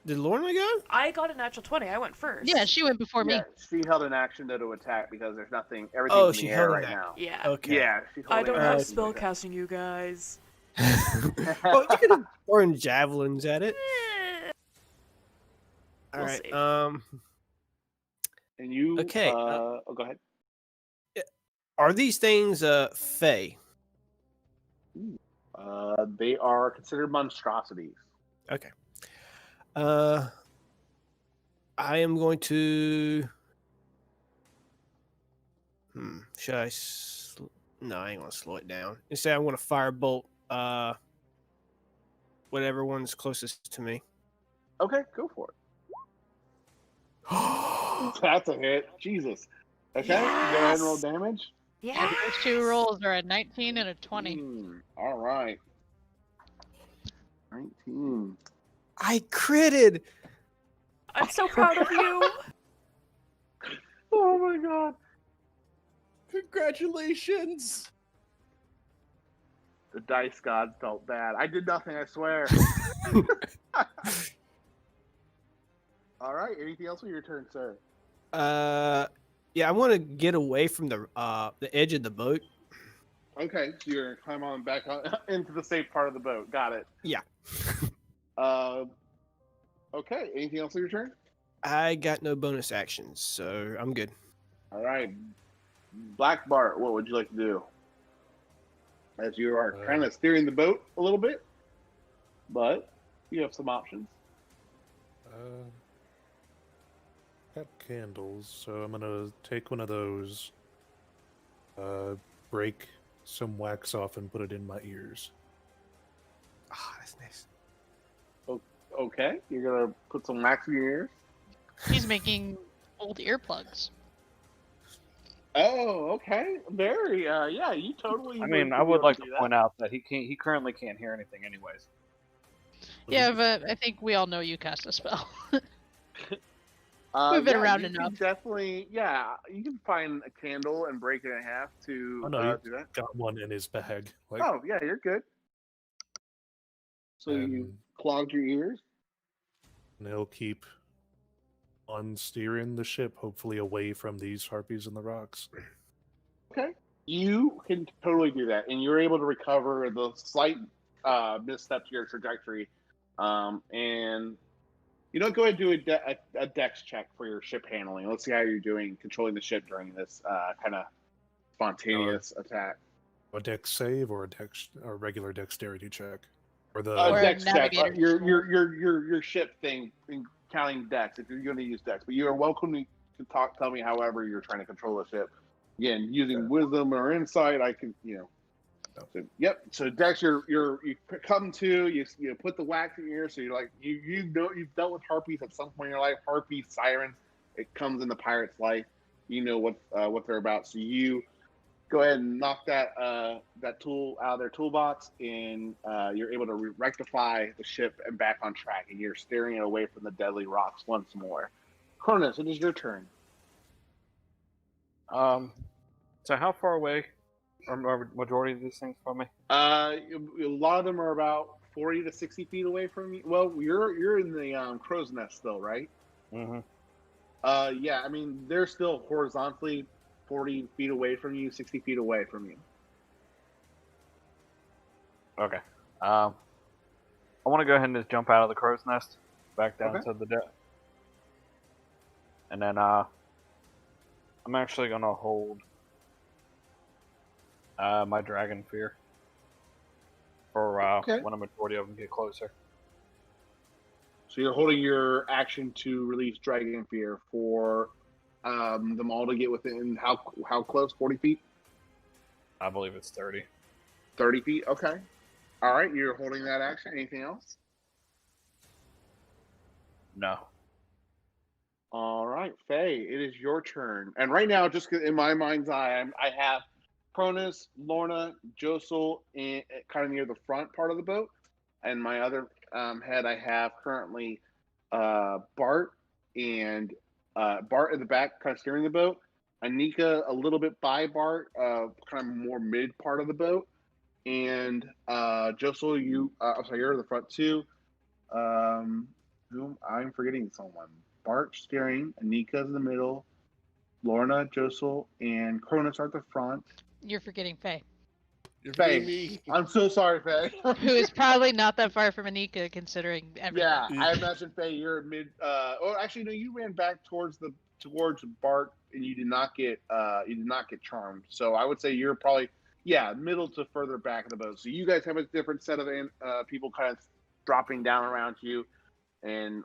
Did Lorna go? I got a natural 20. I went first. Yeah, she went before me. Yeah, she held an action to attack because there's nothing. Everything's in the air right now. Yeah. Okay. Yeah, she's I holding don't an have action to spell attack. casting, you guys. Well, you could have thrown javelins at it. All We'll right. see. And you. Okay, go ahead. Are these things fey? They are considered monstrosities. Okay. I am going to. Should I? No, I ain't gonna slow it down. Instead, I'm gonna firebolt. Whatever one's closest to me. Okay, go for it. That's a hit. Jesus. Okay, go ahead and roll damage. Yeah. Those 2 rolls are a 19 and a 20. All right. 19. I critted. I'm so proud of you. Oh my god. Congratulations! The dice god felt bad. I did nothing, I swear. All right. Anything else with your turn, sir? Yeah, I want to get away from the edge of the boat. Okay, so you're gonna climb on back into the safe part of the boat. Got it. Yeah. Okay. Anything else with your turn? I got no bonus actions, so I'm good. All right. Black Bart, what would you like to do? As you are kind of steering the boat a little bit, but you have some options. Got candles, so I'm gonna take one of those, break some wax off and put it in my ears. Ah, that's nice. Okay, you're gonna put some wax in your ears. He's making old earplugs. Oh, okay. Very. Yeah, you totally. I mean, I would like to point out that he currently can't hear anything anyways. Yeah, but I think we all know you cast a spell. We've been around you can enough. Definitely, yeah. You can find a candle and break it in half to Oh, no, do that. got one in his bag. Like, Oh, yeah, you're good. So you and clogged your ears. he'll keep on steering the ship, hopefully away from these harpies in the rocks. Okay. You can totally do that, and you're able to recover the slight misstep to your trajectory. And you know, go ahead and do a dex check for your ship handling. Let's see how you're doing controlling the ship during this kind of spontaneous attack. A dex save or a regular dexterity check, or the Or a Dex check. navigator Your ship thing, counting dex. If you're going to use dex, but you are welcome to tell me however you're trying to control the ship. Again, using wisdom or insight, I can So, yep. So Dex, you come to you put the wax in your ear. So you're like you've dealt with harpies at some point in your life. Harpies, sirens. it comes in the pirate's life. You know what they're about. So you go ahead and knock that tool out of their toolbox, and you're able to rectify the ship and back on track. And you're steering it away from the deadly rocks once more. Cronus, it is your turn. So how far away are majority of these things from me? A lot of them are about 40 to 60 feet away from you. Well, you're in the crow's nest still, right? Mm-hmm. Yeah. I mean, they're still horizontally 40 feet away from you, 60 feet away from you. Okay. I want to go ahead and just jump out of the crow's nest, back down Okay. to the deck, and then I'm actually gonna hold my dragon fear for Okay. when a majority of them get closer. So you're holding your action to release Dragon Fear for them all to get within how close? 40 feet? I believe it's 30. 30 feet? Okay. All right, you're holding that action. Anything else? No. All right, Faye, it is your turn. And right now, just in my mind's eye, I have Cronus, Lorna, Josel, and kind of near the front part of the boat. And my other head, I have currently Bart and Bart in the back, kind of steering the boat. Anika a little bit by Bart, kind of more mid part of the boat. And Josel, I'm sorry, you're in the front too. Whom I'm forgetting someone. Bart steering, Anika's in the middle, Lorna, Josel, and Cronus are at the front. You're forgetting Faye, You're Faye. forgetting me. I'm so sorry, Faye. who is probably not that far from Anika considering everything. Yeah, I imagine Faye, you're mid. Oh, actually, no, you ran back towards Bart, and you did not get charmed. So I would say you're probably middle to further back of the boat. So you guys have a different set of people kind of dropping down around you, and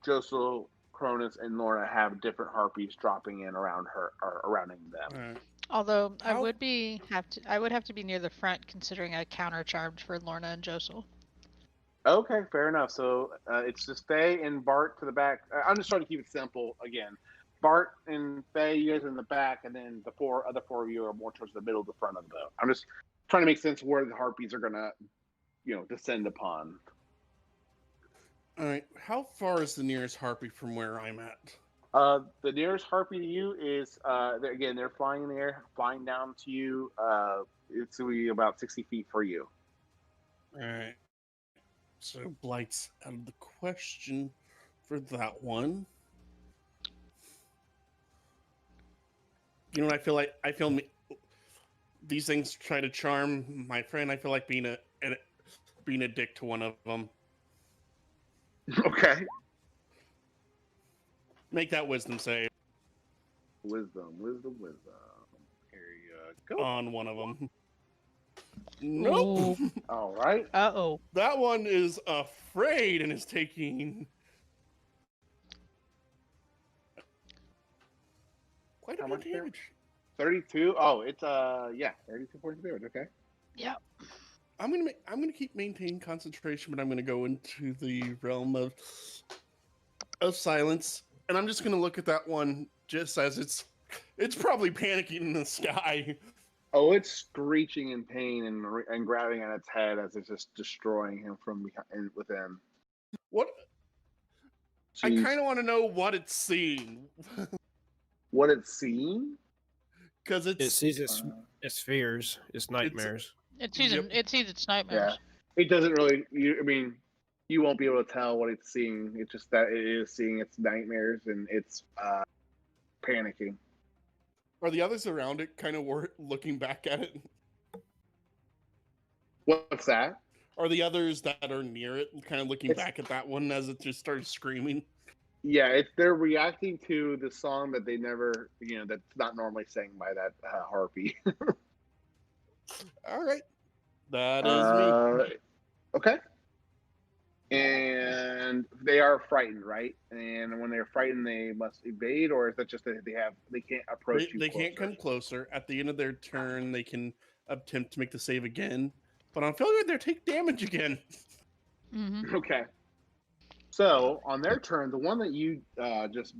Josel, Cronus, and Lorna have different harpies dropping in around her or surrounding them. All right. Although I How- would have to be near the front considering I counter charmed for Lorna and Josel. Okay, fair enough. So it's just Faye and Bart to the back. I'm just trying to keep it simple again. Bart and Faye, you guys are in the back, and then the other four of you are more towards the middle, the front of the boat. I'm just trying to make sense of where the harpies are gonna, descend upon. All right. How far is the nearest harpy from where I'm at? The nearest harpy to you is they're flying in the air, flying down to you. It's gonna be about 60 feet for you. All right. So Blight's out of the question for that one. You know what I feel these things try to charm my friend. I feel like being a dick to one of them. Okay. Make that wisdom save Wisdom. Here you go. on one of them. Nope. All right. Uh-oh. That one is afraid and is taking quite a How bit much of damage. 32. Oh, it's 32 points of damage. Okay. Yep. I'm gonna keep maintaining concentration, but I'm gonna go into the realm of silence, and I'm just gonna look at that one just as it's probably panicking in the sky. Oh, it's screeching in pain and grabbing at its head as it's just destroying him from behind within. What? I Jeez. kind of want to know what it's seeing What it's seeing? because It sees its fears, its nightmares. It sees Yep. it sees its nightmares. It doesn't really. You won't be able to tell what it's seeing. It's just that it is seeing its nightmares and it's panicking. Are the others around it kind of looking back at it? What's that? Are the others that are near it kind of looking It's- back at that one as it just started screaming? Yeah, they're reacting to the song that they never, that's not normally sang by that harpy. All right, that is me. Okay. And they are frightened, right? And when they're frightened, they must evade, or is that just that they can't approach you? They can't closer? come closer. At the end of their turn, they can attempt to make the save again. But on failure, they take damage again. Mm-hmm. Okay. So on their turn, the one that you just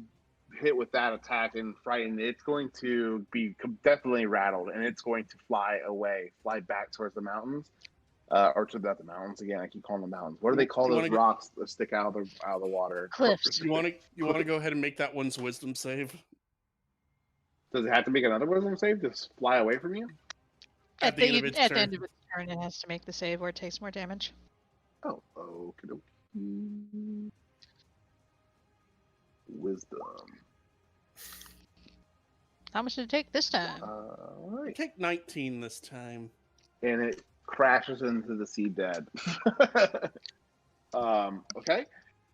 hit with that attack and frightened, it's going to be definitely rattled, and it's going to fly back towards the mountains, or to the mountains again. I keep calling them mountains. What do they call those rocks that stick out of the water? Cliffs. You want to go ahead and make that one's wisdom save? Does it have to make another wisdom save to fly away from you? At the end of its turn. end of its turn, it has to make the save, or it takes more damage. Oh, okay. Wisdom. How much did it take this time? All right. Take 19 this time. And it crashes into the sea dead. Okay.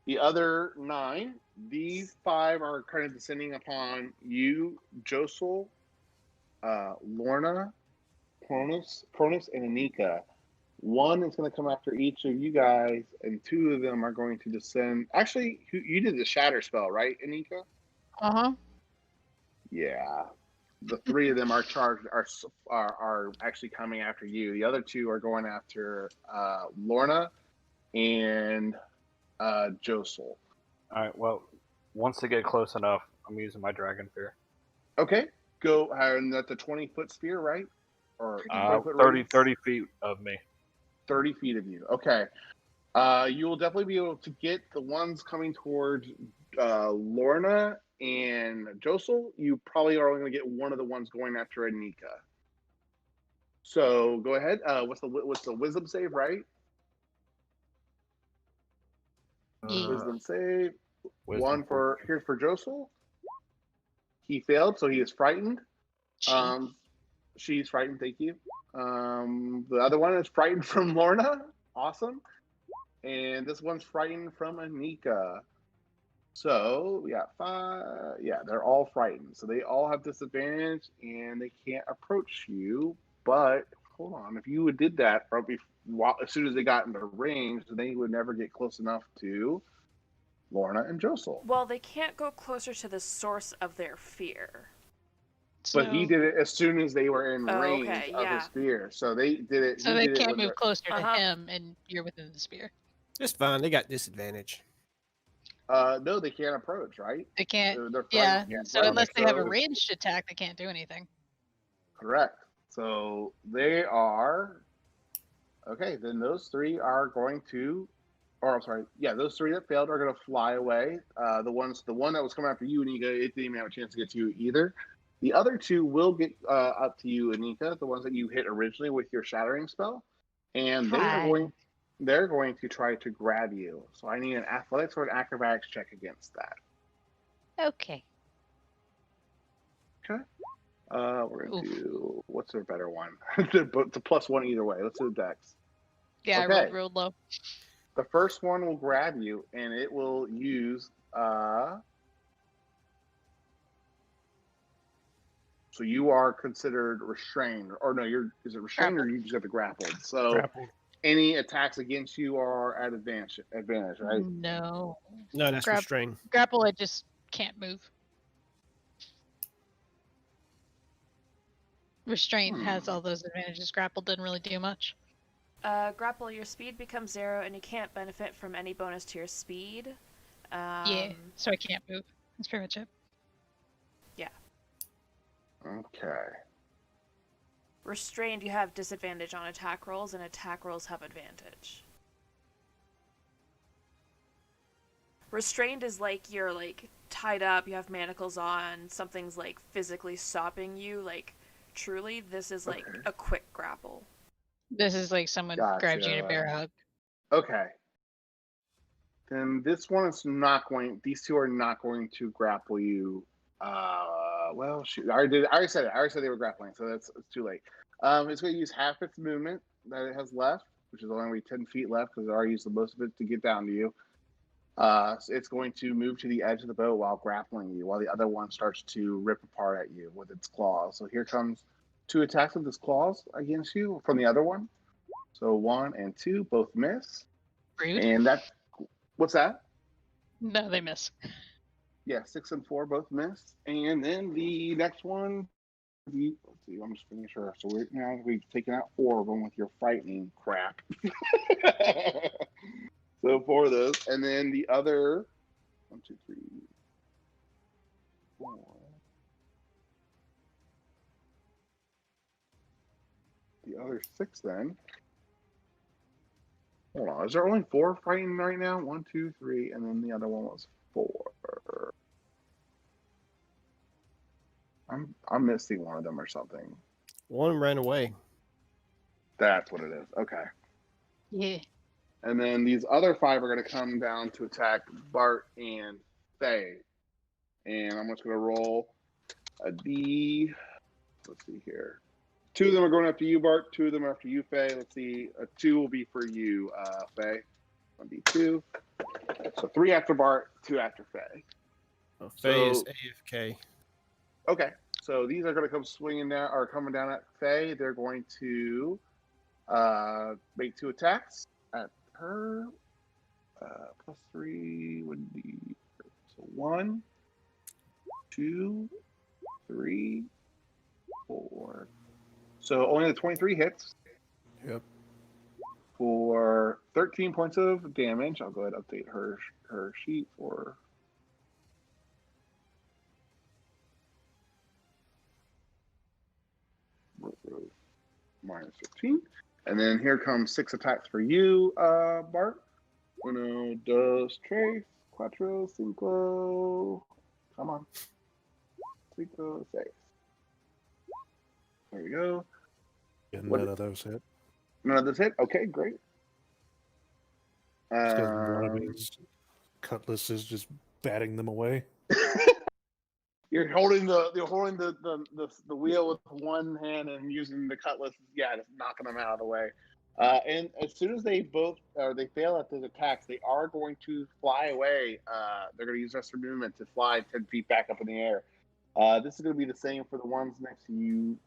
The other 9, these 5 are kind of descending upon you, Josel, Lorna, Cronus, and Anika. 1 is going to come after each of you guys, and 2 of them are going to descend. Actually, you did the shatter spell, right, Anika? Uh-huh. Yeah. The 3 of them are charged, are actually coming after you. The other 2 are going after Lorna and Josel. All right. Well, once they get close enough, I'm using my dragon fear. Okay. Go, and that's a 20-foot sphere, right? Or 30 feet of me. 30 feet of you. Okay. You will definitely be able to get the ones coming towards Lorna and Josel. You probably are only going to get one of the ones going after Anika. So go ahead. What's the wisdom save, right? Wisdom save. Wisdom Here's for Josel. He failed, so he is frightened. She's frightened. Thank you. The other one is frightened from Lorna. Awesome. And this one's frightened from Anika. So we got 5. Yeah, they're all frightened. So they all have disadvantage, and they can't approach you. But hold on, if you did that as soon as they got into range, they would never get close enough to Lorna and Josel. Well, they can't go closer to the source of their fear. But he did it as soon as they were in range of yeah. his spear. So they did it. So they can't move closer to Uh-huh. him, and you're within the spear. It's fine. They got disadvantage. No, they can't approach, right? They can't. They're Yeah. frightened. So unless they have a ranged attack, they can't do anything. Correct. So they are okay. Then those 3 are going to, or I'm sorry, yeah, those 3 that failed are going to fly away. The one that was coming after you, Anika, it didn't even have a chance to get to you either. The other 2 will get up to you, Anika, the ones that you hit originally with your shattering spell, and they're going to try to grab you. So I need an athletics or an acrobatics check against that. Okay. Okay. We're going to do, what's a better one? It's a +1 either way. Let's do Dex. Yeah, Okay. I rolled real low. The first one will grab you, and it will use so you are considered restrained, or no? Is it restrained, Grappled. or you just have to grappled? So Grappled. any attacks against you are at advantage, right? No. No, that's restrained. Grapple, I just can't move. Restraint has all those advantages. Grapple didn't really do much. Grapple, your speed becomes 0, and you can't benefit from any bonus to your speed. Yeah, so I can't move. That's pretty much it. Yeah. Okay. Restrained, you have disadvantage on attack rolls, and attack rolls have advantage. Restrained is like you're like tied up, you have manacles on, something's like physically stopping you, like truly. This is like a quick grapple. This is like someone grabbed you in a bear hug. Okay. Then this one is not going. These 2 are not going to grapple you. Well, shoot, I already said it. I already said they were grappling, so it's too late. It's going to use half its movement that it has left, which is only 10 feet left because it already used the most of it to get down to you. So it's going to move to the edge of the boat while grappling you, while the other one starts to rip apart at you with its claws. So here comes 2 attacks with its claws against you from the other one. So 1 and 2 both miss. Rude. And that's what's that? No, they miss. Yeah, 6 and 4 both miss. And then the next one, let's see, I'm just making sure. So we've taken out 4 of them with your frightening crap. So 4 of those, and then the other 1, 2, 3. 4. The other 6 then. Hold on. Is there only 4 fighting right now? 1, 2, 3, and then the other one was 4. I'm missing one of them or something. One ran away. That's what it is. Okay. Yeah. And then these other 5 are going to come down to attack Bart and Faye. And I'm just going to roll a D. Let's see here. 2 of them are going after you, Bart. 2 of them are after you, Faye. Let's see. 2 will be for you, Faye. 1D2. So 3 after Bart, 2 after Faye. Oh, Faye is So- AFK. Okay. So these are going to come swinging down, or coming down at Faye. They're going to make 2 attacks at her. +3 would be so 1, 2, 3, 4. So only the 23 hits Yep. for 13 points of damage. I'll go ahead and update her sheet for. -15. And then here comes 6 attacks for you, Bart. Uno, dos, tres, cuatro, cinco. Come on. 5, 6. There we go. And What- none of those hit. None of this hit? Okay, great. Because one of his cutlasses just batting them away. You're holding the wheel with one hand and using the cutlass, just knocking them out of the way. And as soon as they fail at the attacks, they are going to fly away. They're going to use extra movement to fly 10 feet back up in the air. This is going to be the same for the ones next to you.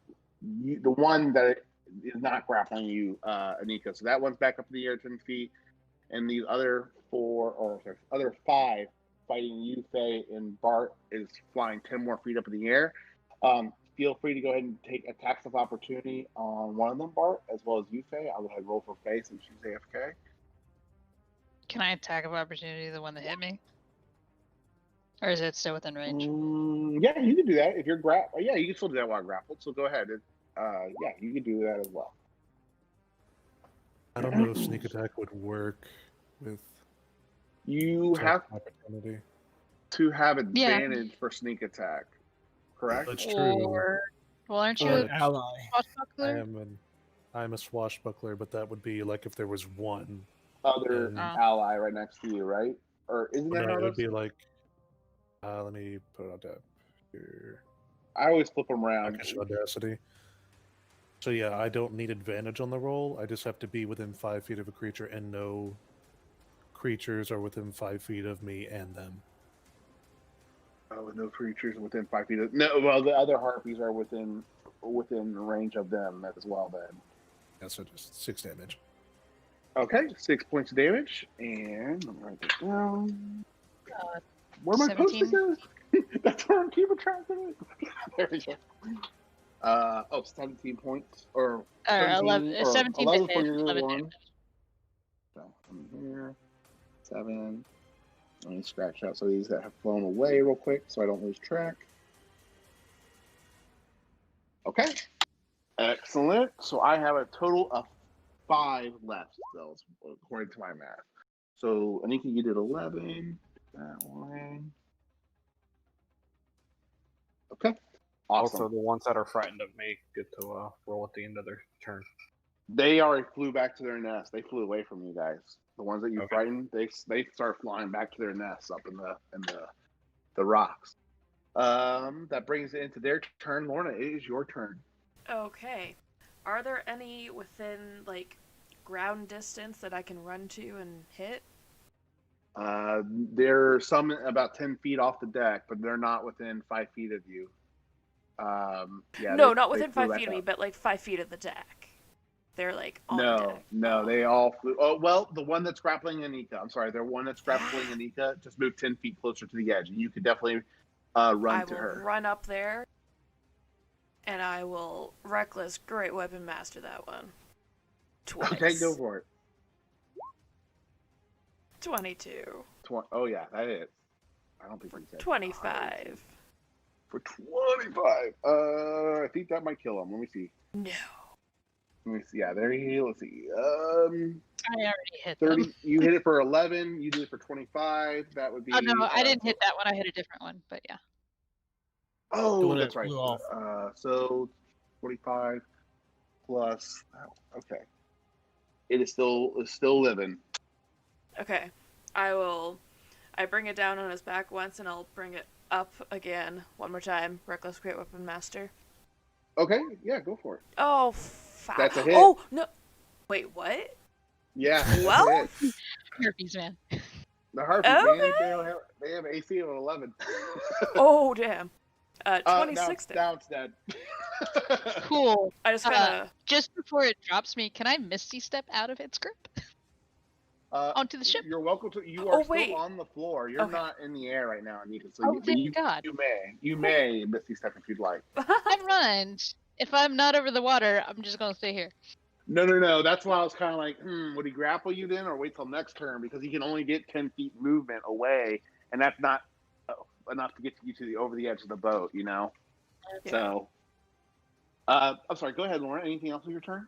The one that is not grappling you, Anika. So that one's back up in the air 10 feet, and the other 5 fighting you, Faye, and Bart is flying 10 more feet up in the air. Feel free to go ahead and take attacks of opportunity on one of them, Bart, as well as you, Faye. I'll go ahead and roll for Faye since she's AFK. Can I attack of opportunity the one that hit me? Or is it still within range? Yeah, you can do that if you're yeah, you can still do that while grappled. So go ahead. Yeah, you can do that as well. I don't know if sneak attack would work with You have opportunity. to have advantage for sneak attack, correct? That's true. Well, aren't you Or a an ally. swashbuckler? I'm a swashbuckler, but that would be like if there was one. Other And- ally right next to you, right? Or isn't that No, how it it would is? be like. Let me put it up here. I always flip them around. Blackish Audacity. So yeah, I don't need advantage on the roll. I just have to be within 5 feet of a creature, and no creatures are within 5 feet of me and them. Oh, no creatures within 5 feet of no. Well, the other harpies are within range of them as well. Then. Yeah, so just 6 damage. Okay, 6 points of damage, and let me write this down. Where am I supposed to 17? go? That's where I'm keeping track of it. There we go. 17 points, or 11, or 17 11 hit, for your 11 one. damage. So from here, 7. Let me scratch out some of these that have flown away real quick, so I don't lose track. Okay, excellent. So I have a total of 5 left, though, according to my math. So Anika, you did 11. That one. Okay. Awesome. Also, the ones that are frightened of me get to roll at the end of their turn. They already flew back to their nest. They flew away from you guys. The ones that you Okay. frightened, they start flying back to their nests up in the rocks. That brings it into their turn. Lorna, it is your turn. Okay. Are there any within, like, ground distance that I can run to and hit? There are some about 10 feet off the deck, but they're not within 5 feet of you. Yeah. No, they- not they within flew 5 back feet of me, up. but like 5 feet of the deck. They're like on deck. No, they all flew. Oh, well, the one that's grappling Anika. I'm sorry, the one that's grappling Anika just moved 10 feet closer to the edge, and you could definitely run I to will her. run up there, and I will reckless great weapon master that one. Twice. Okay, go for it. 22. Oh yeah, that is. I don't think he said 25. 25. I think that might kill him. Let me see. No. Let me see. Yeah, there he. Let's see. I already hit 30. them. You hit it for 11. You did it for 25. That would be. Oh no, I didn't hit that one. I hit a different one, but yeah. The Oh, one that's that right. flew off. So 25 plus. Okay. It is still living. Okay. I bring it down on his back once, and I'll bring it up again one more time. Reckless Great Weapon Master. Okay. Yeah, go for it. Oh, That's a hit. Oh no! Wait, what? Yeah. That's Well? a hit. Herpes, man. The Harpies, Okay. man, they have AC of 11. Oh damn. 26 then. Now it's dead. Cool. I just kind of. Just before it drops me, can I Misty Step out of its grip? Onto the ship? You're welcome to. You are wait. still on the floor. You're Okay. not in the air right now, Anika. So Oh, thank God. You may Misty Step if you'd like. Never mind. If I'm not over the water, I'm just gonna stay here. No. That's why I was kind of like, would he grapple you then, or wait till next turn because he can only get 10 feet movement away, and that's not enough to get you to over the edge of the boat, you know. Yeah. So, I'm sorry. Go ahead, Lauren. Anything else on your turn?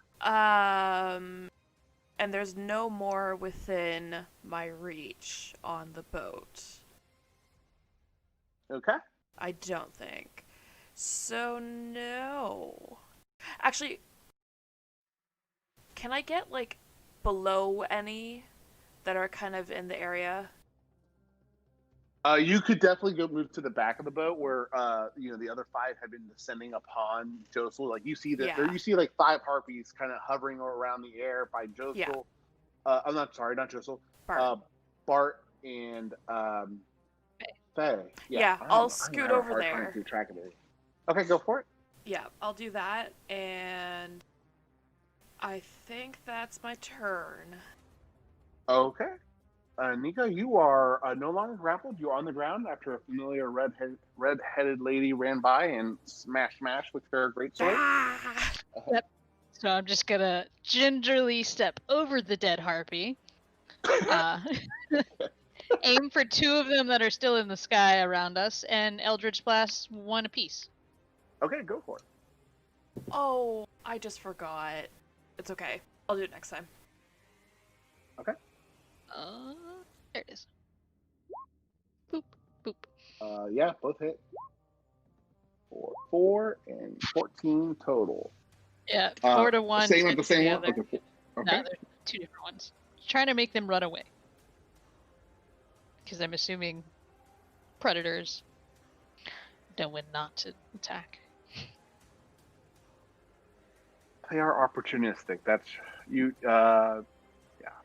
And there's no more within my reach on the boat. Okay. I don't think. So, no. Actually, can I get, like, below any that are kind of in the area? You could definitely go move to the back of the boat where, the other 5 had been descending upon Josel. Like, you see Yeah. you see, like, 5 harpies kind of hovering around the air by Josel. Yeah. I'm not Josel. Bart. Bart and Faye. Yeah, I I'll don't know. scoot I'm having a over hard time there. keeping track of it. Okay, go for it. Yeah, I'll do that, and I think that's my turn. Okay. Nika, you are no longer grappled. You're on the ground after a familiar red-headed lady ran by and smash with her greatsword. Ah! So I'm just gonna gingerly step over the dead harpy. Aim for 2 of them that are still in the sky around us, and Eldritch Blast 1 apiece. Okay, go for it. Oh, I just forgot. It's okay. I'll do it next time. Okay. There it is. Boop, boop. Yeah, both hit. 4 and 14 total. Yeah, 4 to 1. Same with 10 the to same one? other. Okay. No, they're 2 different ones. Trying to make them run away. Because I'm assuming predators know when not to attack. They are opportunistic. That's you. Yeah,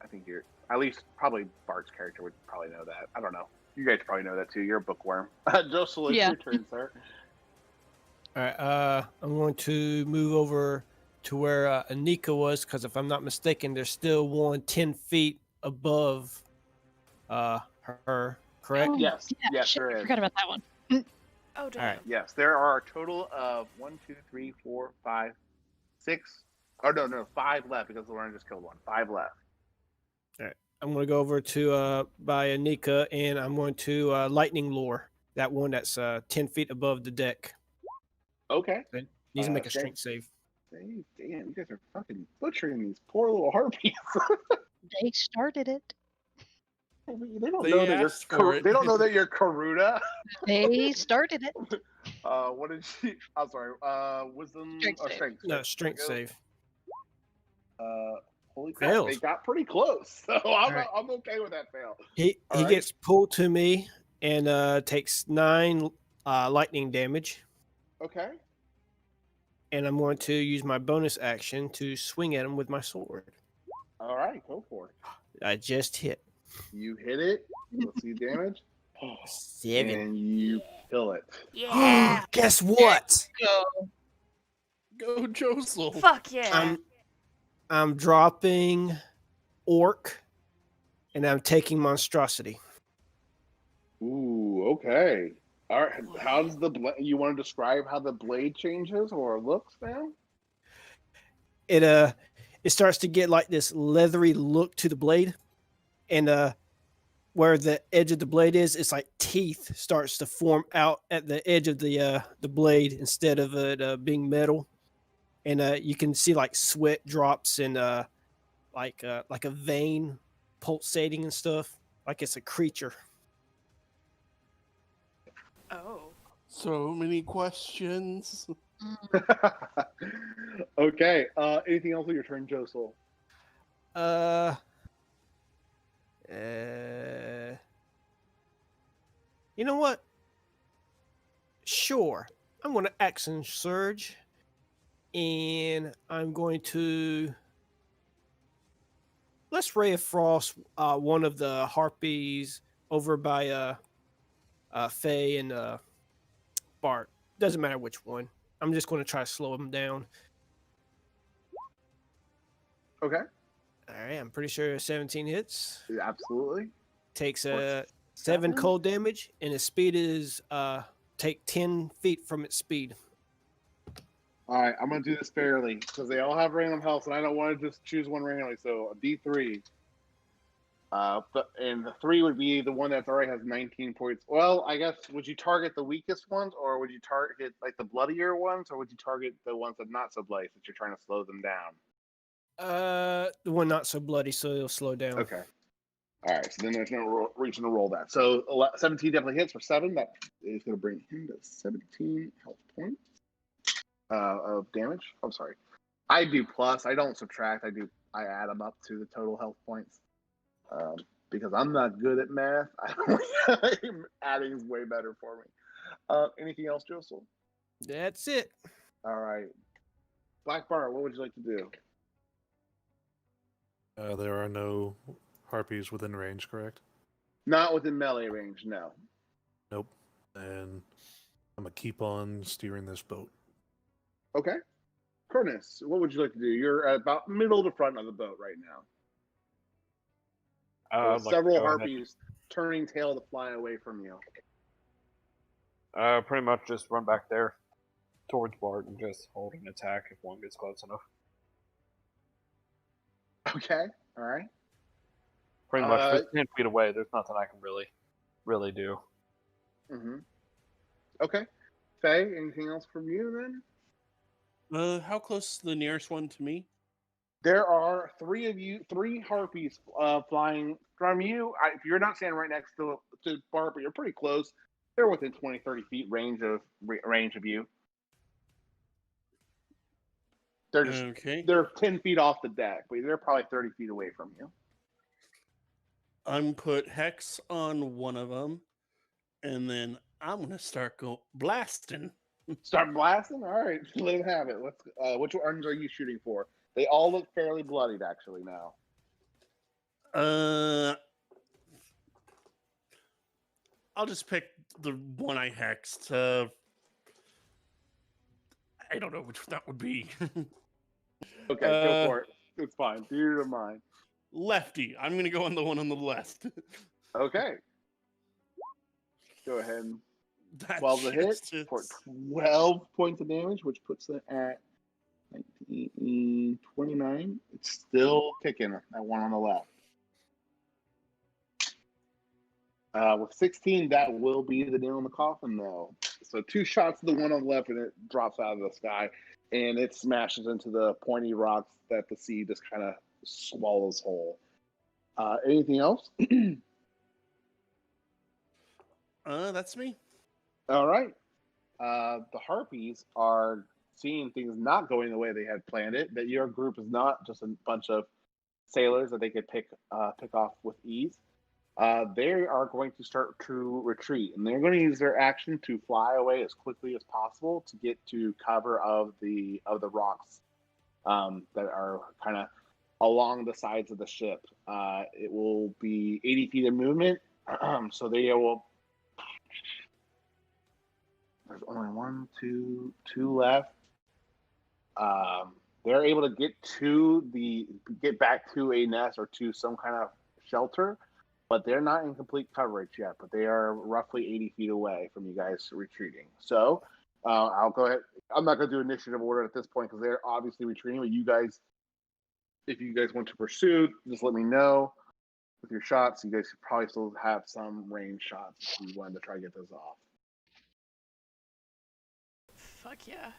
I think you're. At least, probably Bart's character would probably know that. I don't know. You guys probably know that too. You're a bookworm. Josel, it's your turn, sir. All right. I'm going to move over to where Anika was, because if I'm not mistaken, there's still one 10 feet above her. Correct? Oh, Yes. yeah, Yes, shit, there I is. forgot about that one. Oh, damn. All right. Yes, there are a total of 1, 2, 3, 4, 5, 6. Oh no, 5 left because Lauren just killed one. 5 left. I'm going to go over to by Anika, and I'm going to lightning lure that one that's 10 feet above the deck. Okay. It needs to make a Okay. strength save. Hey, damn, you guys are fucking butchering these poor little harpies. They started it. They don't They know that you're. asked for it. They don't know that you're Karuda. They started it. What did she? I'm sorry. Wisdom Strength or save. strength? No, strength save. Holy crap! Fails. They got pretty close, so right. I'm okay with that fail. He All right. gets pulled to me and takes 9 lightning damage. Okay. And I'm going to use my bonus action to swing at him with my sword. All right, go for it. I just hit. You hit it. Let's see damage. 7. And you kill it. Yeah. Guess what? Go, Josel. Fuck yeah. I'm dropping Orc, and I'm taking Monstrosity. Ooh, okay. All right. How does the blade? You want to describe how the blade changes or looks now? It starts to get like this leathery look to the blade, and where the edge of the blade is, it's like teeth starts to form out at the edge of the blade instead of it being metal, and you can see like sweat drops and like a vein pulsating and stuff, like it's a creature. Oh. So many questions. Okay. Anything else on your turn, Josel? You know what? Sure. I'm going to action surge, and I'm going to let's Ray of Frost one of the harpies over by Faye and Bart. Doesn't matter which one. I'm just going to try to slow him down. Okay. All right, I'm pretty sure 17 hits. Absolutely. Takes Or 7 7? cold damage, and its speed is take 10 feet from its speed. All right, I'm gonna do this fairly because they all have random health, and I don't want to just choose one randomly. So a D3. And the 3 would be the one that already has 19 points. Well, I guess would you target the weakest ones, or would you target like the bloodier ones, or would you target the ones that are not so bloody since you're trying to slow them down? The one not so bloody, so it'll slow down. Okay. All right, so then there's no reason to roll that. So 17 definitely hits for 7. That is going to bring him to 17 health points of damage. I'm sorry. I do plus. I don't subtract. I add them up to the total health points because I'm not good at math. Adding is way better for me. Anything else, Josel? That's it. All right. Black Bar, what would you like to do? There are no harpies within range, correct? Not within melee range, no. Nope. And I'm going to keep on steering this boat. Okay. Cronus, what would you like to do? You're about middle to front of the boat right now. I'd like Several to go ahead. harpies turning tail to fly away from you. Pretty much just run back there towards Bart and just hold an attack if one gets close enough. Okay. All right. Pretty much, if it's 10 feet away, there's nothing I can really do. Mm-hmm. Okay. Faye, anything else from you then? How close is the nearest one to me? There are 3 harpies flying from you. If you're not standing right next to Bart, but you're pretty close. They're within 20, 30 feet range of you. They're just Okay. They're 10 feet off the deck, but they're probably 30 feet away from you. I'm put Hex on one of them, and then I'm gonna start blasting. Start blasting? All right, let him have it. Let's. Which ones are you shooting for? They all look fairly bloodied, actually. Now. I'll just pick the one I hexed. I don't know which that would be. Okay, go for it. It's fine. Theater of mind. Lefty. I'm gonna go on the one on the left. Okay. Go ahead and That 12 to hit just for hits. 12 points of damage, which puts it at 19, 29. It's still kicking that one on the left. With 16, that will be the nail in the coffin, though. So 2 shots to the one on the left, and it drops out of the sky, and it smashes into the pointy rocks that the sea just kind of swallows whole. Anything else? That's me. All right. The harpies are seeing things not going the way they had planned it. That your group is not just a bunch of sailors that they could pick off with ease. They are going to start to retreat, and they're going to use their action to fly away as quickly as possible to get to cover of the rocks that are kind of along the sides of the ship. It will be 80 feet of movement, so they will. There's only 1, 2 left. They're able to get back to a nest or to some kind of shelter, but they're not in complete coverage yet. But they are roughly 80 feet away from you guys retreating. So I'll go ahead. I'm not going to do initiative order at this point because they're obviously retreating. But you guys, if you guys want to pursue, just let me know. with your shots. You guys should probably still have some range shots if you wanted to try to get those off. Fuck yeah.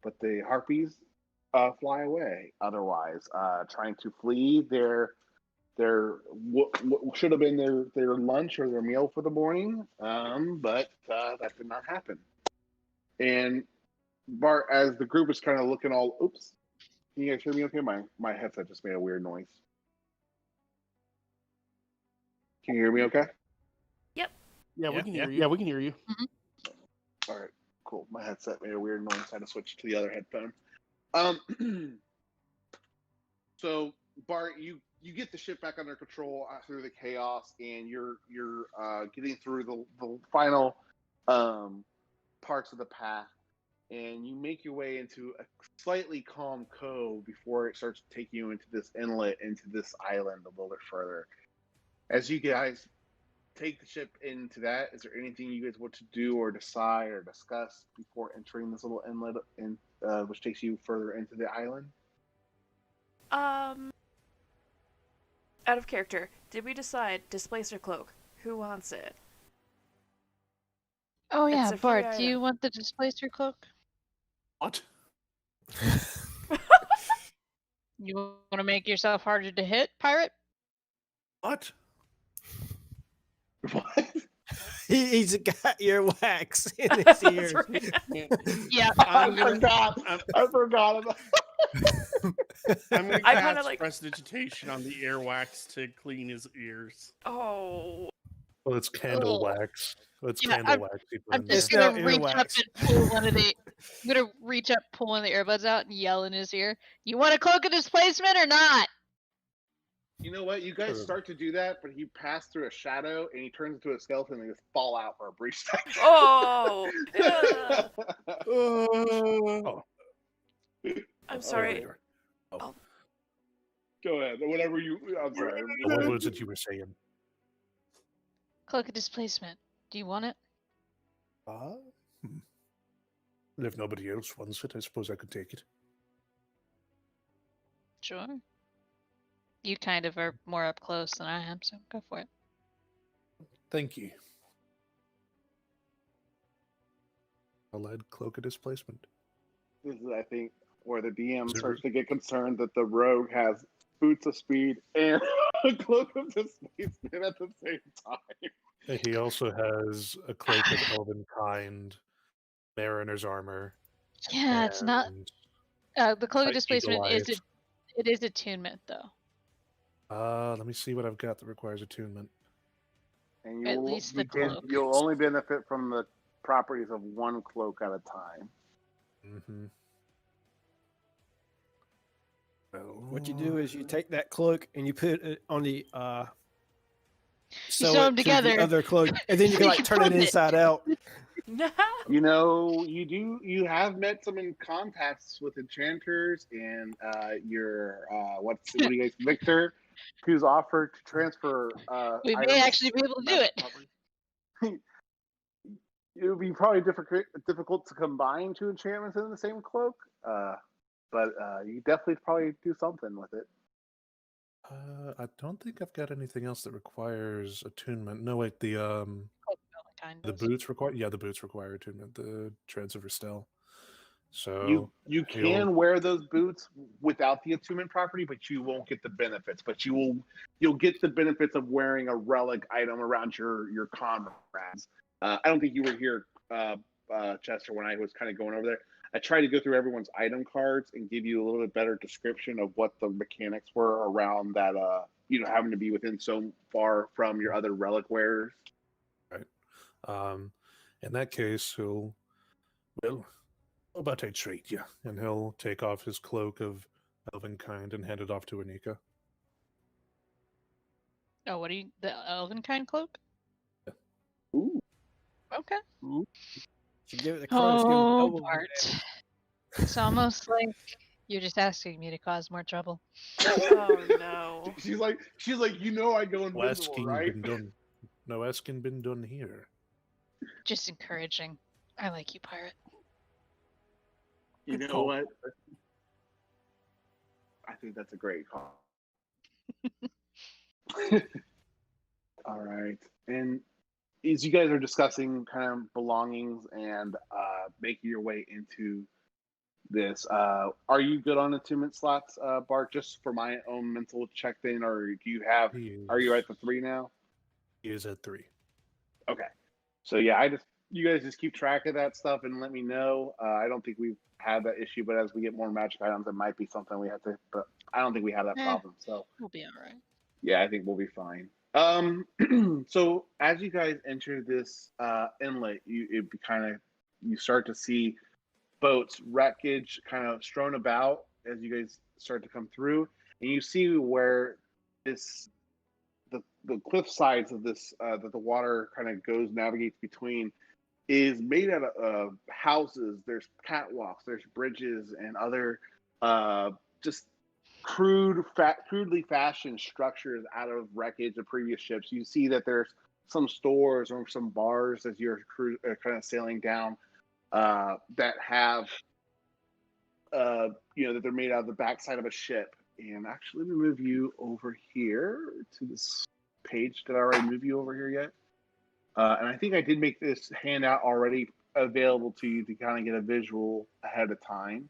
But the harpies fly away. Otherwise, trying to flee their what should have been their lunch or their meal for the morning, but that did not happen. And Bart, as the group is kind of looking all, oops, can you guys hear me okay? My headset just made a weird noise. Can you hear me okay? Yeah, we can hear you. Yeah, we can hear you. All right, cool. My headset made a weird noise. I had to switch to the other headphone. So Bart, you get the ship back under control through the chaos, and you're getting through the final parts of the path, and you make your way into a slightly calm cove before it starts taking you into this inlet, into this island a little bit further. As you guys take the ship into that, is there anything you guys want to do or decide or discuss before entering this little inlet, which takes you further into the island? Out of character, did we decide displacer cloak? Who wants it? Oh It's yeah, a free Bart, do you item. want the displacer cloak? What? You want to make yourself harder to hit, pirate? What? What? He's got earwax in his ears. That's right. Yeah, I forgot. I forgot about. I'm gonna I cast kinda like- prestidigitation on the earwax to clean his ears. Oh. Well, it's candle Ugh. wax. It's Yeah, candle wax. You put I'm in just there. It's gonna now reach up earwax. and pull one of the. I'm gonna reach up, pull one of the earbuds out, and yell in his ear. You want a cloak of displacement or not? You know what? You guys start to do that, but he passed through a shadow and he turns into a skeleton and just fall out for a brief second. Oh. Ugh. Oh, I'm sorry. there we are. Go ahead. Whatever you. I'm sorry. What was it you were saying? Cloak of displacement. Do you want it? Hmm. And if nobody else wants it, I suppose I could take it. Sure. You kind of are more up close than I am, so go for it. Thank you. I'll add cloak of displacement. This is, I think, where the DM Super. starts to get concerned that the rogue has boots of speed and a cloak of displacement at the same time. He also has a cloak of elven kind, mariner's armor. Yeah, it's not. and The cloak of Tight displacement is eagle it is attunement though. Let me see what I've got that requires attunement. And At least the cloak. you'll only benefit from the properties of one cloak at a time. Mm-hmm. What you do is you take that cloak and you put it on the sew it them to together. the other cloak, and then you can You like can turn it flip it. inside out. No. You know, you have met some in contacts with enchanters, and your what do you guys, Victor, who's offered to transfer. We may items, actually be able to do it. properties. It would be probably difficult to combine two enchantments in the same cloak, but you definitely probably do something with it. I don't think I've got anything else that requires attunement. No, wait, the Kind the of. boots require. Yeah, the boots require attunement. The treads of Restel. So You can wear those boots without the attunement property, but you won't get the benefits. But you'll get the benefits of wearing a relic item around your comrades. I don't think you were here, Chester, when I was kind of going over there. I tried to go through everyone's item cards and give you a little bit better description of what the mechanics were around that. Having to be within so far from your other relic wearers. Right. In that case, how about I treat you? And he'll take off his cloak of elven kind and hand it off to Anika. Oh, what do you? The elven kind cloak? Ooh. Okay. You give it the card, just give it Oh, double Bart. damage. It's almost like you're just asking me to cause more trouble. Oh no. She's like, I go No invisible, asking right? been done. No asking been done here. Just encouraging. I like you, pirate. You Good know call. what? I think that's a great call. All right. And as you guys are discussing kind of belongings and making your way into this, are you good on attunement slots, Bart? Just for my own mental check in, or do you have? Are you at the 3 now? He is at 3. Okay. So yeah, you guys just keep track of that stuff and let me know. I don't think we've had that issue, but as we get more magic items, it might be something we have to. But I don't think we have that problem. So We'll be all right. yeah, I think we'll be fine. So as you guys enter this inlet, you start to see boats, wreckage, kind of strewn about as you guys start to come through, and you see where the cliff sides of this that the water kind of navigates between is made out of houses. There's catwalks, there's bridges, and other just crudely fashioned structures out of wreckage of previous ships. You see that there's some stores or some bars as you're kind of sailing down that have that they're made out of the backside of a ship. And actually, let me move you over here to this page. Did I already move you over here yet? And I think I did make this handout already available to you to kind of get a visual ahead of time.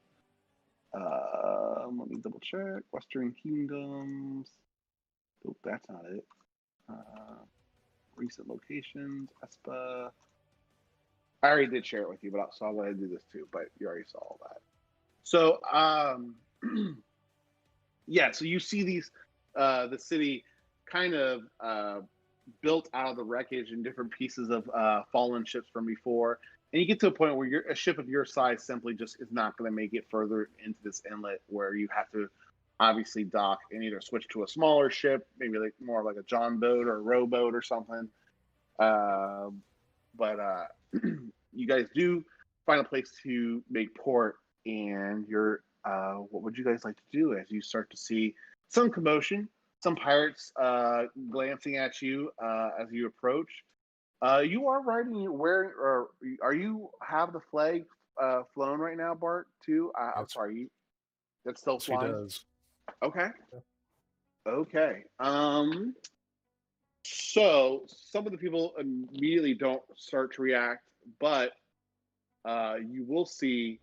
Let me double check. Western Kingdoms. Nope, that's not it. Recent locations. Espa. I already did share it with you, but I'll go ahead and do this too. But you already saw all that. So, yeah. So you see these, the city kind of built out of the wreckage and different pieces of fallen ships from before. And you get to a point where a ship of your size simply just is not going to make it further into this inlet, where you have to obviously dock and either switch to a smaller ship, maybe like more like a John boat or a rowboat or something. But you guys do find a place to make port, and what would you guys like to do as you start to see some commotion, some pirates glancing at you as you approach? You are are you have the flag flown right now, Bart? Too? I'm sorry, that's still flying. He does. Okay. Okay. So some of the people immediately don't start to react, but you will see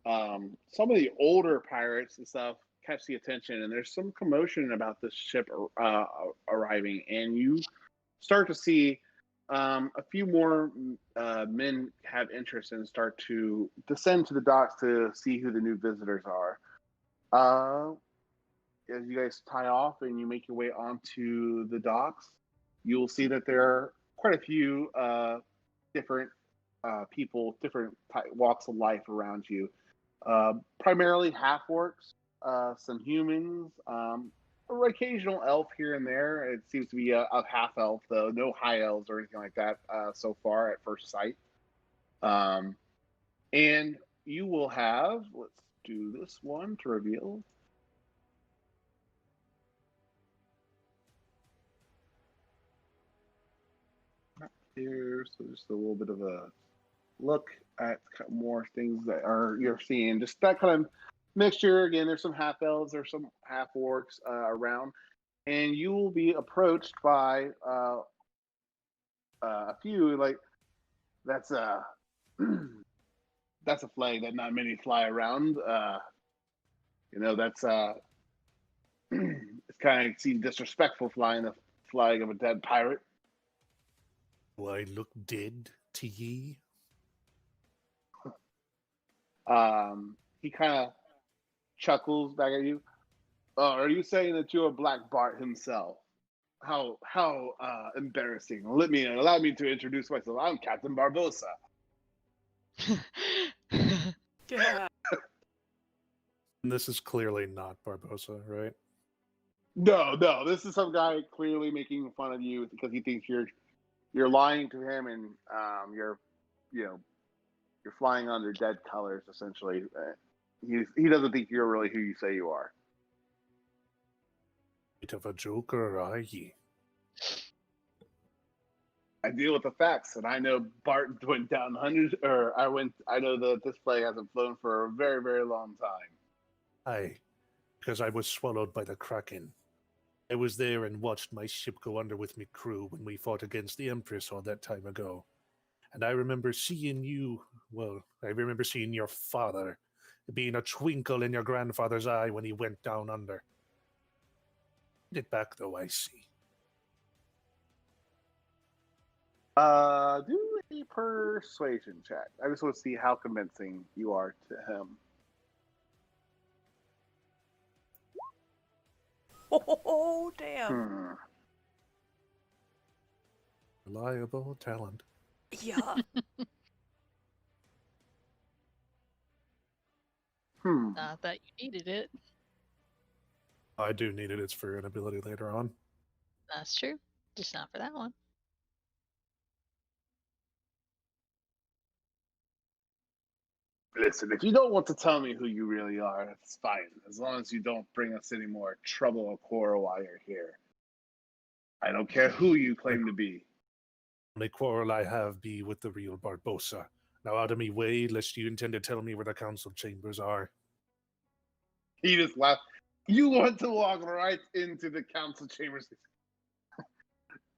some of the older pirates and stuff catch the attention, and there's some commotion about this ship arriving, and you start to see a few more men have interest and start to descend to the docks to see who the new visitors are. As you guys tie off and you make your way onto the docks, you will see that there are quite a few different people, different walks of life around you. Primarily half-orcs, some humans, an occasional elf here and there. It seems to be a half-elf, though. No high elves or anything like that so far at first sight. And you will have, let's do this one to reveal. Here, so just a little bit of a look at more things that you're seeing. Just that kind of mixture. Again, there's some half elves, there's some half orcs around, and you will be approached by a few. Like that's a that's a flag that not many fly around. That's it's kind of seems disrespectful flying the flag of a dead pirate. Do I look dead to ye? He kind of chuckles back at you. Are you saying that you're Black Bart himself? How embarrassing! Allow me to introduce myself. I'm Captain Barbosa. Yeah. And this is clearly not Barbosa, right? No. This is some guy clearly making fun of you because he thinks you're lying to him, and you're flying under dead colors. Essentially, he doesn't think you're really who you say you are. Bit of a joker, are ye? I deal with the facts, and I know Bart went down hundreds, I know that this flag hasn't flown for a very, very long time. Aye, because I was swallowed by the Kraken. I was there and watched my ship go under with me crew when we fought against the Empress all that time ago. And I remember seeing you, I remember seeing your father, being a twinkle in your grandfather's eye when he went down under. Get back, though, I see. Do a persuasion check. I just want to see how convincing you are to him. Oh, damn. Reliable talent. Yeah. Not that you needed it. I do need it. It's for an ability later on. That's true. Just not for that one. Listen, if you don't want to tell me who you really are, it's fine. As long as you don't bring us any more trouble or quarrel while you're here. I don't care who you claim to be. The only quarrel I have be with the real Barbosa. Now out of me way, lest you intend to tell me where the council chambers are. He just laughed. You want to walk right into the council chambers.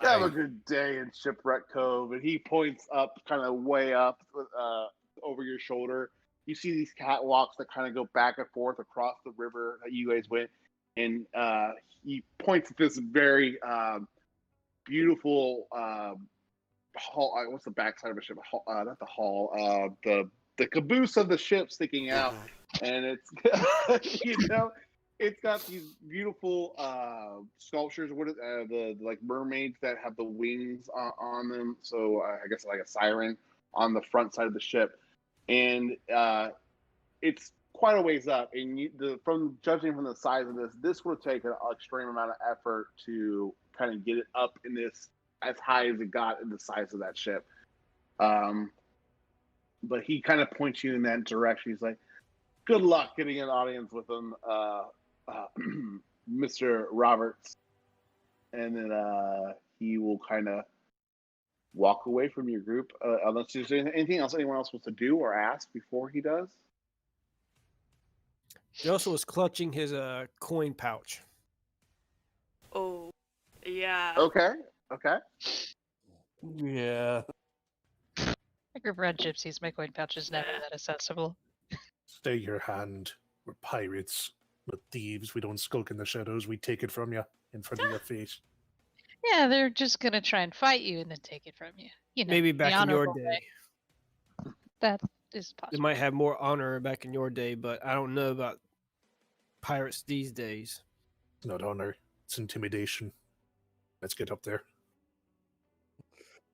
Have a good day in Shipwreck Cove. And he points up, kind of way up over your shoulder. You see these catwalks that kind of go back and forth across the river that you guys went. And he points at this very beautiful hull. What's the backside of a ship? Not the hull. The caboose of the ship sticking out. And it's, it's got these beautiful sculptures. What is the like mermaids that have the wings on them? So I guess like a siren on the front side of the ship, and it's quite a ways up. And from judging from the size of this would take an extreme amount of effort to kind of get it up in this as high as it got in the size of that ship. But he kind of points you in that direction. He's like, "Good luck getting an audience with him, Mr. Roberts." And then he will kind of walk away from your group, unless there's anything else anyone else wants to do or ask before he does. He also was clutching his coin pouch. Oh, yeah. Okay. Yeah. A group of red gypsies, my coin pouch is never that accessible. Stay your hand. We're pirates, not thieves. We don't skulk in the shadows. We take it from you in front of your face. Yeah, they're just gonna try and fight you and then take it from you. You know, Maybe the back in your honorable day. way. That is They possible. might have more honor back in your day, but I don't know about pirates these days. It's not honor. It's intimidation. Let's get up there.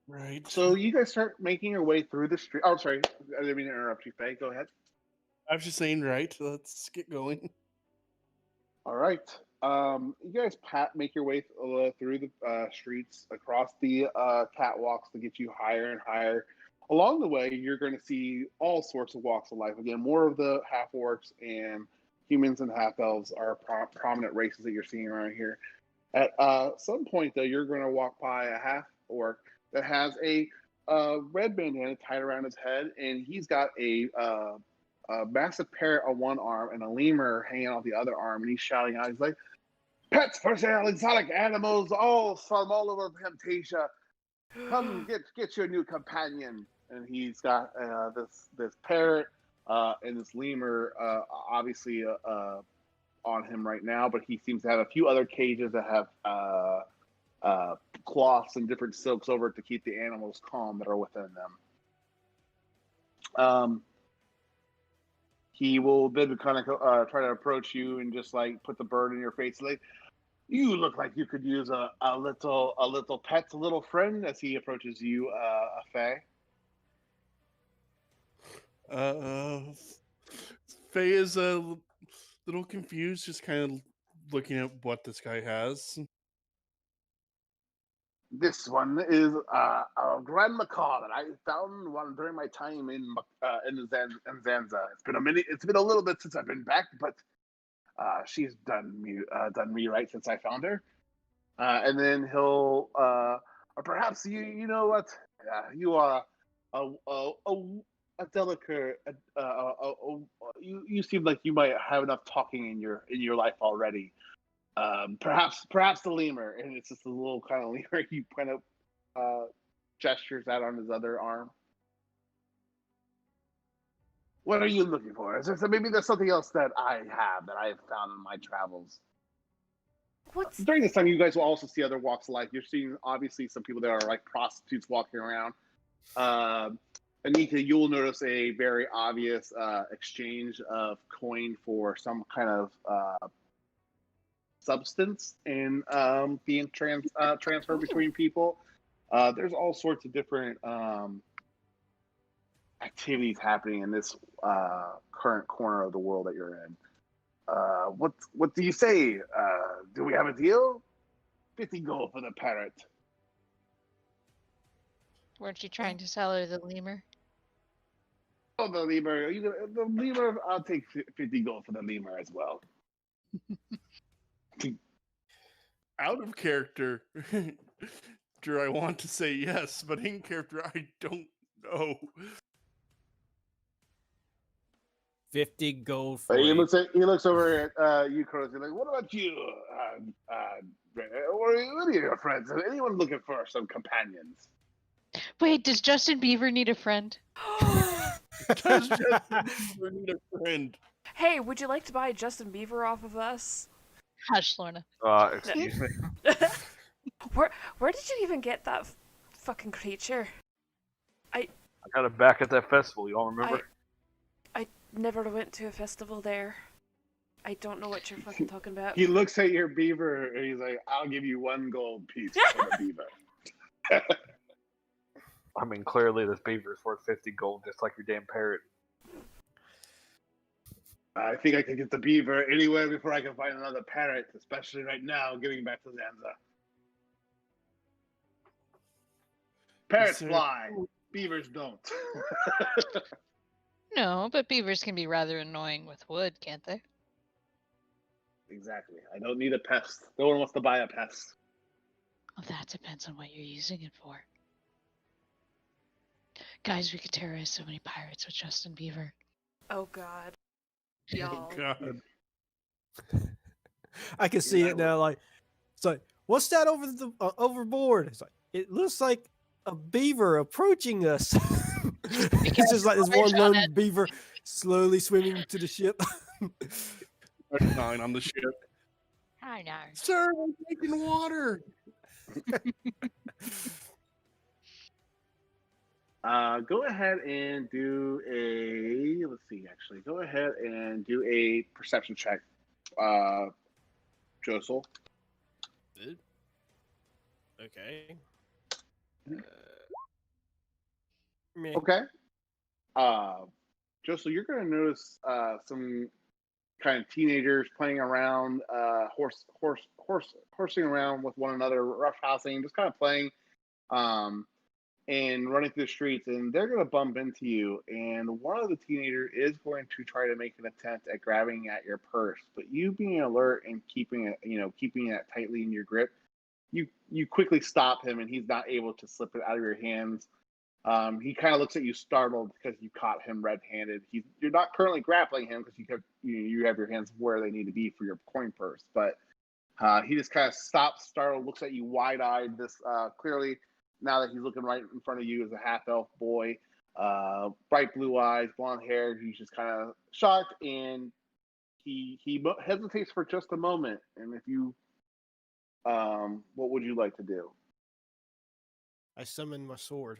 Right. So you guys start making your way through the street. Oh, sorry. I didn't mean to interrupt you, Faye. Go ahead. I was just saying, right. Let's get going. All right. You guys make your way through the streets, across the catwalks to get you higher and higher. Along the way, you're going to see all sorts of walks of life. Again, more of the half-orcs and humans and half-elves are prominent races that you're seeing around here. At some point, though, you're going to walk by a half-orc that has a red bandana tied around his head, and he's got a massive parrot on one arm and a lemur hanging off the other arm, and he's shouting out, he's like, "Pets for sale, exotic animals, all from all over Fantasia. Come get your new companion." And he's got this parrot and this lemur, obviously on him right now, but he seems to have a few other cages that have cloths and different silks over it to keep the animals calm that are within them. He will then kind of try to approach you and just like put the bird in your face, like, "You look like you could use a little pet, a little friend," as he approaches you, Faye. Faye is a little confused, just kind of looking at what this guy has. This one is a grand macaw that I found one during my time in Zanza. It's been a little bit since I've been back, but she's done me right since I found her. And then he'll, or perhaps you know what? You are a delicate. You seem like you might have enough talking in your life already. Perhaps the lemur, and it's just a little kind of lemur he kind of gestures out on his other arm. What are you looking for? Maybe there's something else that I have that I've found in my travels. During this time, you guys will also see other walks of life. You're seeing, obviously, some people that are like prostitutes walking around. Anika, you'll notice a very obvious exchange of coin for some kind of substance in being transferred between people. There's all sorts of different activities happening in this current corner of the world that you're in. What do you say? Do we have a deal? 50 gold for the parrot. Weren't you trying to sell her the lemur? Oh, the lemur. The lemur, I'll take 50 gold for the lemur as well. Out of character, Drew, I want to say yes, but in character, I don't know. 50 gold for He a- looks over at you, Curtis. He's like, what about you? What are your friends? Is anyone looking for some companions? Wait, does Justin Bieber need a friend? Does Justin Bieber need a friend? Hey, would you like to buy Justin Bieber off of us? Hush, Lorna. Excuse me. Where did you even get that fucking creature? I got it back at that festival. You all remember? I never went to a festival there. I don't know what you're fucking talking about. He looks at your beaver and he's like, I'll give you 1 gold piece for the beaver. I mean, clearly this beaver is worth 50 gold, just like your damn parrot. I think I can get the beaver anywhere before I can find another parrot, especially right now, getting back to Zanza. Parrots fly, beavers don't. No, but beavers can be rather annoying with wood, can't they? Exactly. I don't need a pest. No one wants to buy a pest. Well, that depends on what you're using it for. Guys, we could terrorize so many pirates with Justin Bieber. Oh god. Oh Y'all. God. I can see it now. Like, it's like, what's that over the overboard? It's like, it looks like a beaver approaching us. It's just like this one lone beaver slowly swimming to the ship. 9 on the ship. I know. Sir, I'm taking water. Go ahead and do a. Let's see. Actually, go ahead and do a perception check, Josel. Okay. Okay. Josel, you're going to notice some kind of teenagers playing around, horsing around with one another, roughhousing, just kind of playing. And running through the streets, and they're going to bump into you. And one of the teenagers is going to try to make an attempt at grabbing at your purse, but you being alert and keeping it tightly in your grip, you quickly stop him, and he's not able to slip it out of your hands. He kind of looks at you startled because you caught him red-handed. You're not currently grappling him because you have your hands where they need to be for your coin purse, but he just kind of stops, startled, looks at you wide-eyed. This clearly. Now that he's looking right in front of you as a half-elf boy, bright blue eyes, blonde hair, he's just kind of shocked, and he hesitates for just a moment. And if you, what would you like to do? I summon my sword.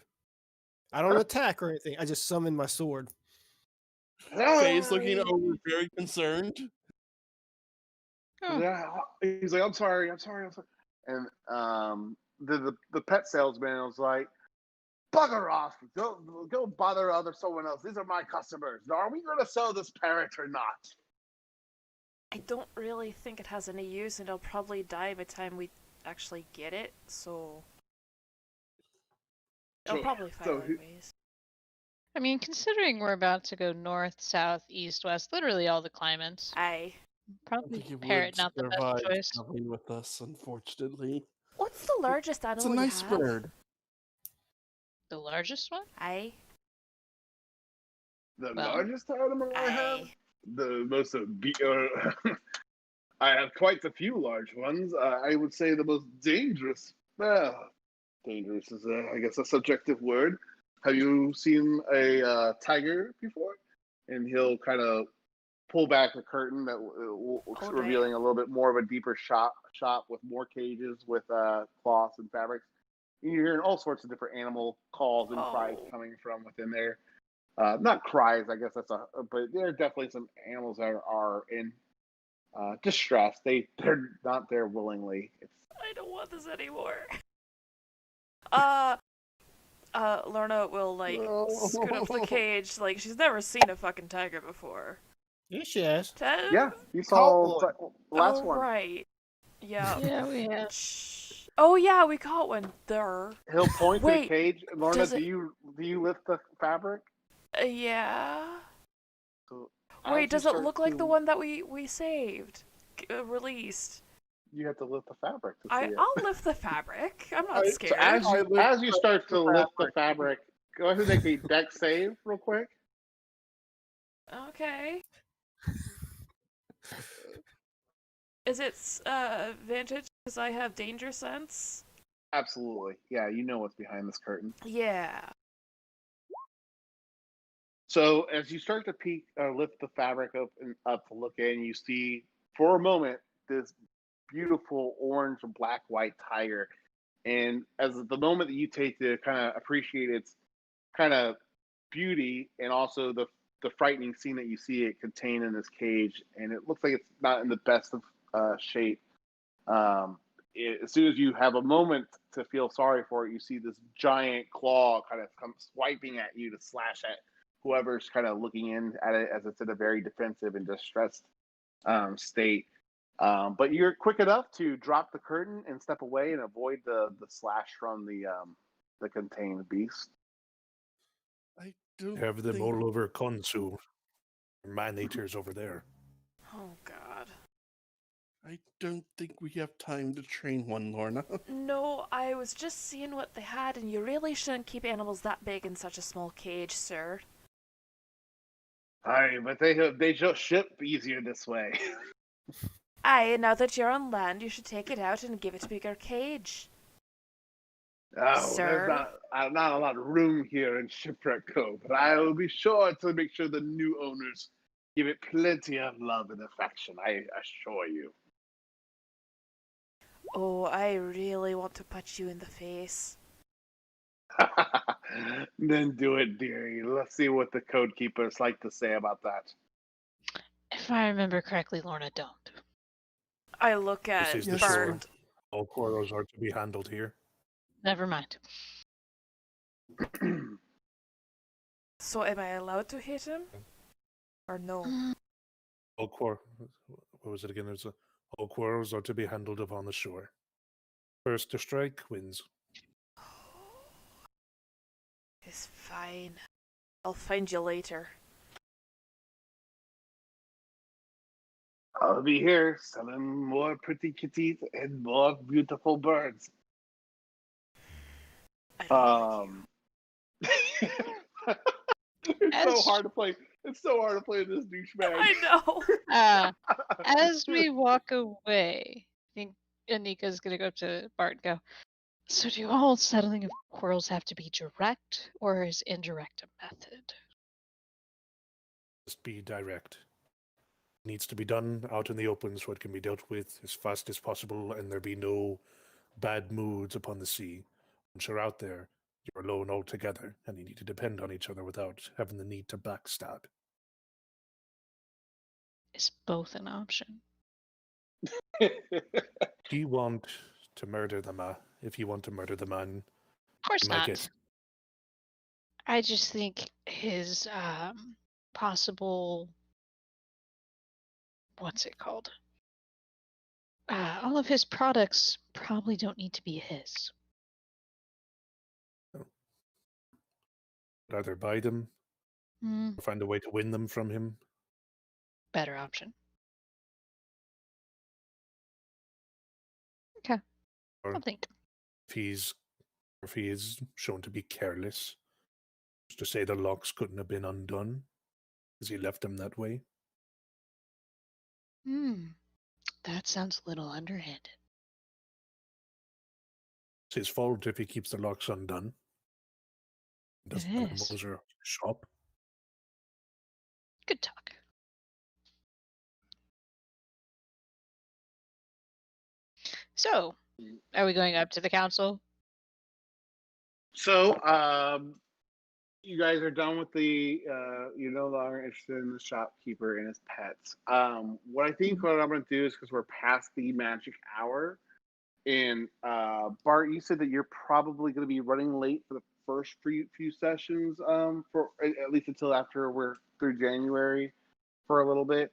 I don't attack or anything. I just summon my sword. Faye's looking over, very concerned. Yeah, he's like, I'm sorry. And the pet salesman was like, bugger off. Go bother someone else. These are my customers. Now, are we going to sell this parrot or not? I don't really think it has any use, and it'll probably die by the time we actually get it, so I'll probably find other ways. I mean, considering we're about to go north, south, east, west, literally all the climates. Aye. Probably I think it parrot, would not the survive best choice. traveling with us, unfortunately. What's the largest It's animal a nice you have? bird. The largest one? Aye. The Well, largest animal I have? Aye. The most I have quite a few large ones. I would say the most dangerous. Well, dangerous is, I guess, a subjective word. Have you seen a tiger before? And he'll kind of pull back a curtain that revealing a little bit more of a deeper shop with more cages with cloths and fabrics. And you're hearing all sorts of different animal calls and cries coming from within there. Not cries, I guess but there are definitely some animals that are in distress. They're not there willingly. I don't want this anymore. Lorna will scoot up the cage like she's never seen a fucking tiger before. Yes, she has. Yeah, you saw the last one. Right. Yeah. Yeah, we have. Oh yeah, we caught one there. He'll point to the Wait, cage. Lorna, does do you lift the fabric? Yeah. So Wait, does it look like the one that we saved? Released? You have to lift the fabric to see it. I'll lift the fabric. I'm not scared. So as you start to lift the fabric, go ahead and make a dex save real quick. Okay. Is it advantage because I have danger sense? Absolutely. Yeah, you know what's behind this curtain. Yeah. So as you start to lift the fabric up to look in, you see for a moment this beautiful orange and black-white tiger. And as the moment that you take to kind of appreciate its kind of beauty and also the frightening scene that you see it contained in this cage, and it looks like it's not in the best of shape. As soon as you have a moment to feel sorry for it, you see this giant claw kind of come swiping at you to slash at whoever's kind of looking in at it as it's in a very defensive and distressed state. But you're quick enough to drop the curtain and step away and avoid the slash from the contained beast. I don't Have them all over Konsu. Man-eaters over there. Oh God. I don't think we have time to train one, Lorna. No, I was just seeing what they had, and you really shouldn't keep animals that big in such a small cage, sir. Aye, but they just ship easier this way. Aye, now that you're on land, you should take it out and give it a bigger cage. Oh, Sir? there's not a lot of room here in Shipwreck Cove, but I will be sure to make sure the new owners give it plenty of love and affection, I assure you. Oh, I really want to punch you in the face. Then do it, dearie. Let's see what the code keepers like to say about that. If I remember correctly, Lorna, don't. I look This at is the Yes, shore. Bart. All quarrels are to be handled here. Never mind. So am I allowed to hit him? Or no? What was it again? All quarrels are to be handled upon the shore. First to strike wins. It's fine. I'll find you later. I'll be here selling more pretty kitties and more beautiful birds. I don't It's so hard to play. It's so hard to play this douchebag. I know. As we walk away, I think Anika's going to go up to Bart and go, so do all settling of quarrels have to be direct, or is indirect a method? Just be direct. It needs to be done out in the open so it can be dealt with as fast as possible and there be no bad moods upon the sea. Once you're out there, you're alone altogether, and you need to depend on each other without having the need to backstab. Is both an option? Do you want to murder the man? If you want to murder the man, Of course you might not. get I just think his possible, what's it called? All of his products probably don't need to be his. either buy them Hmm, or find a way to win them from him. better option. Okay, Or I'll think. if he is shown to be careless, just to say the locks couldn't have been undone, as he left them that way. Hmm. That sounds a little underhanded. It's his fault if he keeps the locks undone. Doesn't let him is. close our shop. Good talk. So, are we going up to the council? So, you guys are done with the, you're no longer interested in the shopkeeper and his pets. What I think what I'm going to do is, because we're past the magic hour, and Bart, you said that you're probably going to be running late for the first few sessions, for at least until after we're through January for a little bit.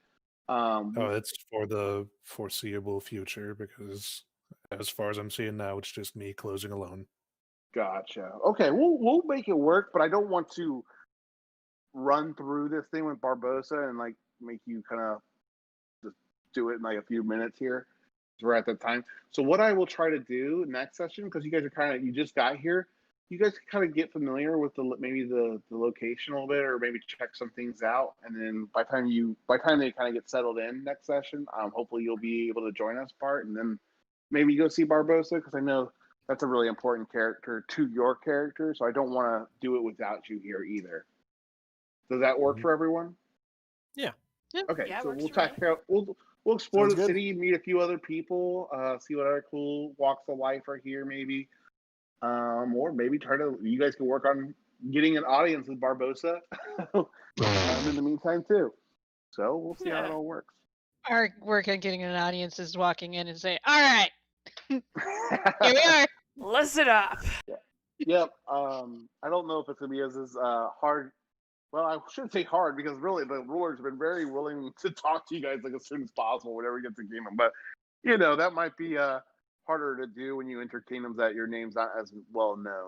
It's for the foreseeable future because, as far as I'm seeing now, it's just me closing alone. Gotcha. Okay, we'll make it work, but I don't want to run through this thing with Barbosa and like make you kind of just do it in like a few minutes here. We're at that time. So what I will try to do next session, because you guys are you just got here, you guys can kind of get familiar with maybe the location a little bit, or maybe check some things out, and then by the time they kind of get settled in next session, hopefully you'll be able to join us, Bart, and then maybe go see Barbosa, because I know that's a really important character to your character, so I don't want to do it without you here either. Does that work for everyone? Yeah. Okay, Yeah, so works we'll for me. check out. We'll explore Sounds the good. city, meet a few other people, see what other cool walks of life are here, maybe, or maybe you guys can work on getting an audience with Barbosa in the meantime too. So we'll see how it all works. Our work on getting an audience is walking in and saying, "All right, here we are." Listen up. Yep. I don't know if it's gonna be as hard. Well, I shouldn't say hard, because really the rulers have been very willing to talk to you guys like as soon as possible whenever we get to Kingdom. But that might be harder to do when you enter kingdoms that your name's not as well known.